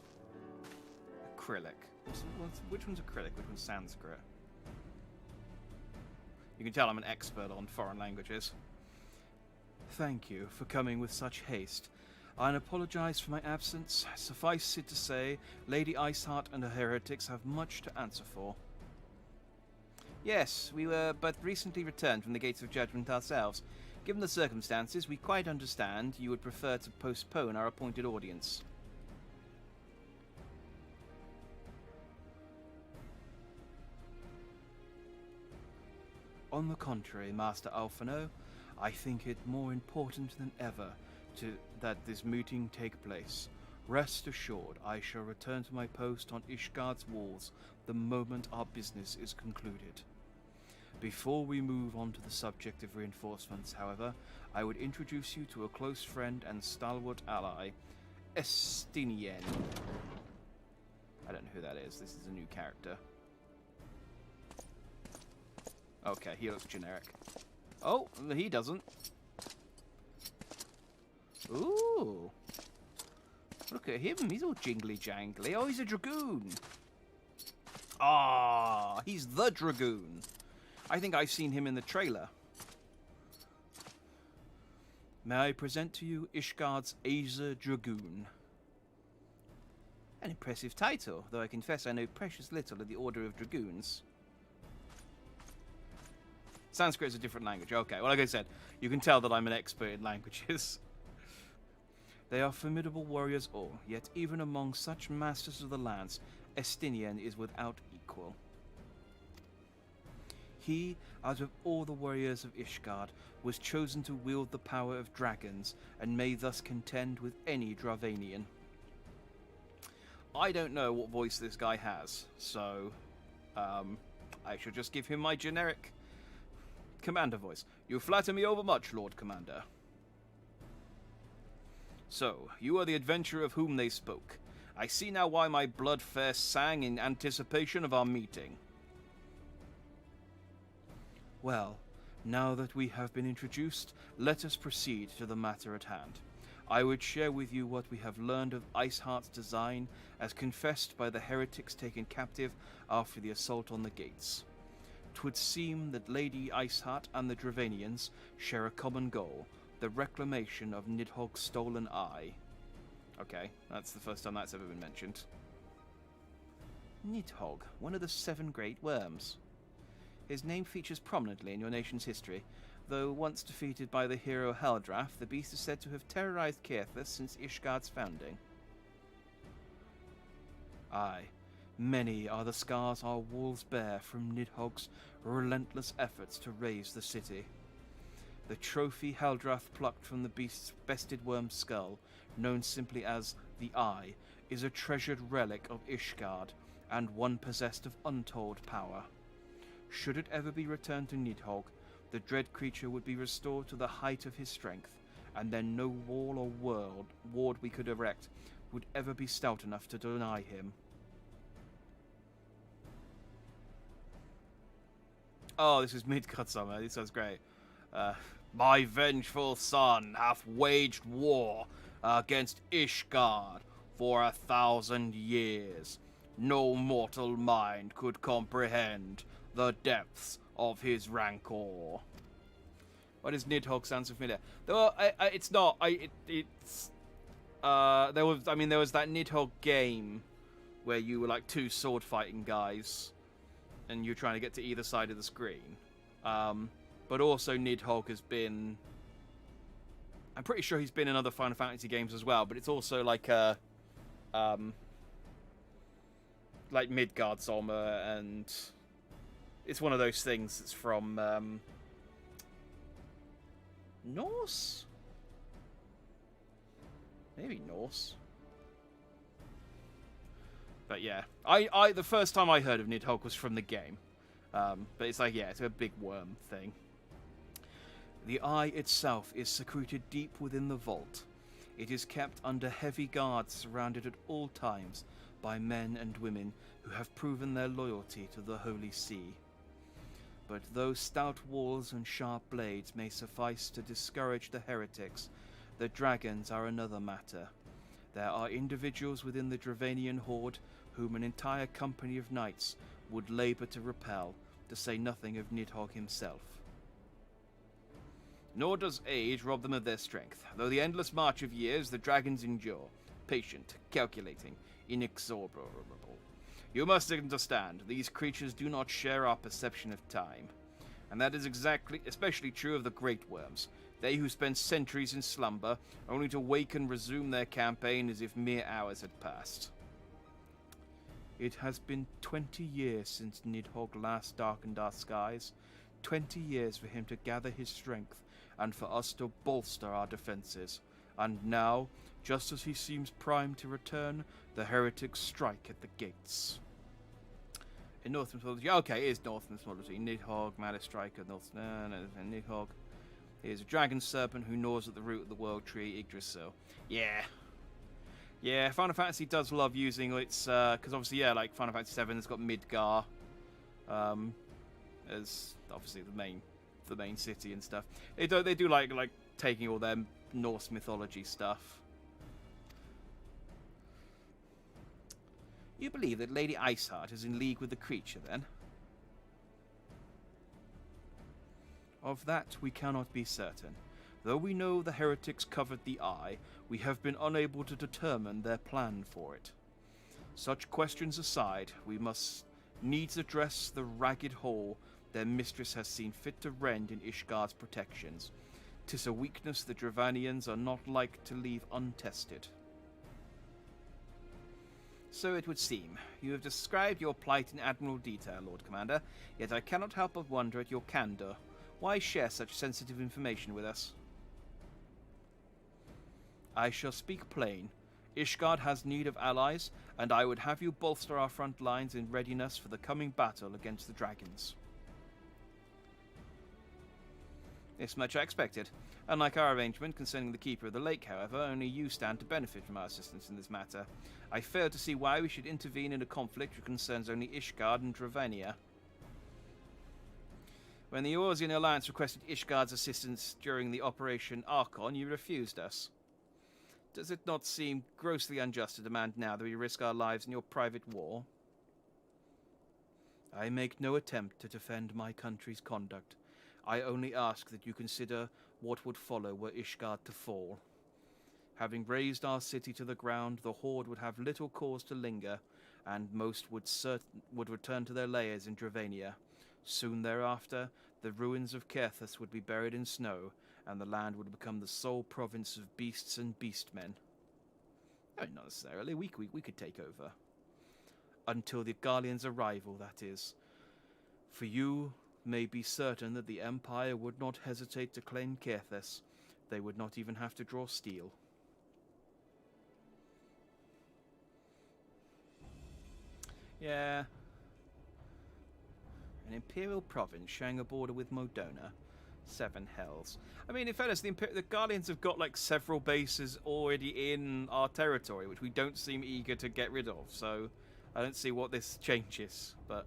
acrylic? Which one's acrylic? Which one's Sanskrit? You can tell I'm an expert on foreign languages. "Thank you for coming with such haste. I apologize for my absence. Suffice it to say, Lady Iceheart and her heretics have much to answer for." "Yes, we were but recently returned from the Gates of Judgment ourselves. Given the circumstances, we quite understand you would prefer to postpone our appointed audience." "On the contrary, Master Alphino, I think it more important than ever that this meeting take place. Rest assured, I shall return to my post on Ishgard's walls the moment our business is concluded. Before we move on to the subject of reinforcements, however, I would introduce you to a close friend and stalwart ally, Estinien." I don't know who that is. This is a new character. Okay, he looks generic. Oh, he doesn't. Ooh. Look at him. He's all jingly jangly. Oh, he's a dragoon. Ah, he's the dragoon. I think I've seen him in the trailer. "May I present to you Ishgard's Azer Dragoon?" An impressive title, though I confess I know precious little of the Order of Dragoons. Sanskrit is a different language. Okay, well, like I said, you can tell that I'm an expert in languages. "They are formidable warriors all, yet even among such masters of the lance, Estinien is without equal. He, out of all the warriors of Ishgard, was chosen to wield the power of dragons, and may thus contend with any Dravanian." I don't know what voice this guy has, so I shall just give him my generic Commander voice. "You flatter me overmuch, Lord Commander." "So, you are the adventurer of whom they spoke. I see now why my blood fair sang in anticipation of our meeting." "Well, now that we have been introduced, let us proceed to the matter at hand. I would share with you what we have learned of Iceheart's design, as confessed by the heretics taken captive after the assault on the gates. 'Twould seem that Lady Iceheart and the Dravanians share a common goal, the reclamation of Nidhogg's stolen eye." Okay, that's the first time that's ever been mentioned. Nidhogg, one of the 7 great worms. His name features prominently in your nation's history. Though once defeated by the hero Haldrath, the beast is said to have terrorized Caerthus since Ishgard's founding. Aye, many are the scars our walls bear from Nidhogg's relentless efforts to raise the city. The trophy Haldrath plucked from the beast's bested worm's skull, known simply as the Eye, is a treasured relic of Ishgard, and one possessed of untold power. Should it ever be returned to Nidhogg, the dread creature would be restored to the height of his strength, and then no wall or ward we could erect would ever be stout enough to deny him. Oh, this is Midgard Summer. This sounds great. My vengeful son hath waged war against Ishgard for 1,000 years. No mortal mind could comprehend the depths of his rancor. Why does Nidhogg sound so familiar? Though it's not. There was that Nidhogg game where you were like two sword fighting guys, and you're trying to get to either side of the screen. But also Nidhogg has been. I'm pretty sure he's been in other Final Fantasy games as well. But it's also like a, like Midgardsormr, and it's one of those things that's from Norse? Maybe Norse. But yeah, I the first time I heard of Nidhogg was from the game. But it's like, yeah, it's a big worm thing. The eye itself is secreted deep within the vault. It is kept under heavy guards, surrounded at all times by men and women who have proven their loyalty to the Holy See. But though stout walls and sharp blades may suffice to discourage the heretics, the dragons are another matter. There are individuals within the Dravanian horde whom an entire company of knights would labour to repel, to say nothing of Nidhogg himself. Nor does age rob them of their strength. Though the endless march of years, the dragons endure, patient, calculating, inexorable. You must understand, these creatures do not share our perception of time. And that is especially true of the great worms, they who spend centuries in slumber, only to wake and resume their campaign as if mere hours had passed. It has been 20 years since Nidhogg last darkened our skies, 20 years for him to gather his strength, and for us to bolster our defenses. And now, just as he seems primed to return, the heretics strike at the gates. In Norse mythology, okay, it is Norse mythology. Nidhogg, Maddest Striker, Nidhogg. He is a dragon serpent who gnaws at the root of the world tree, Yggdrasil. Yeah. Yeah, Final Fantasy does love using its, because obviously, yeah, like Final Fantasy VII has got Midgar, as obviously the main city and stuff. They do like taking all their Norse mythology stuff. You believe that Lady Iceheart is in league with the creature, then? Of that we cannot be certain. Though we know the heretics covered the eye, we have been unable to determine their plan for it. Such questions aside, we must needs address the ragged hole their mistress has seen fit to rend in Ishgard's protections. 'Tis a weakness the Dravanians are not like to leave untested. So it would seem. You have described your plight in admirable detail, Lord Commander, yet I cannot help but wonder at your candor. Why share such sensitive information with us? I shall speak plain. Ishgard has need of allies, and I would have you bolster our front lines in readiness for the coming battle against the dragons. This much I expected. Unlike our arrangement concerning the Keeper of the Lake, however, only you stand to benefit from our assistance in this matter. I fail to see why we should intervene in a conflict which concerns only Ishgard and Dravania. When the Eorzean Alliance requested Ishgard's assistance during the Operation Archon, you refused us. Does it not seem grossly unjust to demand now that we risk our lives in your private war? I make no attempt to defend my country's conduct. I only ask that you consider what would follow were Ishgard to fall. Having razed our city to the ground, the Horde would have little cause to linger, and most would return to their lairs in Dravania. Soon thereafter, the ruins of Kerthus would be buried in snow, and the land would become the sole province of beasts and beastmen. No, not necessarily. We could take over. Until the Garlean's arrival, that is. For you may be certain that the Empire would not hesitate to claim Kerthus. They would not even have to draw steel. Yeah. An imperial province sharing a border with Modona. 7 hells. I mean, in fairness, the Guardians have got like several bases already in our territory, which we don't seem eager to get rid of. So I don't see what this changes. But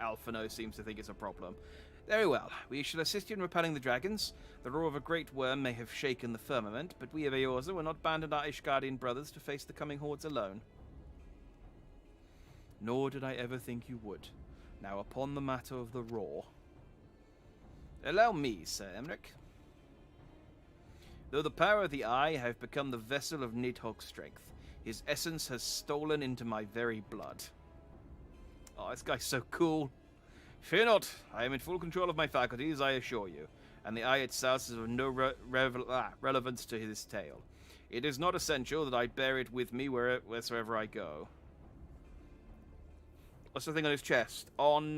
Alphino seems to think it's a problem. Very well. We shall assist you in repelling the dragons. The roar of a great worm may have shaken the firmament, but we of Eorza will not abandon our Ishgardian brothers to face the coming hordes alone. Nor did I ever think you would. Now upon the matter of the roar. Allow me, Sir Emmerich. Though the power of the Eye have become the vessel of Nidhogg's strength, his essence has stolen into my very blood. Oh, this guy's so cool. Fear not, I am in full control of my faculties, I assure you, and the Eye itself is of no relevance to his tale. It is not essential that I bear it with me wheresoever I go. What's the thing on his chest? On,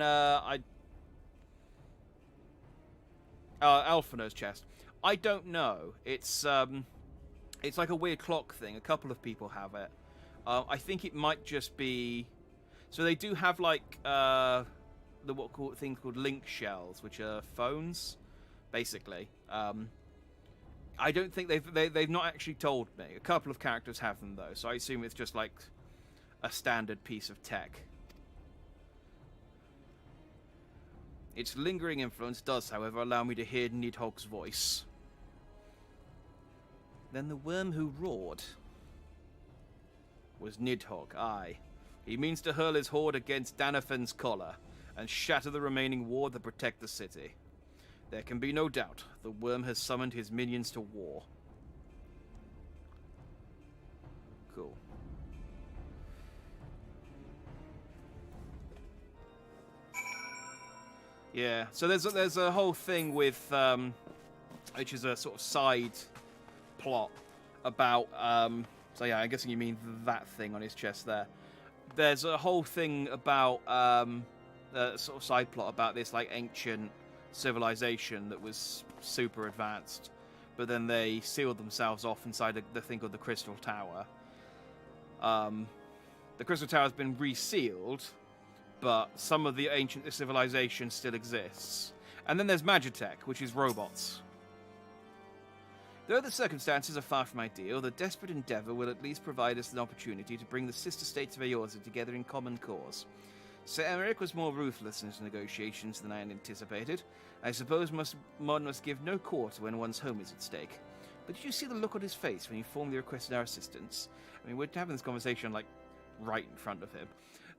Alphino's chest. I don't know. It's like a weird clock thing. A couple of people have it. I think it might just be... So they do have, like, things called link shells, which are phones, basically. I don't think they've not actually told me. A couple of characters have them, though, so I assume it's just, like, a standard piece of tech. Its lingering influence does, however, allow me to hear Nidhogg's voice. Then the worm who roared was Nidhogg, aye. He means to hurl his horde against Danaphen's collar and shatter the remaining ward that protect the city. There can be no doubt the worm has summoned his minions to war. Cool. Yeah, so there's a whole thing with, which is a sort of side plot about, so yeah, I'm guessing you mean that thing on his chest there. There's a whole thing about, a sort of side plot about this, like, ancient civilization that was super advanced, but then they sealed themselves off inside the thing called the Crystal Tower. The Crystal Tower has been resealed, but some of the ancient civilization still exists. And then there's Magitech, which is robots. Though the circumstances are far from ideal, the desperate endeavor will at least provide us an opportunity to bring the sister states of Eorza together in common cause. Sir Emmerich was more ruthless in his negotiations than I had anticipated. I suppose one must give no quarter when one's home is at stake. But did you see the look on his face when he formally requested our assistance? I mean, we're having this conversation, like, right in front of him.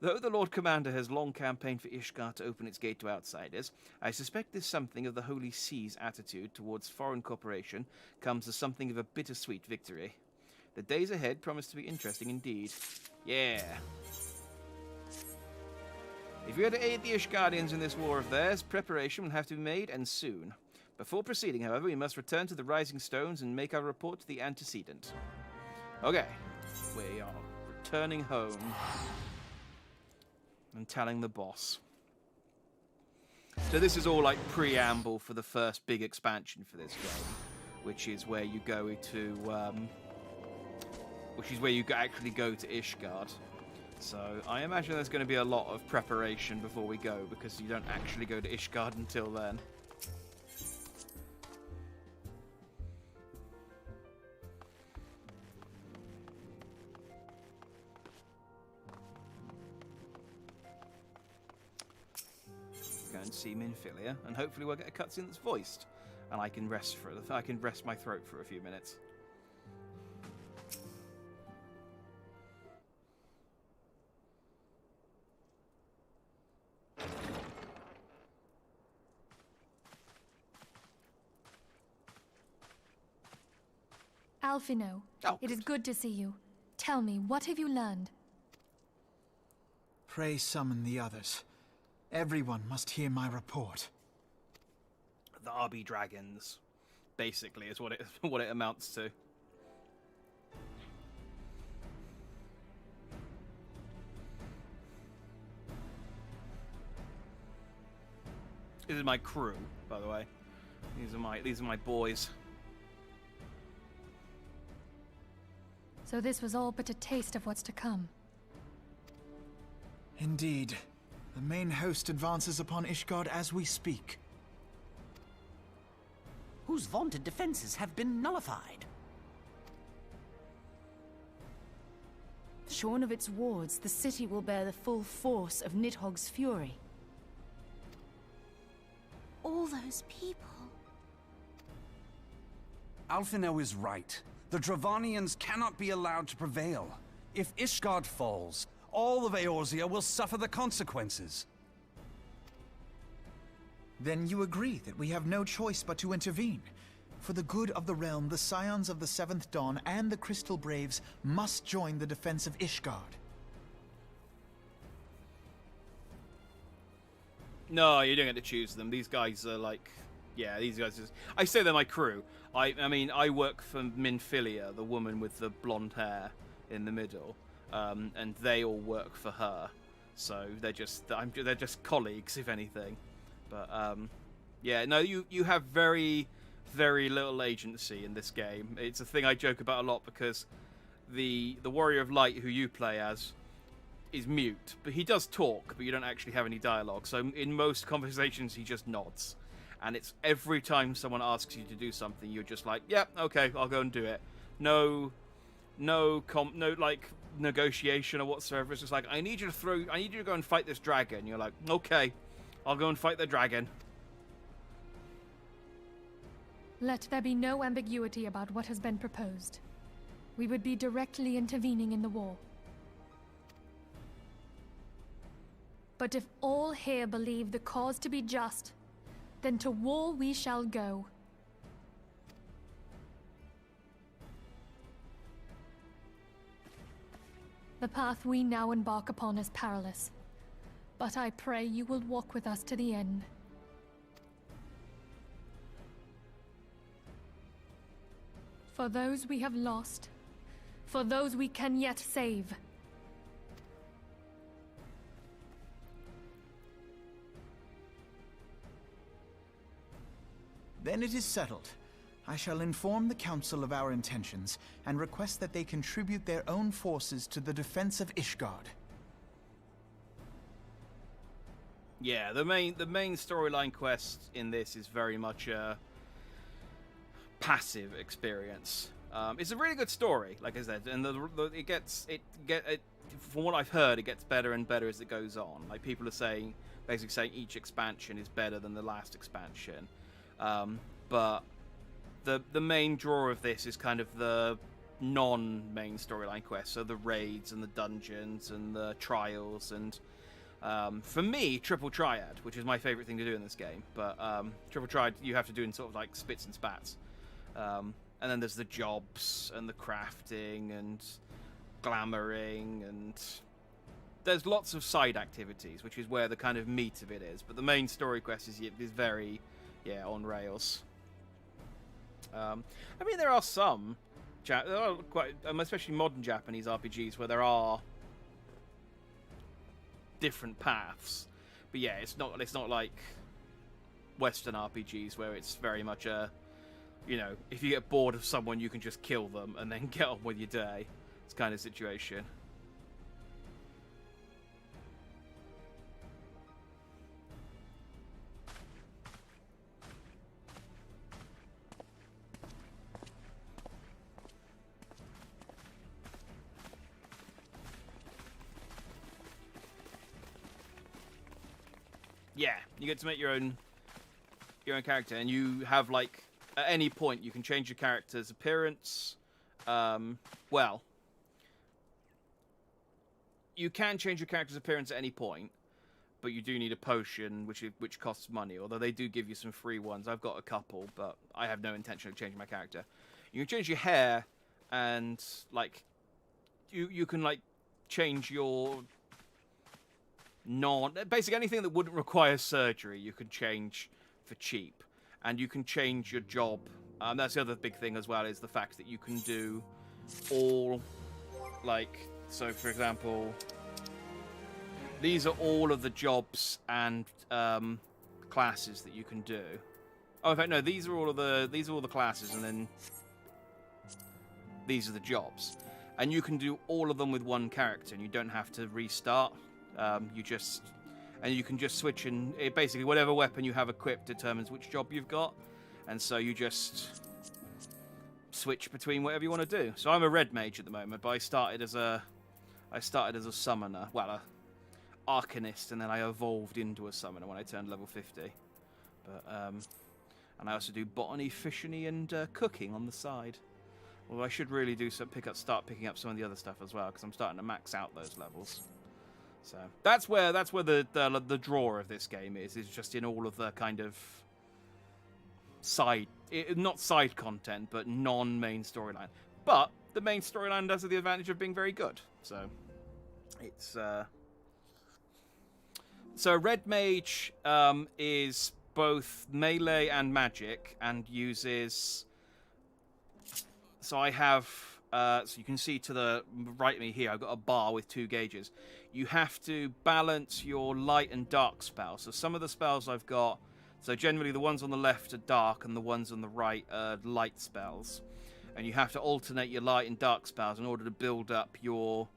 Though the Lord Commander has long campaigned for Ishgard to open its gate to outsiders, I suspect there's something of the Holy See's attitude towards foreign cooperation comes as something of a bittersweet victory. The days ahead promise to be interesting indeed. Yeah. If we are to aid the Ishgardians in this war of theirs, preparation will have to be made, and soon. Before proceeding, however, we must return to the Rising Stones and make our report to the antecedent. Okay. We are returning home and telling the boss. So this is all like preamble for the first big expansion for this game, which is where you go to, actually go to Ishgard. So I imagine there's going to be a lot of preparation before we go, because you don't actually go to Ishgard until then. Go and see Minfilia, and hopefully we'll get a cutscene that's voiced, and I can rest my throat for a few minutes.
Alphino, it is good to see you. Tell me, what have you learned?
Pray summon the others. Everyone must hear my report.
The RB dragons, basically, is what it amounts to. This is my crew, by the way. These are my boys.
So this was all but a taste of what's to come.
Indeed. The main host advances upon Ishgard as we speak.
Whose vaunted defenses have been nullified.
Shorn of its wards, the city will bear the full force of Nidhogg's fury.
All those people.
Alphino is right. The Dravanians cannot be allowed to prevail. If Ishgard falls, all of Eorzea will suffer the consequences.
Then you agree that we have no choice but to intervene. For the good of the realm, the Scions of the Seventh Dawn and the Crystal Braves must join the defense of Ishgard.
No, you don't get to choose them. These guys are like... Yeah, these guys... I say they're my crew. I mean, I work for Minfilia, the woman with the blonde hair in the middle. And they all work for her. So they're just colleagues, if anything. But, yeah, no, you have very... very little agency in this game. It's a thing I joke about a lot because the Warrior of Light who you play as is mute, but he does talk, but you don't actually have any dialogue. So in most conversations he just nods, and it's every time someone asks you to do something, you're just like, "Yep, yeah, okay, I'll go and do it." No like negotiation or whatsoever. It's just like, I need you to go and fight this dragon. You're like, "Okay, I'll go and fight the dragon."
Let there be no ambiguity about what has been proposed. We would be directly intervening in the war. But if all here believe the cause to be just, then to war we shall go. The path we now embark upon is perilous, but I pray you will walk with us to the end. For those we have lost, for those we can yet save.
Then it is settled. I shall inform the Council of our intentions, and request that they contribute their own forces to the defense of Ishgard.
Yeah, the main storyline quest in this is very much a passive experience. It's a really good story, like I said, and from what I've heard, it gets better and better as it goes on. Like, people are basically saying each expansion is better than the last expansion. But the main draw of this is kind of the non-main storyline quests, so the raids and the dungeons and the trials, and for me, Triple Triad, which is my favorite thing to do in this game. But Triple Triad you have to do in sort of like spits and spats. And then there's the jobs and the crafting and glamoring, and there's lots of side activities, which is where the kind of meat of it is. But the main story quest is very, on rails. I mean, there are some, especially modern Japanese RPGs, where there are different paths. But yeah, it's not like Western RPGs where it's very much a, if you get bored of someone, you can just kill them and then get on with your day. It's kind of situation. Yeah, you get to make your own character, and you have, like, at any point you can change your character's appearance. Well, you can change your character's appearance at any point, but you do need a potion, which costs money. Although they do give you some free ones. I've got a couple, but I have no intention of changing my character. You can change your hair, and like, you can like change your basically anything that wouldn't require surgery. You can change for cheap, and you can change your job. That's the other big thing as well, is the fact that you can do all, like, so for example, these are all of the jobs and classes that you can do. Oh, in fact, no, these are all the classes, and then these are the jobs, and you can do all of them with one character, and you don't have to restart. You can just switch, and it basically whatever weapon you have equipped determines which job you've got, and so you just switch between whatever you want to do. So I'm a red mage at the moment, but I started as a summoner, well, a arcanist, and then I evolved into a summoner when I turned level 50. But and I also do botany, fishing, and cooking on the side. Well, I should really do start picking up some of the other stuff as well, because I'm starting to max out those levels. So that's where the draw of this game is just in all of the kind of not side content, but non-main storyline. But the main storyline does have the advantage of being very good. So it's so red mage is both melee and magic, and uses. So I have. So you can see to the right of me here, I've got a bar with 2 gauges. You have to balance your light and dark spells. So some of the spells I've got. So generally the ones on the left are dark and the ones on the right are light spells. And you have to alternate your light and dark spells in order to build up your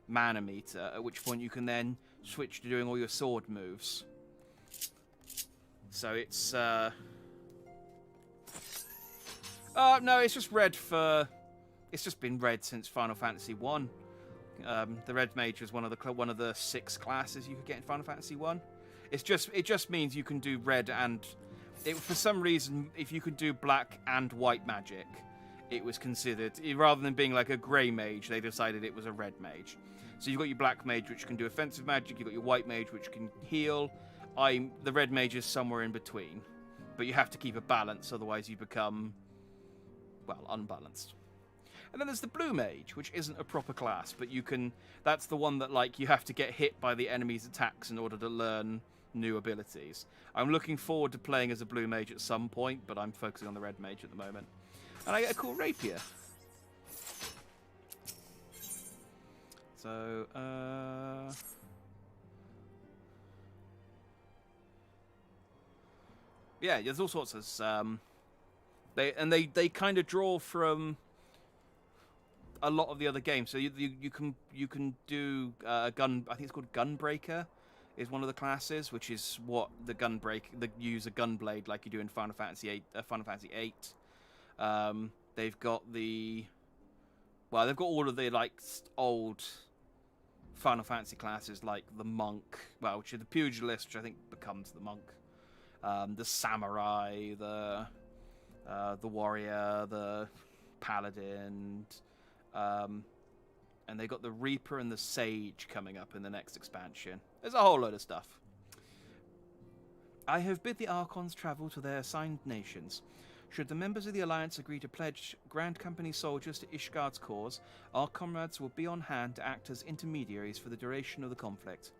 mana meter, at which point you can then switch to doing all your sword moves. So it's... no, it's just red for... It's just been red since Final Fantasy 1. The red mage was one of the 6 classes you could get in Final Fantasy 1. It just means you can do red and... for some reason, if you could do black and white magic, it was considered... Rather than being like a grey mage, they decided it was a red mage. So you've got your black mage, which can do offensive magic. You've got your white mage, which can heal. The red mage is somewhere in between. But you have to keep a balance, otherwise you become... well, unbalanced. And then there's the blue mage, which isn't a proper class, but you can... That's the one that, like, you have to get hit by the enemy's attacks in order to learn new abilities. I'm looking forward to playing as a blue mage at some point, but I'm focusing on the red mage at the moment. And I get a cool rapier. So, yeah, there's all sorts of... They kind of draw from a lot of the other games. So you can do gun. I think it's called Gunbreaker, is one of the classes, which is what the use a gunblade like you do in Final Fantasy VIII. They've got all of the like old Final Fantasy classes, like the monk, which are the pugilist, which I think becomes the monk, the samurai, the warrior, the paladin, and they got the Reaper and the Sage coming up in the next expansion. There's a whole load of stuff. I have bid the Archons travel to their assigned nations. Should the members of the Alliance agree to pledge Grand Company soldiers to Ishgard's cause, our comrades will be on hand to act as intermediaries for the duration of the conflict.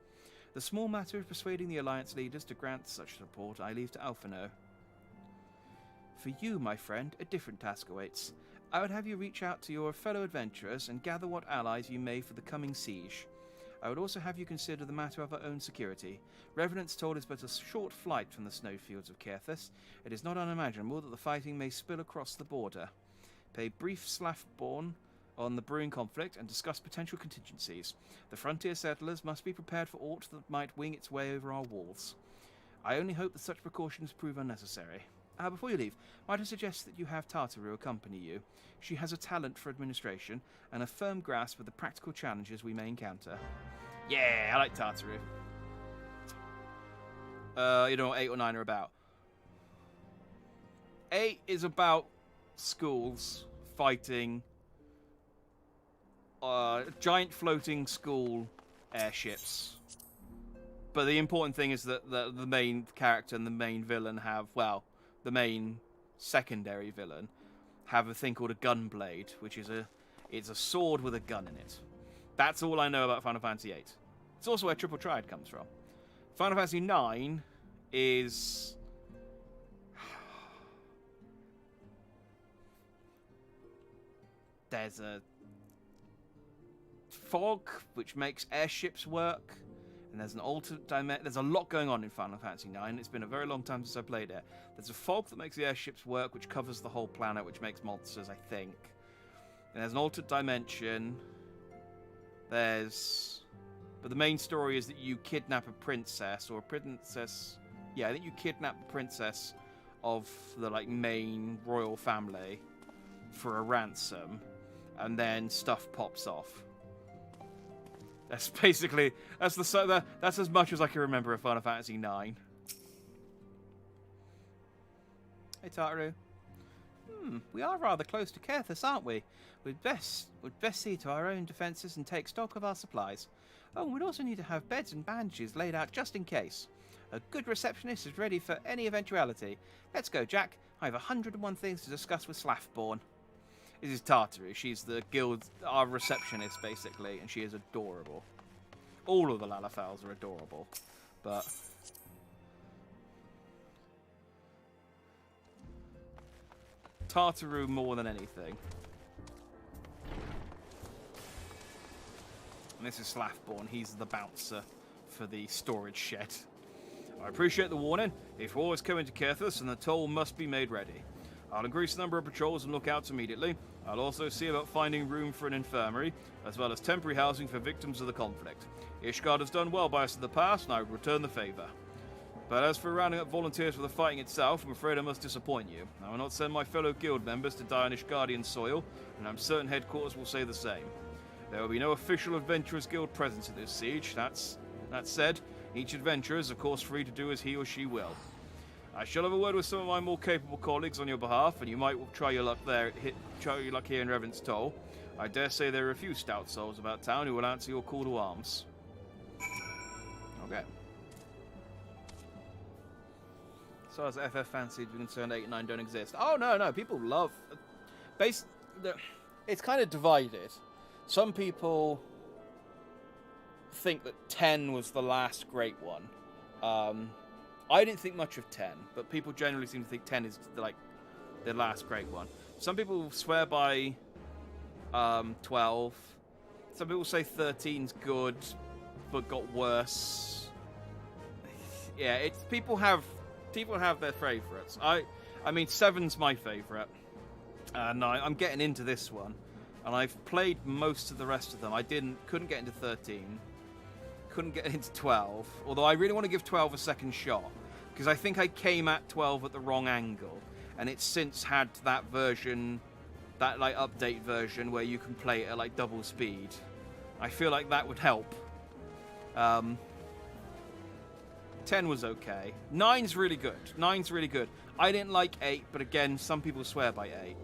The small matter of persuading the Alliance leaders to grant such support I leave to Alphino. For you, my friend, a different task awaits. I would have you reach out to your fellow adventurers and gather what allies you may for the coming siege. I would also have you consider the matter of our own security. Revenants told us but a short flight from the snowfields of Caerthus. It is not unimaginable that the fighting may spill across the border. Pay brief slaff-born on the brewing conflict and discuss potential contingencies. The frontier settlers must be prepared for aught that might wing its way over our walls. I only hope that such precautions prove unnecessary. Before you leave, might I suggest that you have Tartaru accompany you? She has a talent for administration and a firm grasp of the practical challenges we may encounter. Yeah, I like Tartaru. You know what 8 or 9 are about. 8 is about schools fighting giant floating school airships. But the important thing is that the main character and the main villain have, the main secondary villain have a thing called a gunblade, which is it's a sword with a gun in it. That's all I know about Final Fantasy VIII. It's also where Triple Triad comes from. Final Fantasy IX is... There's a fog, which makes airships work. And there's an alternate dimension. There's a lot going on in Final Fantasy IX. It's been a very long time since I played it. There's a fog that makes the airships work, which covers the whole planet, which makes monsters, I think. And there's an alternate dimension. There's But the main story is that you kidnap a princess, or a princess... Yeah, I think you kidnap the princess of the, like, main royal family for a ransom, and then stuff pops off. That's basically... That's as much as I can remember of Final Fantasy IX. Hey, Tartaru. We are rather close to Kerthus, aren't we? We'd best see to our own defences and take stock of our supplies. Oh, and we'd also need to have beds and bandages laid out just in case. A good receptionist is ready for any eventuality. Let's go, Jack. I have 101 things to discuss with Slaffborn. This is Tartaru. She's the guild, our receptionist, basically, and she is adorable. All of the Lalafels are adorable, but... Tartaru more than anything. And this is Slaffborn. He's the bouncer for the storage shed. I appreciate the warning. If war is coming to Kerthus, then the toll must be made ready. I'll increase the number of patrols and lookouts immediately. I'll also see about finding room for an infirmary, as well as temporary housing for victims of the conflict. Ishgard has done well by us in the past, and I would return the favour. But as for rounding up volunteers for the fighting itself, I'm afraid I must disappoint you. I will not send my fellow guild members to die on Ishgardian soil, and I'm certain headquarters will say the same. There will be no official Adventurers Guild presence at this siege. That said, each adventurer is of course free to do as he or she will. I shall have a word with some of my more capable colleagues on your behalf, and you might try your luck here in Revan's Toll. I dare say there are a few stout souls about town who will answer your call to arms. Okay. So as FF Fantasy is concerned, 8 and 9 don't exist. Oh, no, people love... It's kind of divided. Some people think that 10 was the last great one. I didn't think much of 10, but people generally seem to think 10 is like the last great one. Some people swear by 12. Some people say 13's good, but got worse. Yeah, people have their favourites. I mean, 7's my favourite, and I'm getting into this one, and I've played most of the rest of them. I couldn't get into 13, couldn't get into 12, although I really want to give 12 a second shot, because I think I came at 12 at the wrong angle, and it's since had that version, that like update version where you can play it at like double speed. I feel like that would help. 10 was okay. 9's really good. 9's really good. I didn't like 8, but again, some people swear by 8.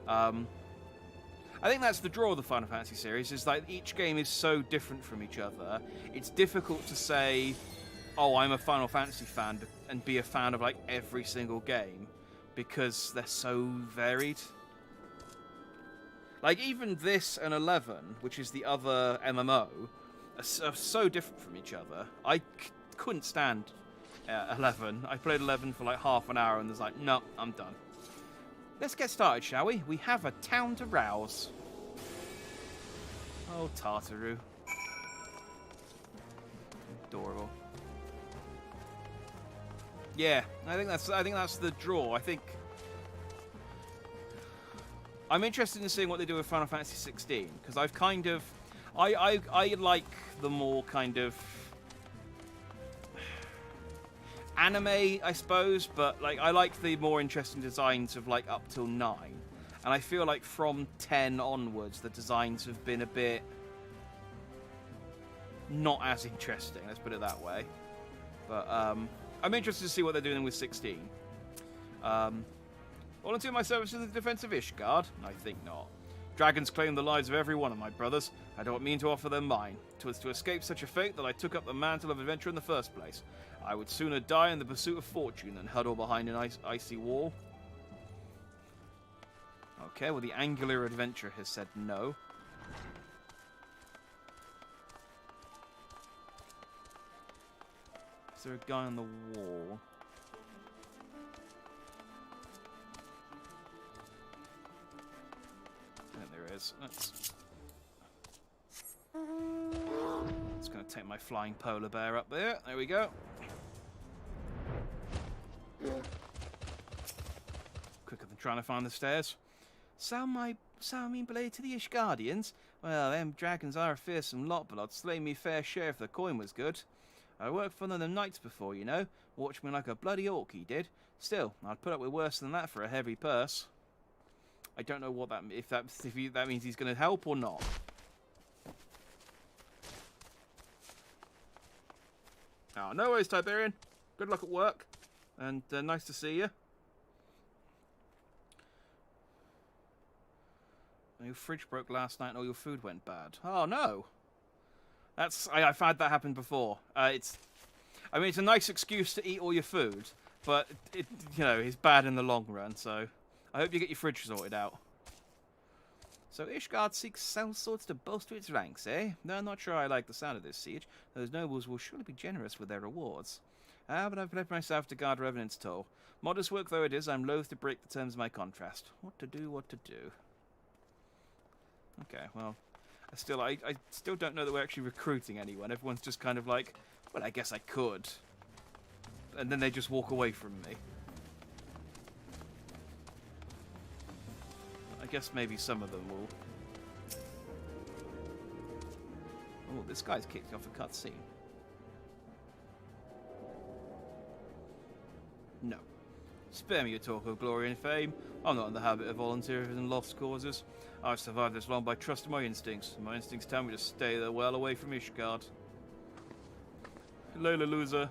I think that's the draw of the Final Fantasy series, is like each game is so different from each other. It's difficult to say, oh, I'm a Final Fantasy fan, and be a fan of like every single game, because they're so varied. Like even this and 11, which is the other MMO, are so different from each other. I couldn't stand 11. I played 11 for like half an hour and was like, no, I'm done. Let's get started, shall we? We have a town to rouse. Oh, Tartaru. Adorable. Yeah, I think that's the draw. I think I'm interested in seeing what they do with Final Fantasy 16, because I've kind of I like the more kind of anime, I suppose, but like I like the more interesting designs of like up till 9, and I feel like from 10 onwards the designs have been a bit not as interesting, let's put it that way. But I'm interested to see what they're doing with 16. Volunteer my service to the defense of Ishgard? I think not. Dragons claim the lives of every one of my brothers. I don't mean to offer them mine. 'Twas to escape such a fate that I took up the mantle of adventure in the first place. I would sooner die in the pursuit of fortune than huddle behind an icy wall. Okay, well the Angular Adventure has said no. Is there a guy on the wall? I think there is. It's going to take my flying polar bear up there. There we go. Quicker than trying to find the stairs. Sound mean blade to the Ishgardians? Well, them dragons are a fearsome lot, but I'd slay me fair share if the coin was good. I worked for one of them knights before, you know. Watched me like a bloody orc, he did. Still, I'd put up with worse than that for a heavy purse. I don't know what that that means he's going to help or not. Oh, no worries, Tiberian. Good luck at work, and nice to see you. Your fridge broke last night and all your food went bad. Oh, no. I've had that happen before. It's a nice excuse to eat all your food, but it's bad in the long run, so I hope you get your fridge sorted out. So Ishgard seeks sellswords to bolster its ranks, eh? No, I'm not sure I like the sound of this siege. Those nobles will surely be generous with their rewards. But I've pledged myself to guard Revenant's toll. Modest work though it is, I'm loath to break the terms of my contract. What to do? Okay, well, I still don't know that we're actually recruiting anyone. Everyone's just kind of like, well, I guess I could. And then they just walk away from me. I guess maybe some of them will. Oh, this guy's kicked off a cutscene. No. Spare me your talk of glory and fame. I'm not in the habit of volunteering in lost causes. I've survived this long by trusting my instincts. My instincts tell me to stay the well away from Ishgard. Lola loser.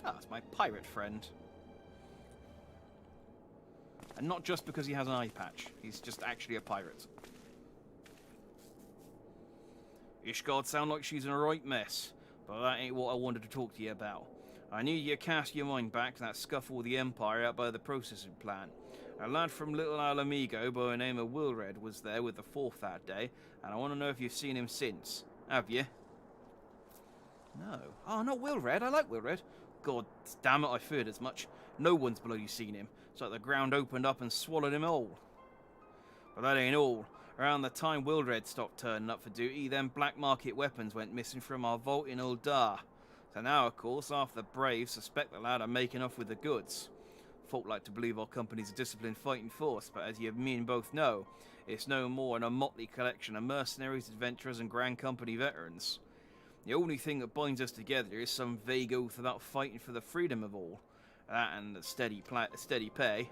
Ah, it's my pirate friend. And not just because he has an eye patch. He's just actually a pirate. Ishgard sound like she's in a right mess, but that ain't what I wanted to talk to you about. I need you to cast your mind back to that scuffle with the Empire out by the processing plant. A lad from Little Alamigo by the name of Wilred was there with the Fourth that day, and I want to know if you've seen him since. Have you? No. Oh, not Wilred. I like Wilred. God damn it, I feared as much. No one's bloody seen him. It's like the ground opened up and swallowed him whole. But that ain't all. Around the time Wilred stopped turning up for duty, them black market weapons went missing from our vault in Uldar. So now, of course, half the brave suspect the lad are making off with the goods. Folk like to believe our company's a disciplined fighting force, but as you and me both know, it's no more than a motley collection of mercenaries, adventurers, and Grand Company veterans. The only thing that binds us together is some vague oath about fighting for the freedom of all. That and the steady pay.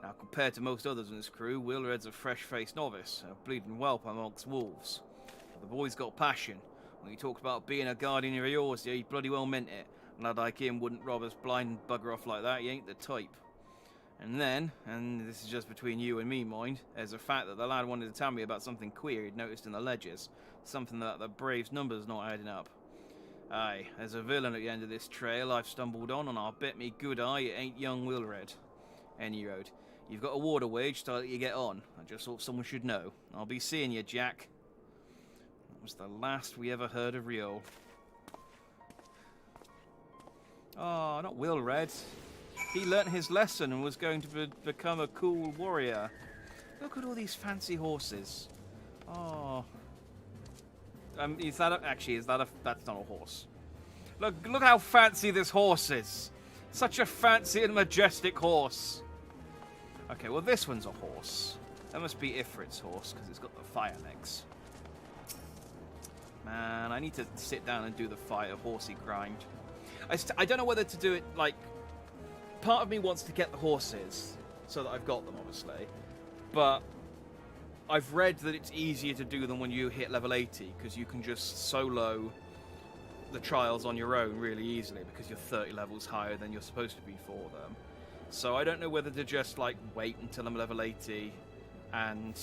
Now, compared to most others in this crew, Wilred's a fresh-faced novice, a bleeding whelp amongst wolves. But the boy's got passion. When he talked about being a guardian of yours, he bloody well meant it. A lad like him wouldn't rob us blind and bugger off like that, he ain't the type. And then, and this is just between you and me, mind, there's a fact that the lad wanted to tell me about something queer he'd noticed in the ledgers. Something that the Braves' numbers not adding up. Aye, there's a villain at the end of this trail I've stumbled on, and I'll bet me good eye it ain't young Wilred. Any road. You've got a warder wage to let you get on. I just thought someone should know. I'll be seeing you, Jack. That was the last we ever heard of Riol. Oh, not Wilred. He learnt his lesson and was going to become a cool warrior. Look at all these fancy horses. Oh. Is that that's not a horse. Look how fancy this horse is. Such a fancy and majestic horse. Okay, well this one's a horse. That must be Ifrit's horse, because it's got the fire legs. Man, I need to sit down and do the fire horsey grind. I don't know whether to do it, like... Part of me wants to get the horses, so that I've got them, obviously. But I've read that it's easier to do them when you hit level 80, because you can just solo the trials on your own really easily, because you're 30 levels higher than you're supposed to be for them. So I don't know whether to just, like, wait until I'm level 80 and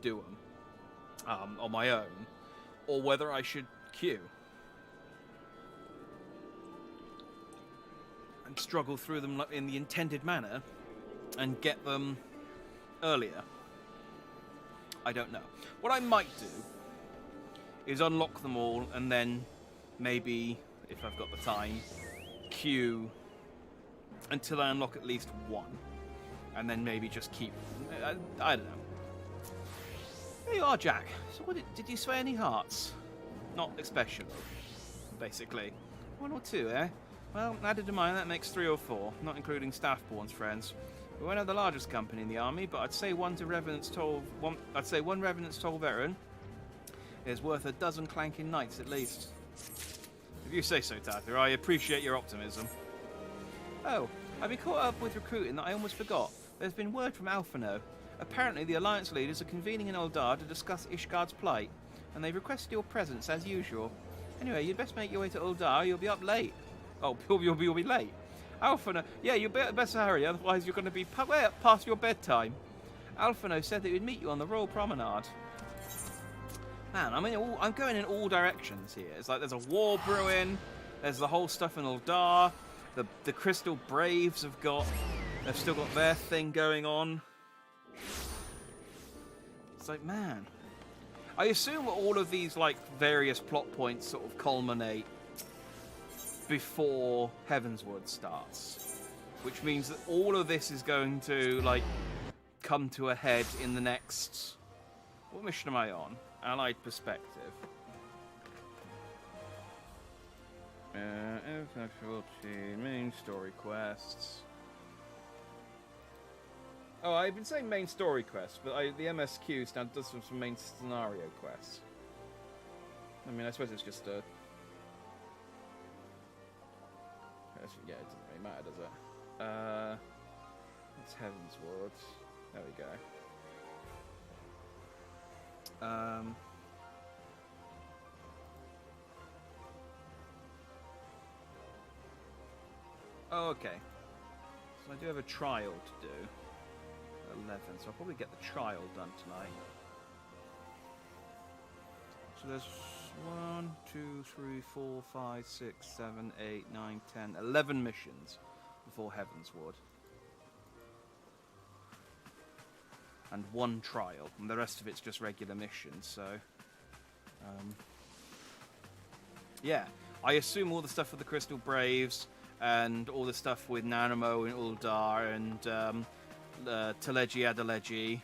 do them on my own, or whether I should queue and struggle through them in the intended manner and get them earlier. I don't know. What I might do is unlock them all and then maybe, if I've got the time, queue until I unlock at least one, and then maybe just keep... I don't know. There you are, Jack. So what did you sway any hearts? Not especially, basically. One or two, eh? Well, added to mine, that makes 3 or 4, not including Staffborn's friends. We won't have the largest company in the army, but I'd say one Revenant's Toll veteran is worth a dozen clanking knights at least. If you say so, Tather, I appreciate your optimism. Oh, I've been caught up with recruiting that I almost forgot. There's been word from Alphino. Apparently the Alliance leaders are convening in Uldar to discuss Ishgard's plight, and they've requested your presence as usual. Anyway, you'd best make your way to Uldar, you'll be up late. Oh, you'll be late. Alphino, yeah, you best hurry, otherwise you're going to be way up past your bedtime. Alphino said that he'd meet you on the Royal Promenade. Man, I'm going in all directions here. It's like there's a war brewing, there's the whole stuff in Uldar, the Crystal Braves they've still got their thing going on. It's like, man. I assume all of these, like, various plot points sort of culminate before Heavensward starts. Which means that all of this is going to, like, come to a head in the next... What mission am I on? Allied Perspective. Main story quests. Oh, I've been saying main story quests, but the MSQ now does some main scenario quests. I mean, I suppose it's just a... Yeah, it doesn't really matter, does it? It's Heavensward. There we go. Oh, okay. So I do have a trial to do. 11, so I'll probably get the trial done tonight. So there's 1, 2, 3, 4, 5, 6, 7, 8, 9, 10, 11 missions before Heavensward. And 1 trial, and the rest of it's just regular missions, so... yeah, I assume all the stuff with the Crystal Braves, and all the stuff with Nanamo and Uldar, and Teleji Adeleji.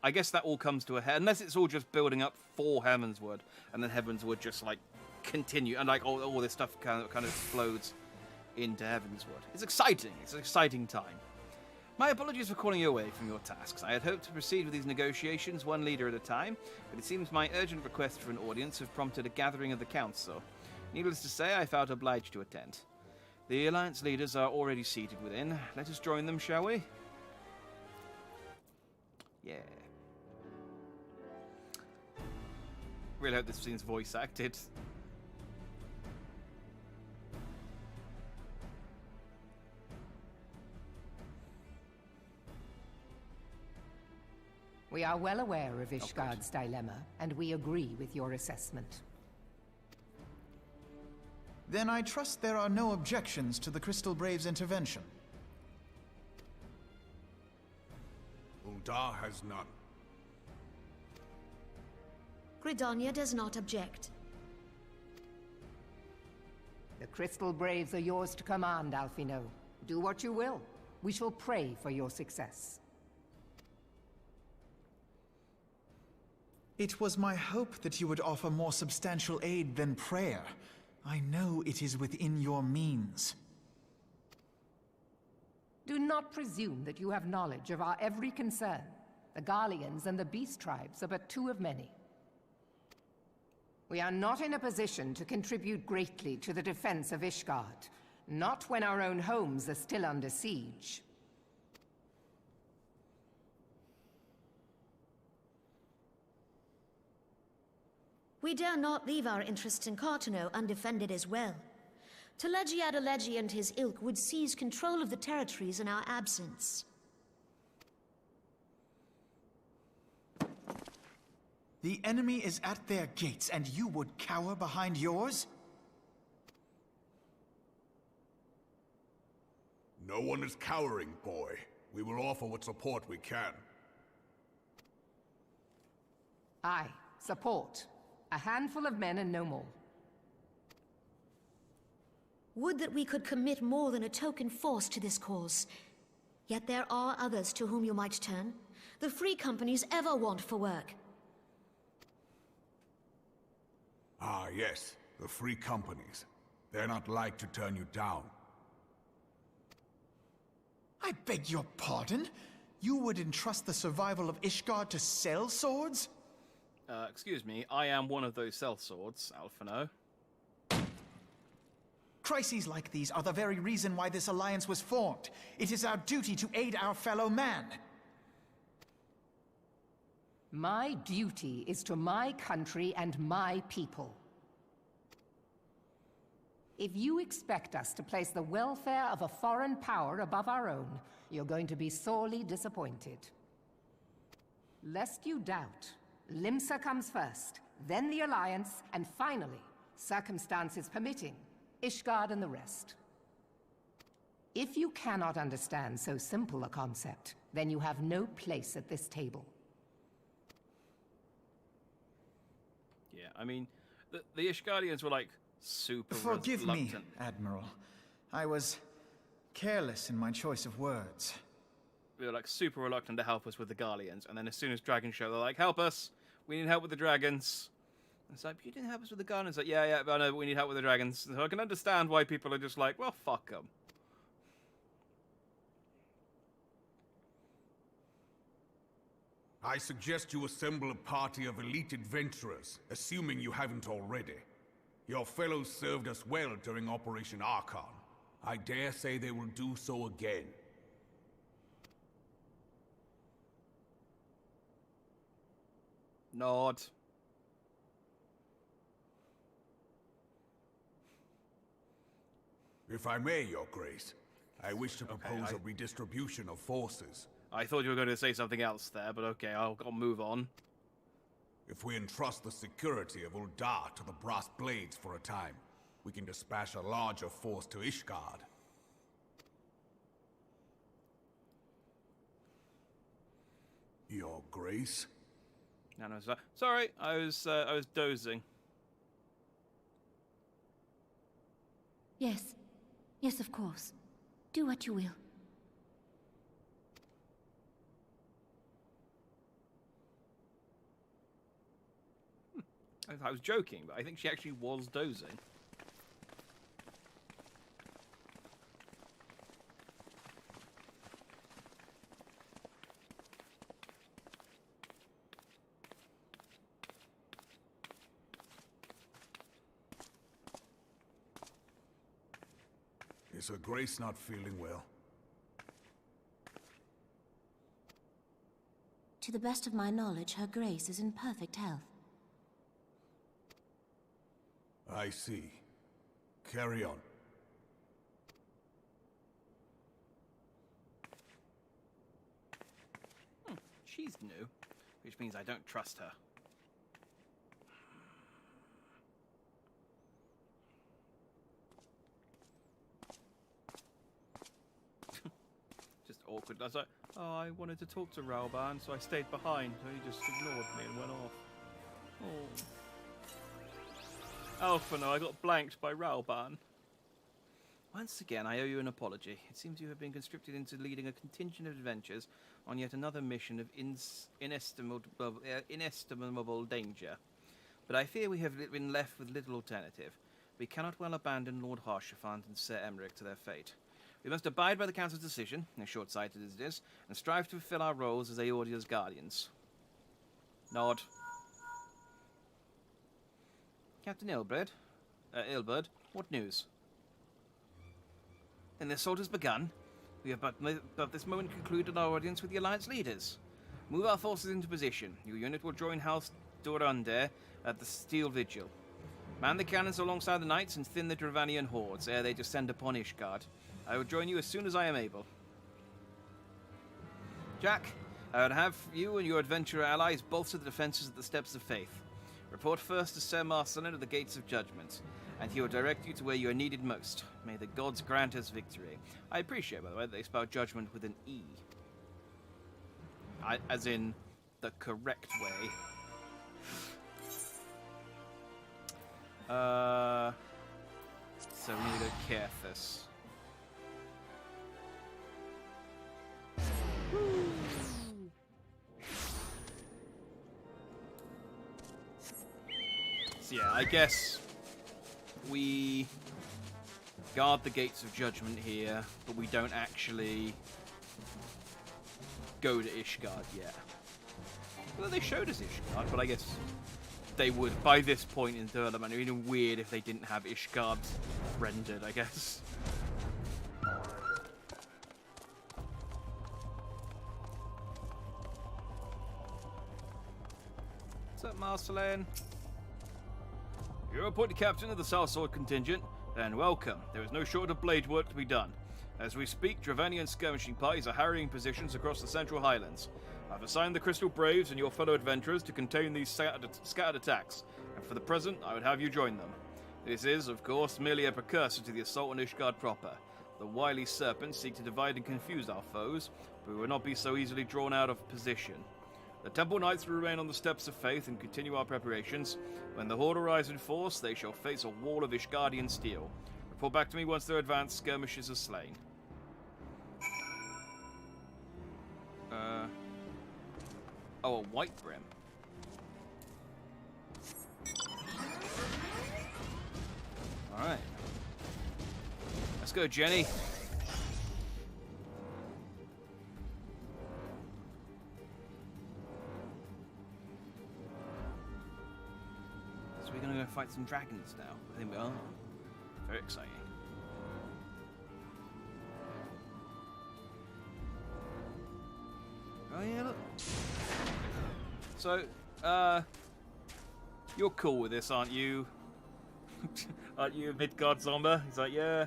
I guess that all comes to a head, unless it's all just building up for Heavensward, and then Heavensward just, like, continue, and, like, all this stuff kind of explodes into Heavensward. It's exciting. It's an exciting time. My apologies for calling you away from your tasks. I had hoped to proceed with these negotiations one leader at a time, but it seems my urgent request for an audience have prompted a gathering of the council. Needless to say, I felt obliged to attend. The Alliance leaders are already seated within. Let us join them, shall we? Yeah. Really hope this scene's voice acted.
We are well aware of Ishgard's dilemma, and we agree with your assessment.
Then I trust there are no objections to the Crystal Braves' intervention.
Uldar has none.
Gridania does not object.
The Crystal Braves are yours to command, Alphino. Do what you will. We shall pray for your success.
It was my hope that you would offer more substantial aid than prayer. I know it is within your means.
Do not presume that you have knowledge of our every concern. The Garleans and the Beast Tribes are but 2 of many. We are not in a position to contribute greatly to the defense of Ishgard, not when our own homes are still under siege.
We dare not leave our interests in Cartano undefended as well. Teleji Adeleji and his ilk would seize control of the territories in our absence.
The enemy is at their gates, and you would cower behind yours?
No one is cowering, boy. We will offer what support we can.
Aye, support. A handful of men and no more.
Would that we could commit more than a token force to this cause. Yet there are others to whom you might turn. The free companies ever want for work.
Ah, yes. The free companies. They're not like to turn you down.
I beg your pardon? You would entrust the survival of Ishgard to sellswords?
Excuse me, I am one of those sellswords, Alphino.
Crises like these are the very reason why this alliance was formed. It is our duty to aid our fellow man.
My duty is to my country and my people. If you expect us to place the welfare of a foreign power above our own, you're going to be sorely disappointed. Lest you doubt, Limsa comes first, then the Alliance, and finally, circumstances permitting, Ishgard and the rest. If you cannot understand so simple a concept, then you have no place at this table.
Yeah, I mean, the Ishgardians were like super
Forgive
reluctant.
me, Admiral. I was careless in my choice of words.
They were like super reluctant to help us with the Garleans, and then as soon as dragons show, they're like, "Help us! We need help with the dragons." And it's like, "You didn't help us with the Garleans." Like, yeah, but I know, but we need help with the dragons. So I can understand why people are just like, "Well, fuck them."
I suggest you assemble a party of elite adventurers, assuming you haven't already. Your fellows served us well during Operation Archon. I dare say they will do so again.
Nod.
If I may, Your Grace, I wish to propose a redistribution of forces.
I thought you were going to say something else there, but okay, I'll move on.
If we entrust the security of Uldar to the Brass Blades for a time, we can dispatch a larger force to Ishgard. Your Grace?
No, sorry, I was dozing.
Yes. Yes, of course. Do what you will.
I was joking, but I think she actually was dozing.
Is Her Grace not feeling well?
To the best of my knowledge, Her Grace is in perfect health.
I see. Carry on.
She's new, which means I don't trust her. Just awkward. I was like, oh, I wanted to talk to Rauban, so I stayed behind. So he just ignored me and went off. Oh. Alphino, I got blanked by Rauban. Once again, I owe you an apology. It seems you have been conscripted into leading a contingent of adventures on yet another mission of inestimable danger. But I fear we have been left with little alternative. We cannot well abandon Lord Harshaphant and Sir Emmerich to their fate. We must abide by the Council's decision, as short-sighted as it is, and strive to fulfill our roles as Aeordia's guardians. Nod. Captain Ilberd, what news? Then the assault has begun. We have but this moment concluded our audience with the Alliance leaders. Move our forces into position. Your unit will join House Dorander at the Steel Vigil. Man the cannons alongside the knights and thin the Dravanian hordes ere they descend upon Ishgard. I will join you as soon as I am able. Jack, I would have you and your adventurer allies bolster the defences at the Steps of Faith. Report first to Sir Marcelin at the Gates of Judgment, and he will direct you to where you are needed most. May the gods grant us victory. I appreciate, by the way, that they spell judgment with an E. As in, the correct way. So we need to go Caerthus. So yeah, I guess we guard the gates of judgment here, but we don't actually go to Ishgard yet. Well, they showed us Ishgard, but I guess they would, by this point in development, it would be weird if they didn't have Ishgard rendered, I guess. What's up, Marceline? You're appointed captain of the South Sword contingent, then welcome. There is no shortage of blade work to be done. As we speak, Dravanian skirmishing parties are harrying positions across the Central Highlands. I've assigned the Crystal Braves and your fellow adventurers to contain these scattered attacks, and for the present, I would have you join them. This is, of course, merely a precursor to the assault on Ishgard proper. The wily serpents seek to divide and confuse our foes, but we will not be so easily drawn out of position. The Temple Knights will remain on the steps of faith and continue our preparations. When the Horde arrives in force, they shall face a wall of Ishgardian steel. Report back to me once their advanced skirmishers are slain. Oh, a white brim. Alright. Let's go, Jenny. So we're gonna go fight some dragons now. I think we are. Very exciting. Oh yeah, look. So, you're cool with this, aren't you? Aren't you, Midgard Zombie? He's like, yeah.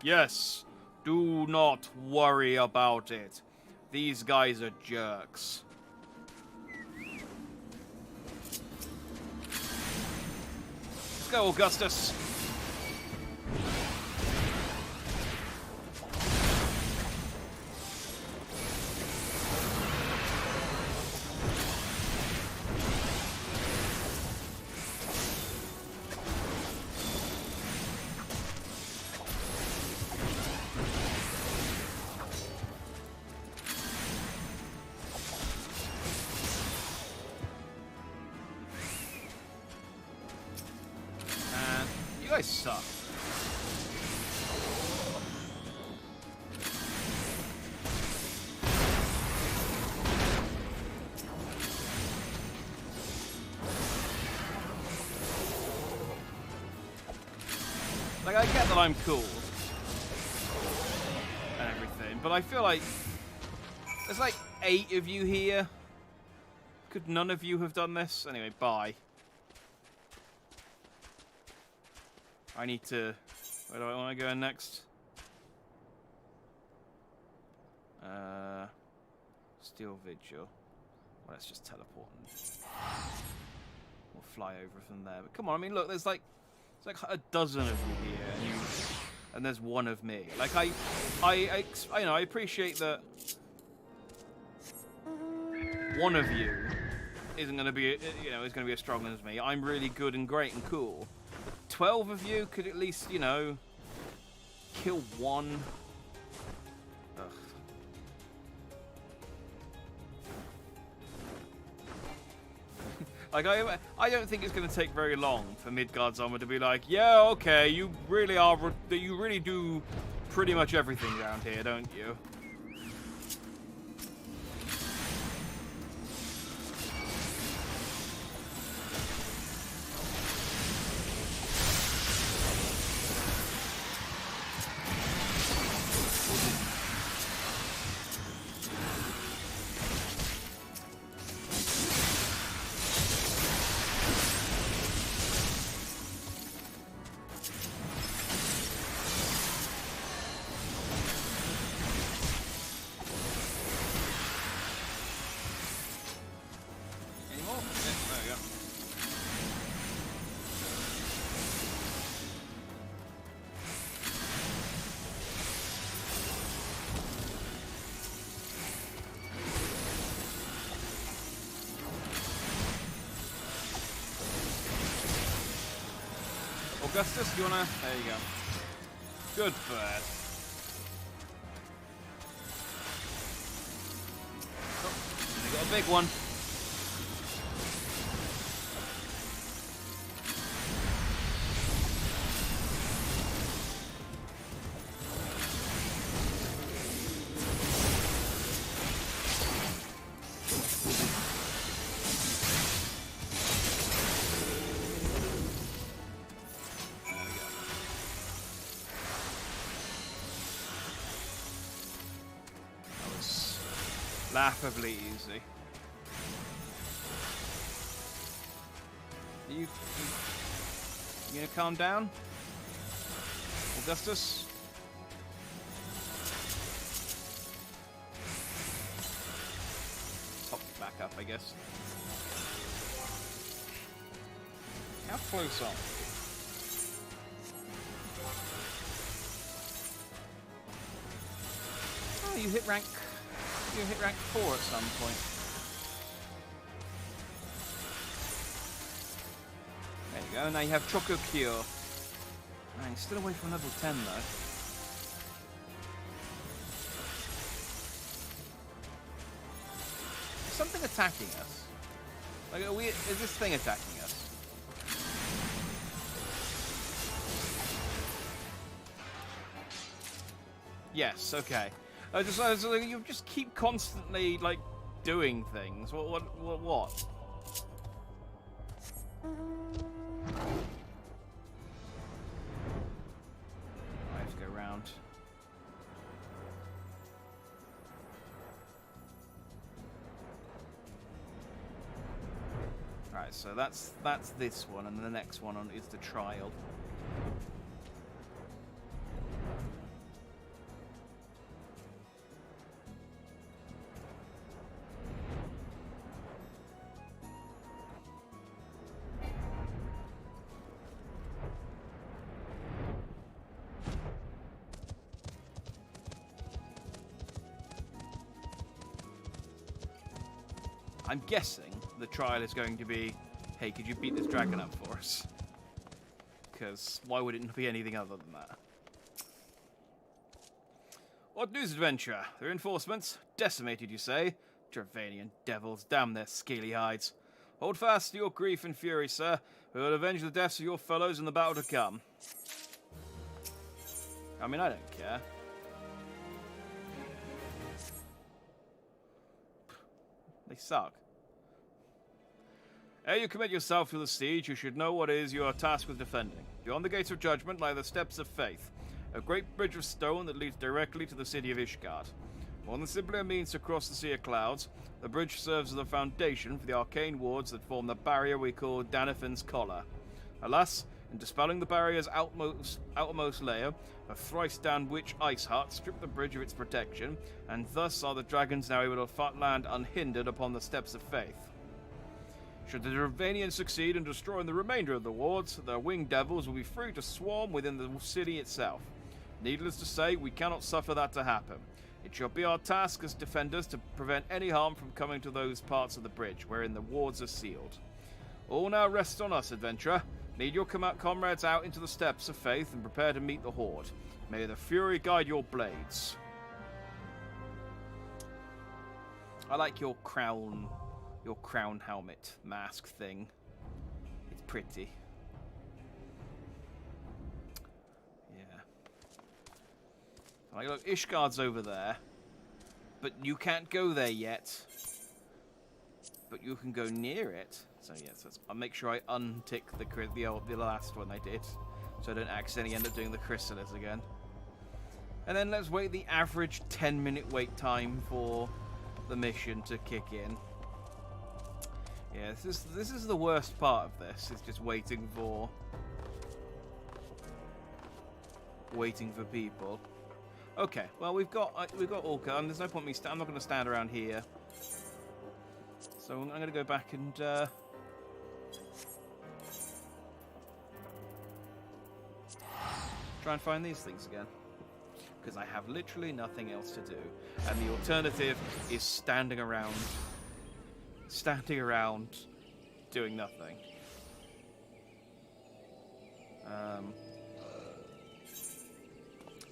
Yes, do not worry about it. These guys are jerks. Let's go, Augustus. You guys suck. Like, I get that I'm cool and everything, but I feel like there's like 8 of you here. Could none of you have done this? Anyway, bye. I need to... Where do I want to go next? Steel Vigil. Well, let's just teleport and we'll fly over from there. But come on, I mean, look, there's like a dozen of you here, and there's one of me. Like, I know, I appreciate that one of you isn't going to be, you know, is going to be as strong as me. I'm really good and great and cool. 12 of you could at least, you know, kill one. Ugh. Like, I don't think it's going to take very long for Midgard's armor to be like, yeah, okay, you really do pretty much everything around here, don't you? Augustus, you wanna... There you go. Good bird. Oh, they got a big one. Laughably easy. You gonna calm down? Augustus? Pop you back up, I guess. How close are we? Oh, you hit rank 4 at some point. There you go, now you have Choco Cure. Man, you're still away from level 10 though. Is something attacking us? Like, is this thing attacking us? Yes, okay. You just keep constantly, like, doing things. What? I have to go round. Right, so that's this one, and the next one is the trial. I'm guessing the trial is going to be, hey, could you beat this dragon up for us? Because why would it be anything other than that? What news, adventurer? The reinforcements? Decimated, you say? Dravanian devils, damn their scaly hides. Hold fast to your grief and fury, sir. We will avenge the deaths of your fellows in the battle to come. I mean, I don't care. They suck. Ere you commit yourself to the siege, you should know what it is you are tasked with defending. Beyond the gates of judgment lie the steps of faith, a great bridge of stone that leads directly to the city of Ishgard. More than simply a means to cross the Sea of Clouds, the bridge serves as a foundation for the arcane wards that form the barrier we call Danafin's Collar. Alas, in dispelling the barrier's outermost layer, a thrice-down witch ice heart stripped the bridge of its protection, and thus are the dragons now able to land unhindered upon the steps of faith. Should the Dravanians succeed in destroying the remainder of the wards, their winged devils will be free to swarm within the city itself. Needless to say, we cannot suffer that to happen. It shall be our task as defenders to prevent any harm from coming to those parts of the bridge wherein the wards are sealed. All now rests on us, adventurer. Lead your comrades out into the steps of faith and prepare to meet the horde. May the fury guide your blades. I like your crown helmet mask thing. It's pretty. Yeah. Like, look, Ishgard's over there, but you can't go there yet. But you can go near it. So yes, I'll make sure I untick the last one I did, so I don't accidentally end up doing the chrysalis again. And then let's wait the average 10-minute wait time for the mission to kick in. Yeah, this is the worst part of this. It's just waiting for people. Okay, well we've got Orca, and there's no point me. I'm not going to stand around here. So I'm going to go back and try and find these things again, because I have literally nothing else to do, and the alternative is standing around doing nothing.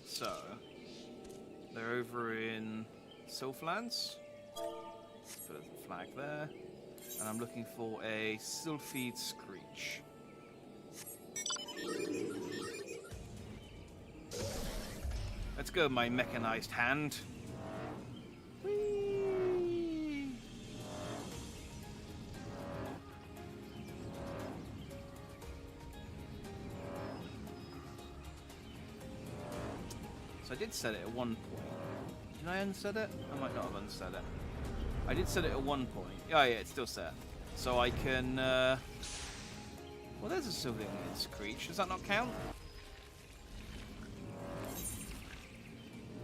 So they're over in Sylphlands. Put a flag there, and I'm looking for a Sylphid Screech. Let's go, my mechanized hand. Whee! So I did set it at one point. Did I unset it? I might not have unset it. I did set it at one point. Oh yeah, it's still set. So I can... Well, there's a Sylvan Screech. Does that not count?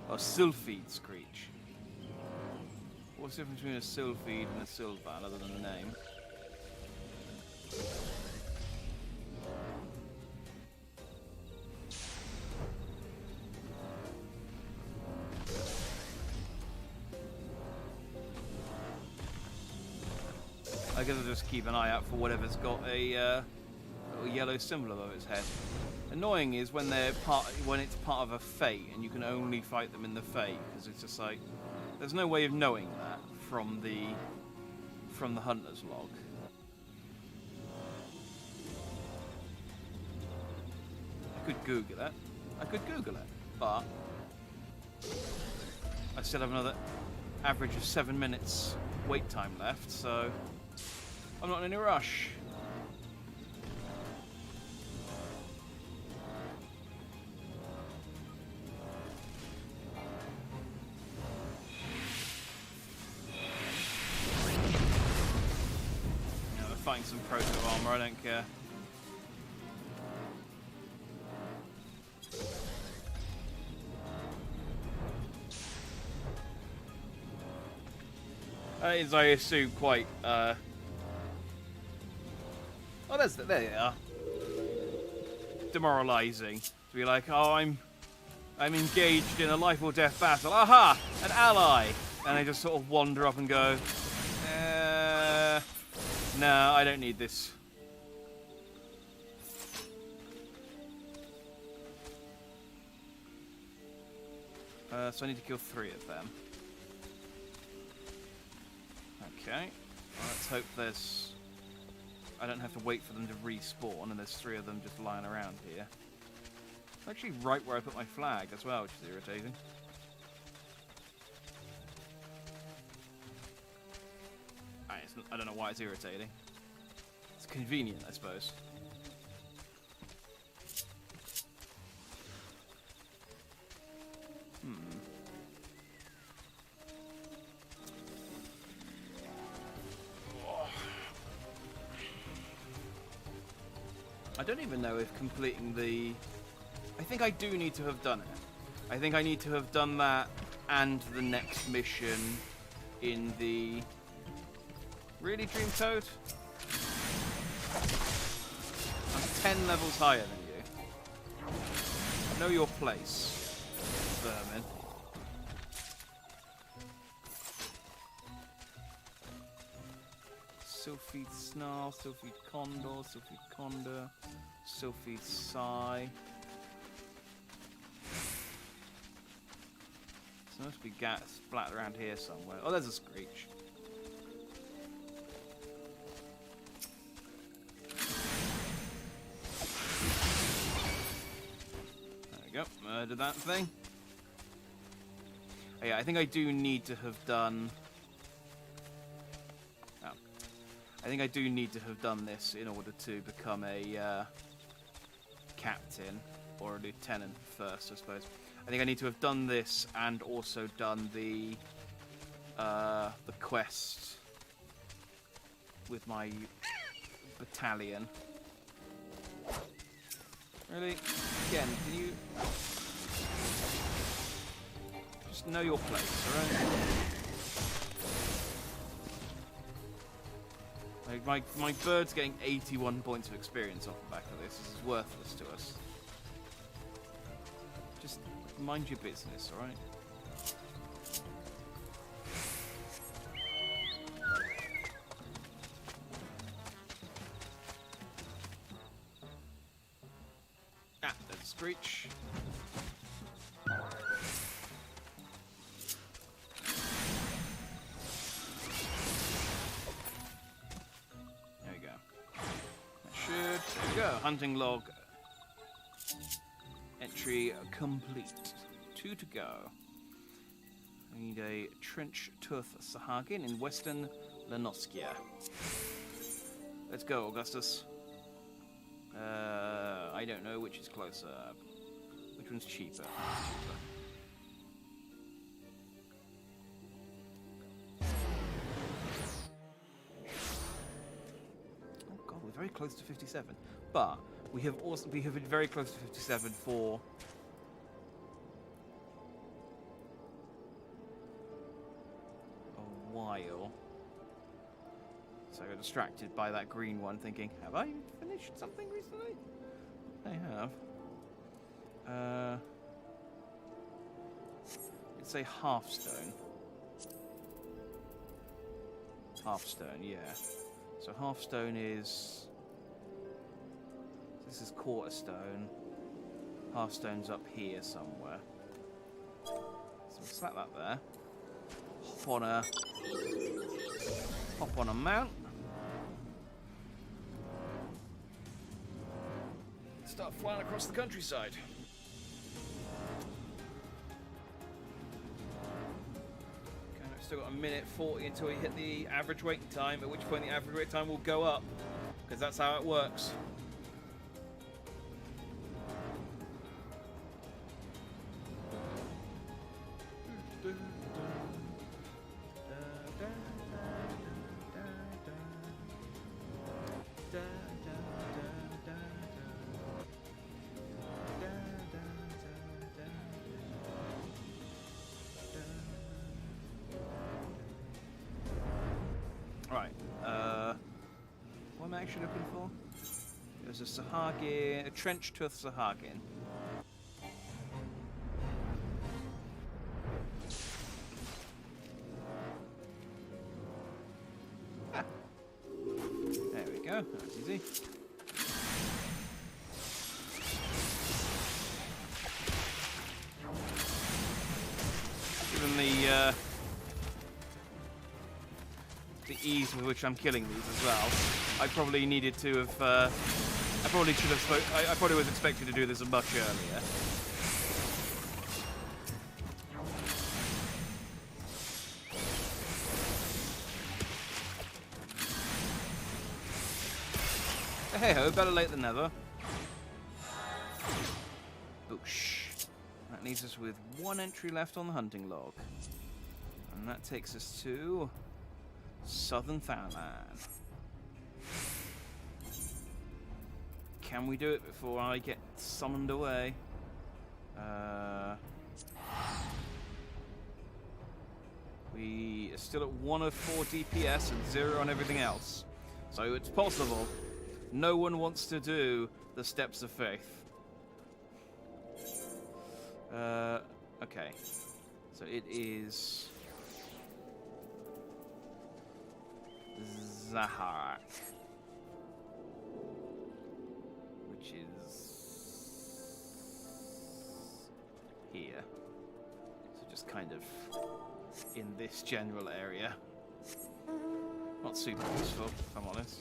Oh, Sylphid Screech. What's the difference between a Sylphid and a Sylvan, other than the name? I guess I'll just keep an eye out for whatever's got a little yellow symbol above its head. Annoying is when it's part of a fate, and you can only fight them in the fate, because it's just like there's no way of knowing that from the hunter's log. I could Google it. But I still have another average of 7 minutes wait time left, so I'm not in any rush. Yeah, we're fighting some proto armor, I don't care. That is, I assume, quite, Oh, there they are. Demoralizing. To be like, oh, I'm engaged in a life or death battle. Aha! An ally! And they just sort of wander up and go, no, I don't need this. So I need to kill 3 of them. Okay. Well, let's hope I don't have to wait for them to respawn, and there's 3 of them just lying around here. Actually right where I put my flag as well, which is irritating. I don't know why it's irritating. It's convenient, I suppose. I don't even know if completing the... I think I do need to have done it. I think I need to have done that and the next mission in the... Really, Dream Toad? I'm 10 levels higher than you. Know your place, vermin. Sylphid Snarl, Sylphid Condor, Sylphid Condor, Sylphid Sigh. There must be gas splat around here somewhere. Oh, there's a Screech. There we go. Murder that thing. Oh, yeah, I think I do need to have done... I think I do need to have done this in order to become a captain or a lieutenant first, I suppose. I think I need to have done this and also done the quest with my battalion. Really? Again, can you just know your place, alright? Like my bird's getting 81 points of experience off the back of this. This is worthless to us. Just mind your business, alright? Ah, there's a Screech. Hunting log entry complete. 2 to go. I need a Trench Tooth Sahagin in Western Lenoskia. Let's go, Augustus. I don't know which is closer. Which one's cheaper? very close to 57. But we have been very close to 57 for a while. So I got distracted by that green one, thinking, have I finished something recently? I have. It's a half-stone. Half-stone, yeah. So half-stone is... This is quarter-stone. Half-stone's up here somewhere. So we'll slap that there. Hop on a mount. Start flying across the countryside. Okay, I've still got 1:40 until we hit the average waiting time, at which point the average wait time will go up, because that's how it works. Right, what am I actually looking for? There's a Sahagin, a trench tooth Sahagin. Ah. There we go, that's easy. Given the ease with which I'm killing these as well, I probably needed to have. I probably should have. I probably was expected to do this much earlier. Hey ho, better late than never. Boosh. That leaves us with one entry left on the hunting log, and that takes us to Southern Thanalan. Can we do it before I get summoned away? We are still at 104 DPS and 0 on everything else. So it's possible. No one wants to do the Steps of Faith. Okay. So it is Zaharak, which is here. So just kind of in this general area. Not super useful, if I'm honest.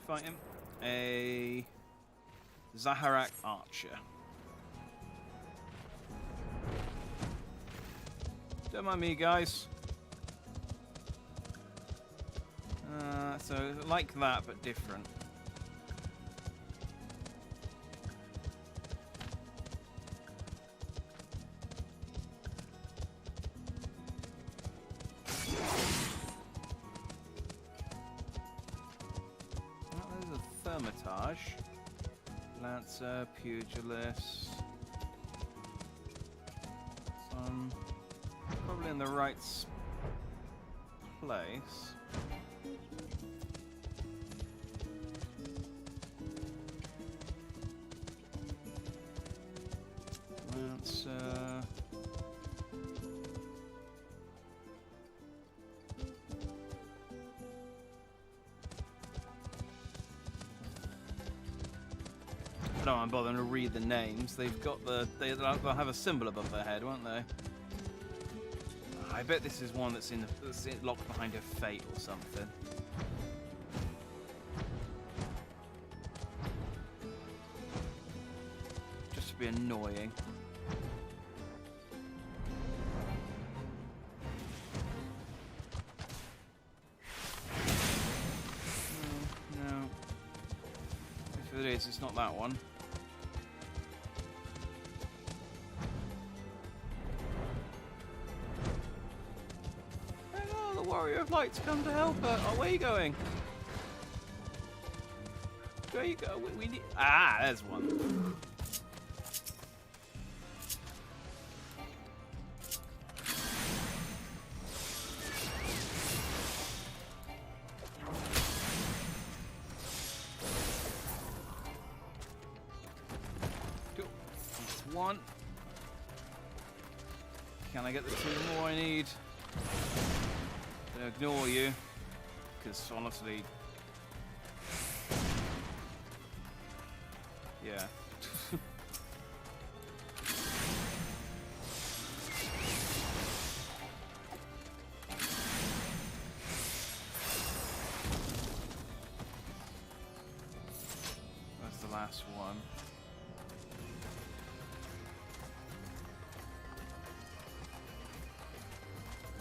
Fight him. A Zaharak Archer. Don't mind me, guys. So like that, but different. Lancer, Pugilist. So I'm probably in the right place. Lancer. No, I'm bothering to read the names. They've got they'll have a symbol above their head, won't they? I I bet this is one that's locked behind her fate or something. Just to be annoying. No. If it is, it's not that one. Warrior of Light's come to help her. Oh, where are you going? Where you go? We need. Ah, there's one. Cool. That's one. Can I get the 2 more I need? Ignore you, because honestly, yeah. That's the last one.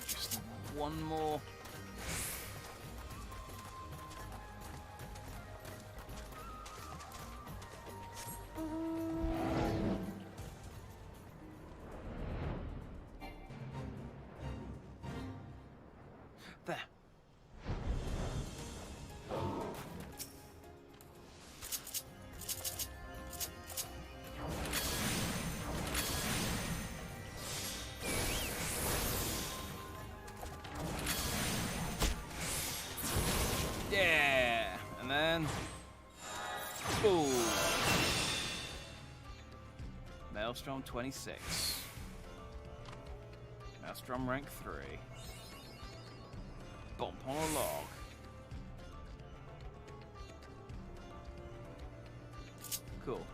Just one more. There. Yeah, and then boom. Maelstrom 26. Maelstrom rank 3. Bump on a log. Cool.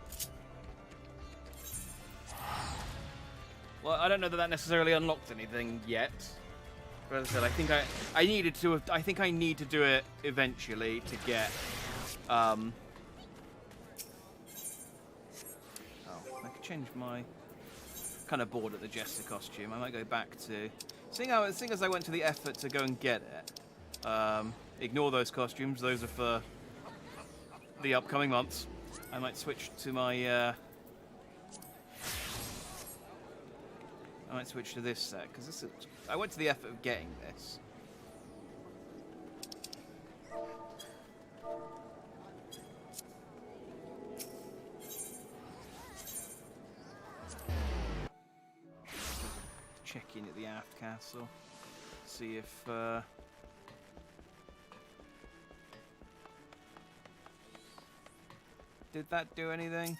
Well, I don't know that necessarily unlocked anything yet. But as I said, I think I needed to. I think I need to do it eventually to get. Oh, I could change my. Kind of bored at the Jester costume. I might go back to. Seeing as I went to the effort to go and get it, ignore those costumes. Those are for the upcoming months. I might switch to my. I might switch to this set because this is. I went to the effort of getting this. Check in at the aft castle, see if did that do anything?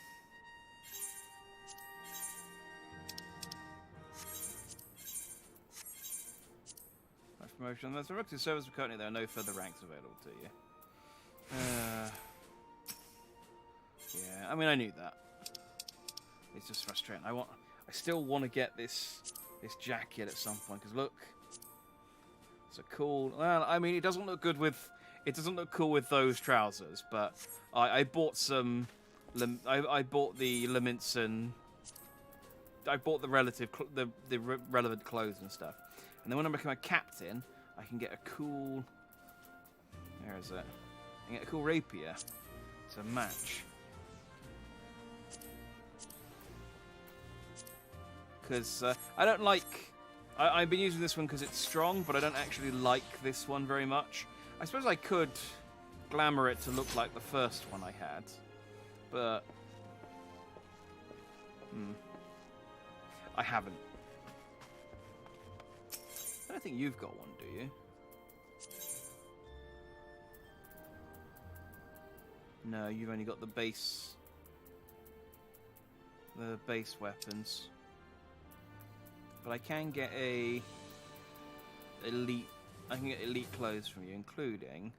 Promotion. There's a rookie service, but currently there are no further ranks available to you. Yeah, I mean I knew that. It's just frustrating. I still want to get this jacket at some point because look, it's a cool. Well, I mean it doesn't look good with. It doesn't look cool with those trousers, but I bought some. I bought the Leminson. I bought the relevant clothes and stuff. And then when I become a captain, I can get a cool... Where is it? I can get a cool rapier to match. Because I don't like... I've been using this one because it's strong, but I don't actually like this one very much. I suppose I could glamour it to look like the first one I had. But... I haven't. I don't think you've got one, do you? No, you've only got the base weapons. But I can get I can get elite clothes from you, including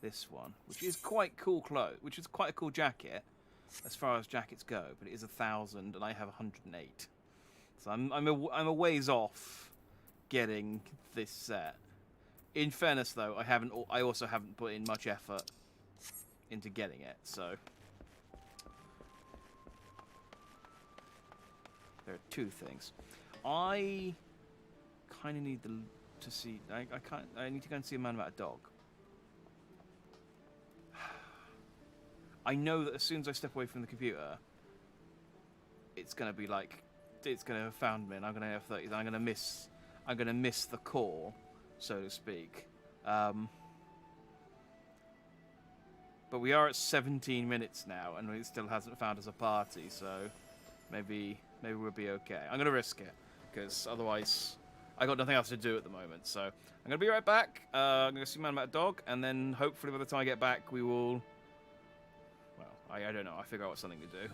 this one, which is quite cool which is quite a cool jacket as far as jackets go, but it is 1,000 and I have 108. So I'm a ways off getting this set. In fairness, though, I also haven't put in much effort into getting it, so there are two things. I kind of need to see. I need to go and see a man about a dog. I know that as soon as I step away from the computer, it's gonna be like, it's gonna have found me, and I'm gonna have 30. I'm gonna miss the core, so to speak. But we are at 17 minutes now, and it still hasn't found us a party, so maybe we'll be okay. I'm gonna risk it, because otherwise I got nothing else to do at the moment. So I'm gonna be right back. I'm gonna see Man About a Dog, and then hopefully by the time I get back, we will. Well, I don't know. I'll figure out something to do.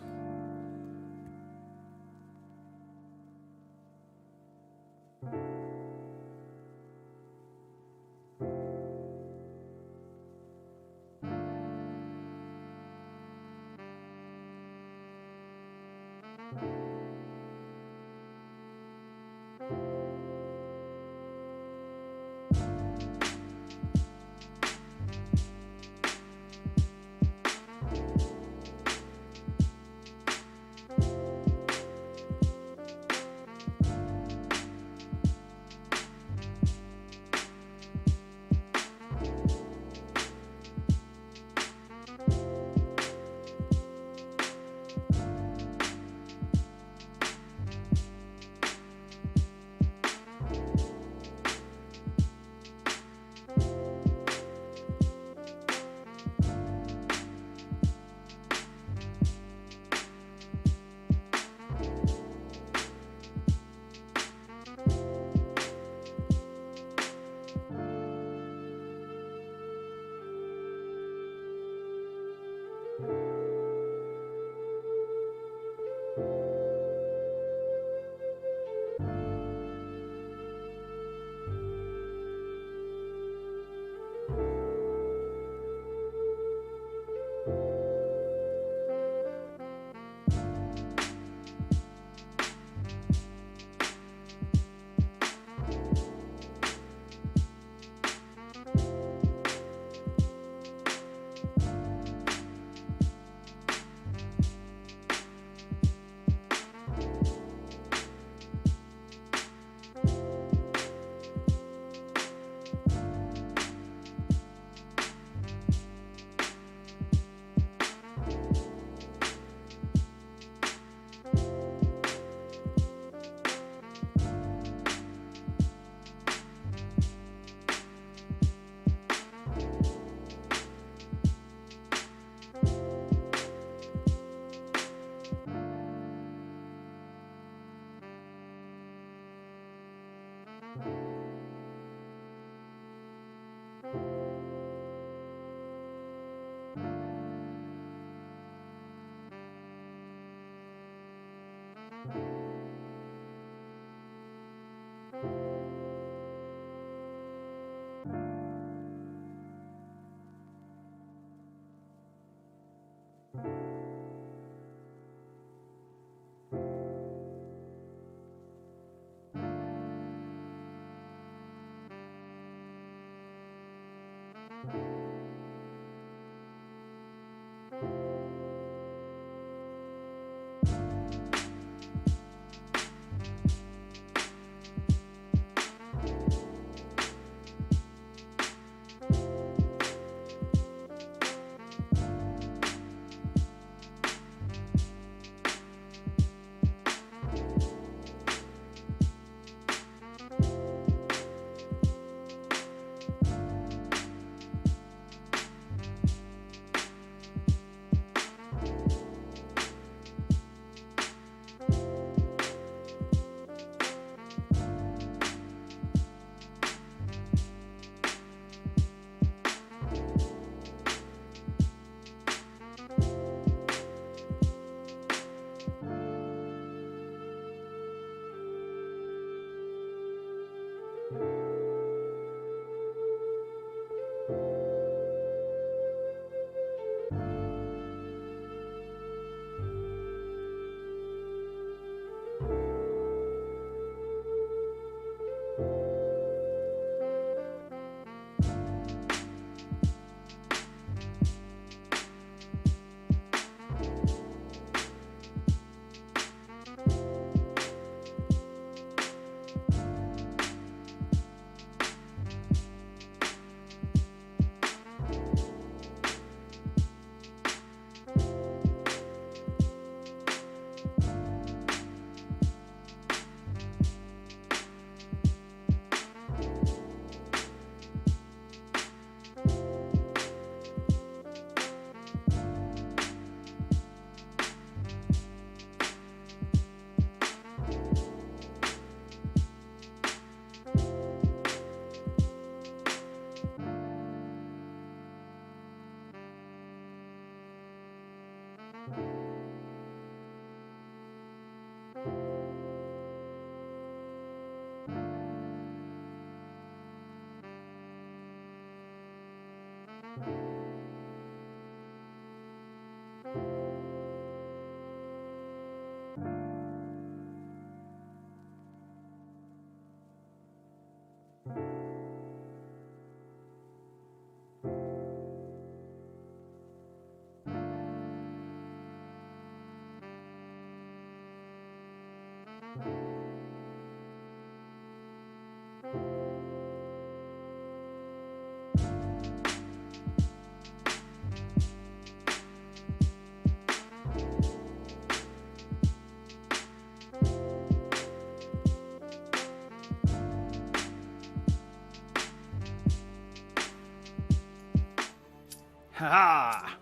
Ha!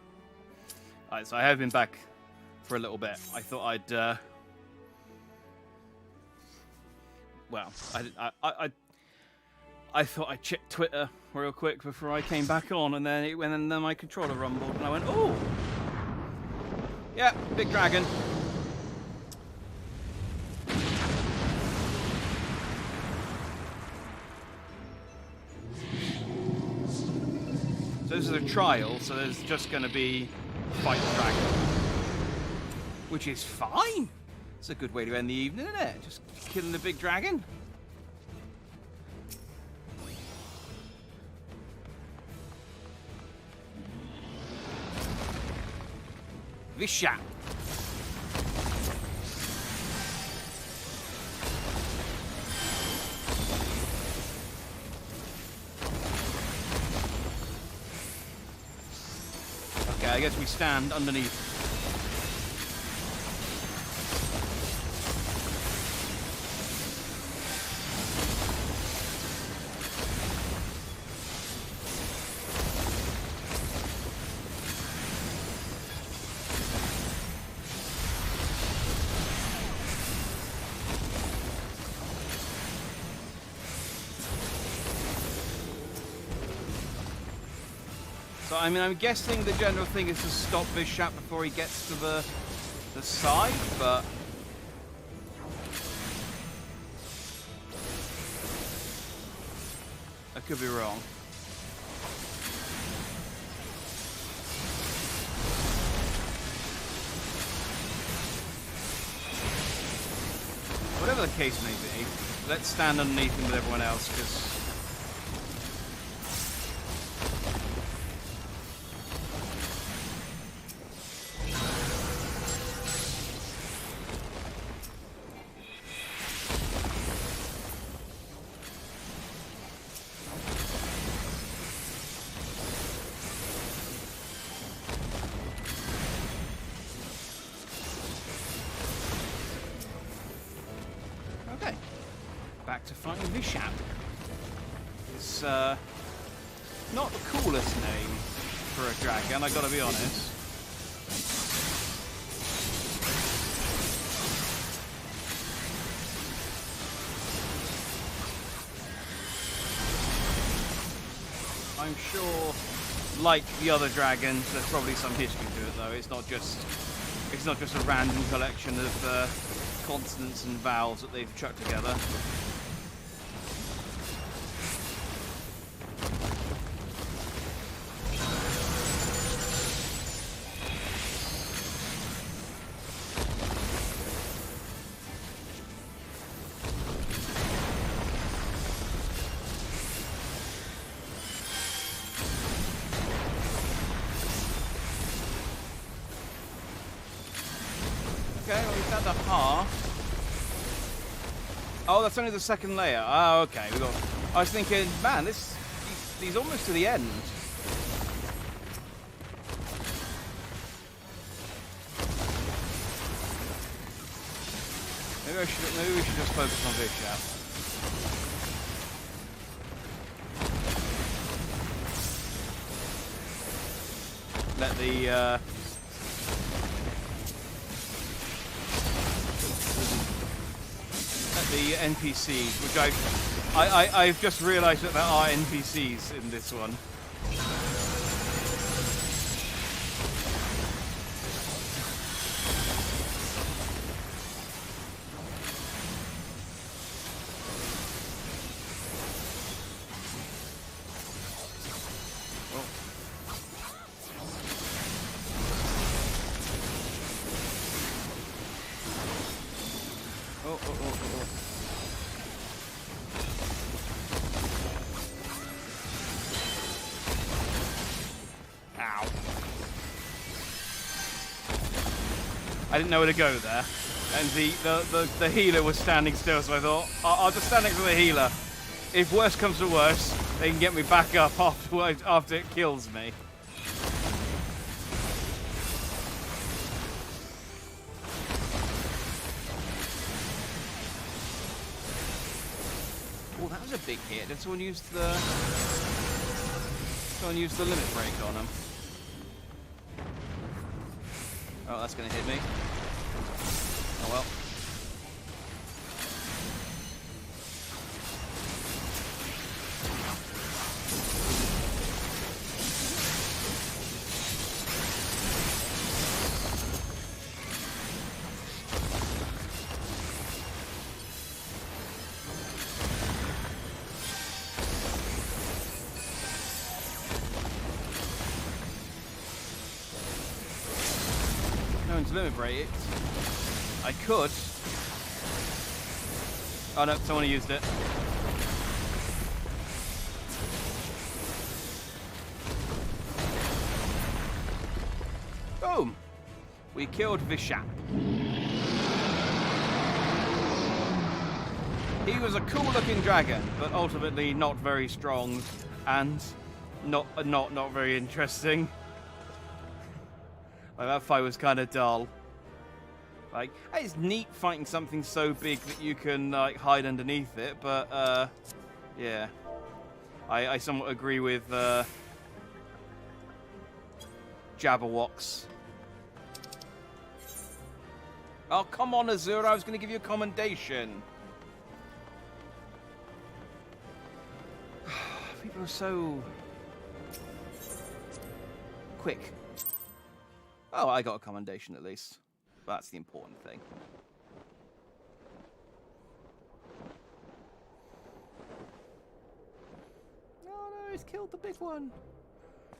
Alright, so I have been back for a little bit. I thought I'd, well, I thought I'd check Twitter real quick before I came back on, and then my controller rumbled, and I went, oh! Yeah, big dragon. So this is a trial, so there's just going to be fight the dragon. Which is fine. It's a good way to end the evening, isn't it? Just killing the big dragon. Visha. Okay, I guess we stand underneath. So, I mean, I'm guessing the general thing is to stop Vishat before he gets to the side, but... I could be wrong. Whatever the case may be, let's stand underneath him with everyone else, because... Back to fighting Vishat. It's not the coolest name for a dragon, I gotta be honest. I'm sure, like the other dragons, there's probably some history to it though. It's not just a random collection of consonants and vowels that they've chucked together. Okay, well, we've got the half. Oh, that's only the second layer. Oh, okay. I was thinking, man, he's almost to the end. Maybe we should just focus on Vishat. Let the NPCs, which I've just realised that there are NPCs in this one. Ow. I didn't know where to go there. And the healer was standing still, so I thought, I'll just stand next to the healer. If worse comes to worse, they can get me back up after it kills me. Oh, that was a big hit. Did someone use the limit break on him? Oh, that's going to hit me. Oh well. Liberate it. I could. Oh no, someone used it. Boom! We killed Vishap. He was a cool-looking dragon, but ultimately not very strong and not very interesting. Like, that fight was kind of dull. Like, it's neat fighting something so big that you can, like, hide underneath it, but, yeah. I somewhat agree with, Jabberwocks. Oh, come on, Azura, I was going to give you a commendation. People are so quick. Oh, I got a commendation at least. That's the important thing. Oh no, he's killed the big one.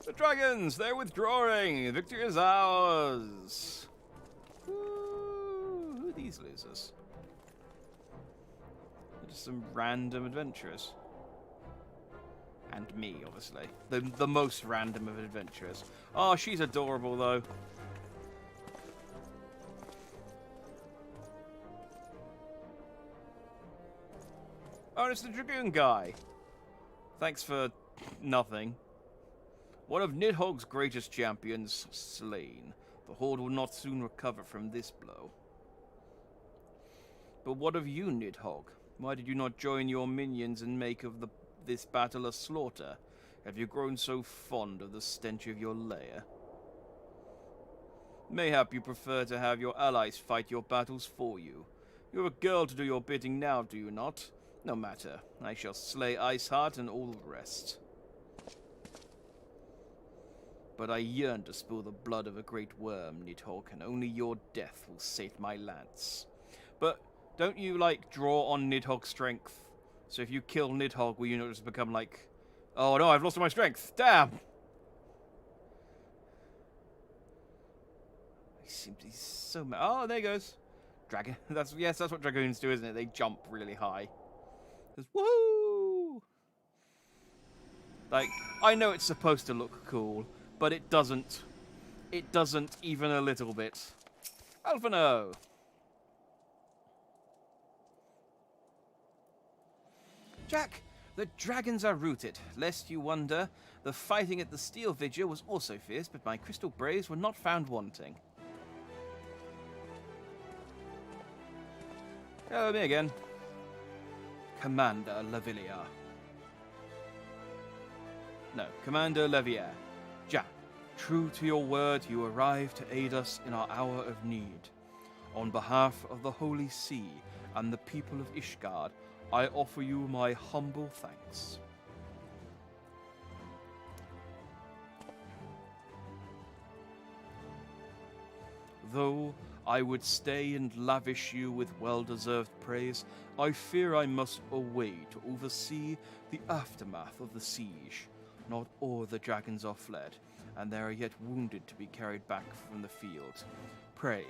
The dragons, they're withdrawing. Victory is ours. Who are these losers? They're just some random adventurers. And me, obviously. The most random of adventurers. Oh, she's adorable, though. Oh, it's the Dragoon guy. Thanks for nothing. One of Nidhogg's greatest champions slain. The Horde will not soon recover from this blow. But what of you, Nidhogg? Why did you not join your minions and make of this battle a slaughter? Have you grown so fond of the stench of your lair? Mayhap you prefer to have your allies fight your battles for you. You have a girl to do your bidding now, do you not? No matter. I shall slay Iceheart and all the rest. But I yearn to spill the blood of a great worm, Nidhogg, and only your death will sate my lance. But don't you, like, draw on Nidhogg's strength? So if you kill Nidhogg, will you not just become like, oh no, I've lost my strength. Damn! He's so mad. Oh, there he goes. Dragon. That's what dragoons do, isn't it? They jump really high. Just, woohoo! Like, I know it's supposed to look cool, but it doesn't. It doesn't even a little bit. Alphino! Jack, the dragons are rooted. Lest you wonder, the fighting at the Steel Vigil was also fierce, but my crystal braves were not found wanting. Hello, me again. Commander Lavillier. No, Commander Levier. Jack, true to your word, you arrived to aid us in our hour of need. On behalf of the Holy See and the people of Ishgard, I offer you my humble thanks. Though I would stay and lavish you with well-deserved praise, I fear I must away to oversee the aftermath of the siege. Not all the dragons are fled, and there are yet wounded to be carried back from the field. Pray,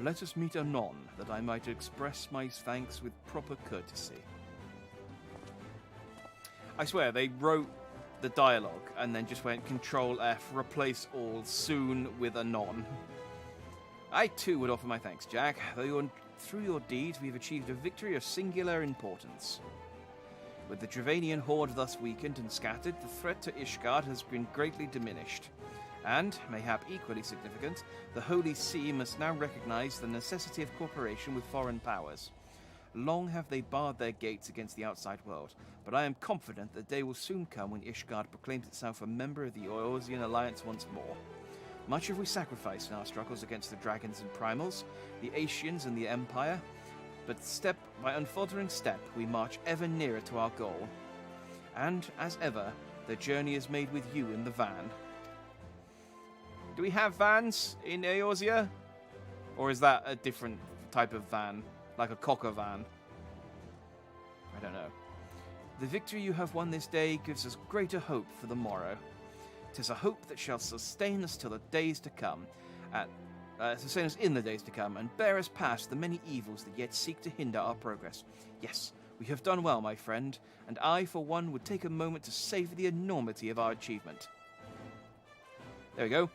let us meet anon, that I might express my thanks with proper courtesy. I swear, they wrote the dialogue and then just went Control F, replace all, soon with anon. I too would offer my thanks, Jack. Through your deeds, we've achieved a victory of singular importance. With the Dravanian horde thus weakened and scattered, the threat to Ishgard has been greatly diminished. And, mayhap equally significant, the Holy See must now recognize the necessity of cooperation with foreign powers. Long have they barred their gates against the outside world, but I am confident the day will soon come when Ishgard proclaims itself a member of the Eorzean Alliance once more. Much have we sacrificed in our struggles against the dragons and primals, the Scions and the Empire, but step by unfaltering step, we march ever nearer to our goal. And, as ever, the journey is made with you in the van. Do we have vans in Eorzea? Or is that a different type of van? Like a cocker van? I don't know. The victory you have won this day gives us greater hope for the morrow. 'Tis a hope that shall sustain us till the days to come, sustain us in the days to come, and bear us past the many evils that yet seek to hinder our progress. Yes, we have done well, my friend, and I, for one, would take a moment to savor the enormity of our achievement. There we go.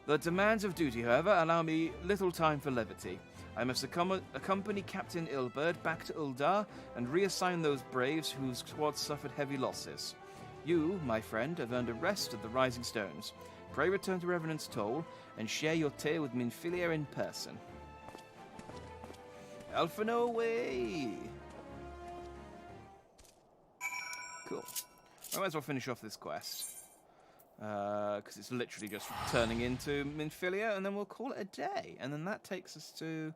The demands of duty, however, allow me little time for levity. I must accompany Captain Ilberd back to Uldar and reassign those braves whose squad suffered heavy losses. You, my friend, have earned a rest at the Rising Stones. Pray return to Revenant's Toll and share your tale with Minfilia in person. Alphino away! Cool. I might as well finish off this quest. Because it's literally just turning into Minfilia, and then we'll call it a day. And then that takes us to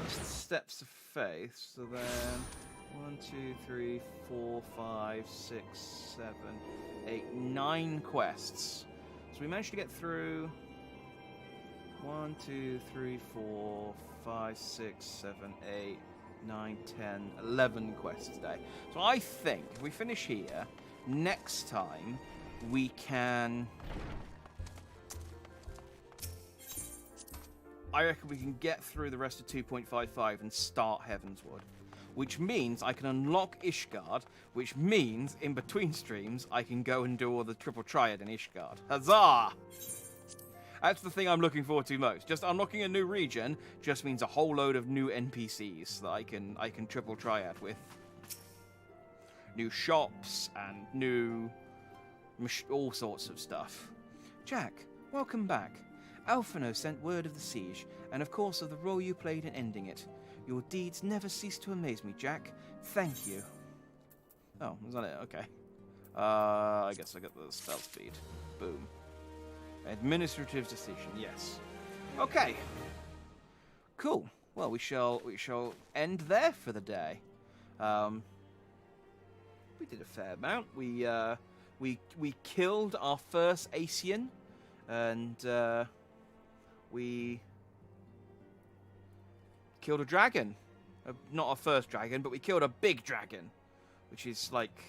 Steps of Faith. So then 1, 2, 3, 4, 5, 6, 7, 8, 9 quests. So we managed to get through 1, 2, 3, 4, 5, 6, 7, 8, 9, 10, 11 quests today. So I think if we finish here, next time we can... I reckon we can get through the rest of 2.55 and start Heavensward. Which means I can unlock Ishgard, which means in between streams I can go and do all the triple triad in Ishgard. Huzzah! That's the thing I'm looking forward to most. Just unlocking a new region just means a whole load of new NPCs that I can triple triad with. New shops and new... all sorts of stuff. Jack, welcome back. Alphino sent word of the siege, and of course of the role you played in ending it. Your deeds never cease to amaze me, Jack. Thank you. Oh, was that it? Okay. I guess I got the spell speed. Boom. Administrative decision, yes. Okay. Cool. Well, we shall end there for the day. We did a fair amount. We killed our first Ascian, and we killed a dragon. Not our first dragon, but we killed a big dragon, which is like...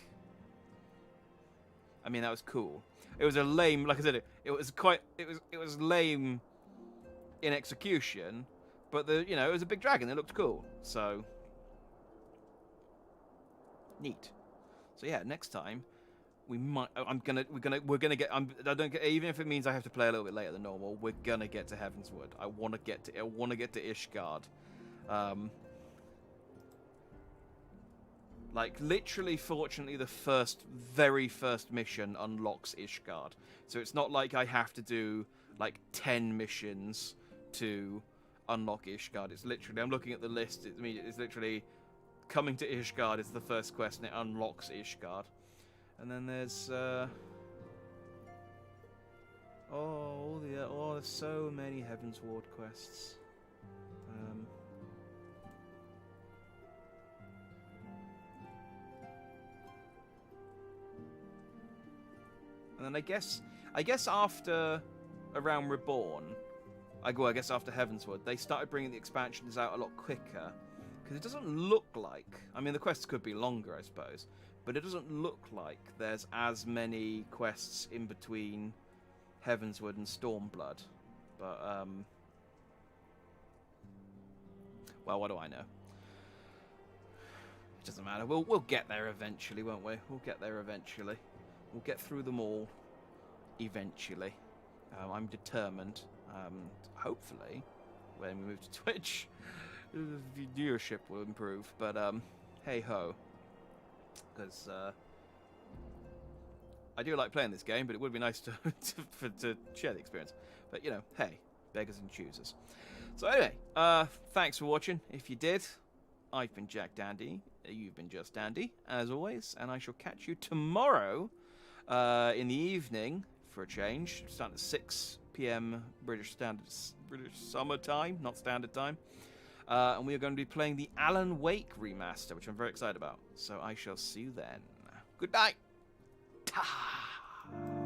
I mean, that was cool. It was a lame, like I said, it was lame in execution, but it was a big dragon. It looked cool, so neat. So yeah, next time we might. We're gonna get. Even if it means I have to play a little bit later than normal, we're gonna get to Heavensward. I want to get to Ishgard. Like, literally, fortunately, the very first mission unlocks Ishgard. So it's not like I have to do, like, 10 missions to unlock Ishgard. It's literally, I'm looking at the list, it's literally coming to Ishgard is the first quest, and it unlocks Ishgard. And then there's, there's so many Heavensward quests. And then I guess after around Reborn, I guess after Heavensward, they started bringing the expansions out a lot quicker. Because it doesn't look like... I mean, the quests could be longer, I suppose. But it doesn't look like there's as many quests in between Heavensward and Stormblood. But, well, what do I know? It doesn't matter. We'll get there eventually, won't we? We'll get there eventually. We'll get through them all eventually. I'm determined. Hopefully, when we move to Twitch, the viewership will improve. But hey ho, because I do like playing this game, but it would be nice to share the experience. But hey, beggars and choosers. So anyway, thanks for watching. If you did, I've been Jack Dandy. You've been Just Dandy, as always, and I shall catch you tomorrow in the evening for a change. Starting at 6 p.m. British summer time, not standard time. And we are going to be playing the Alan Wake remaster, which I'm very excited about. So I shall see you then. Good night. Ta.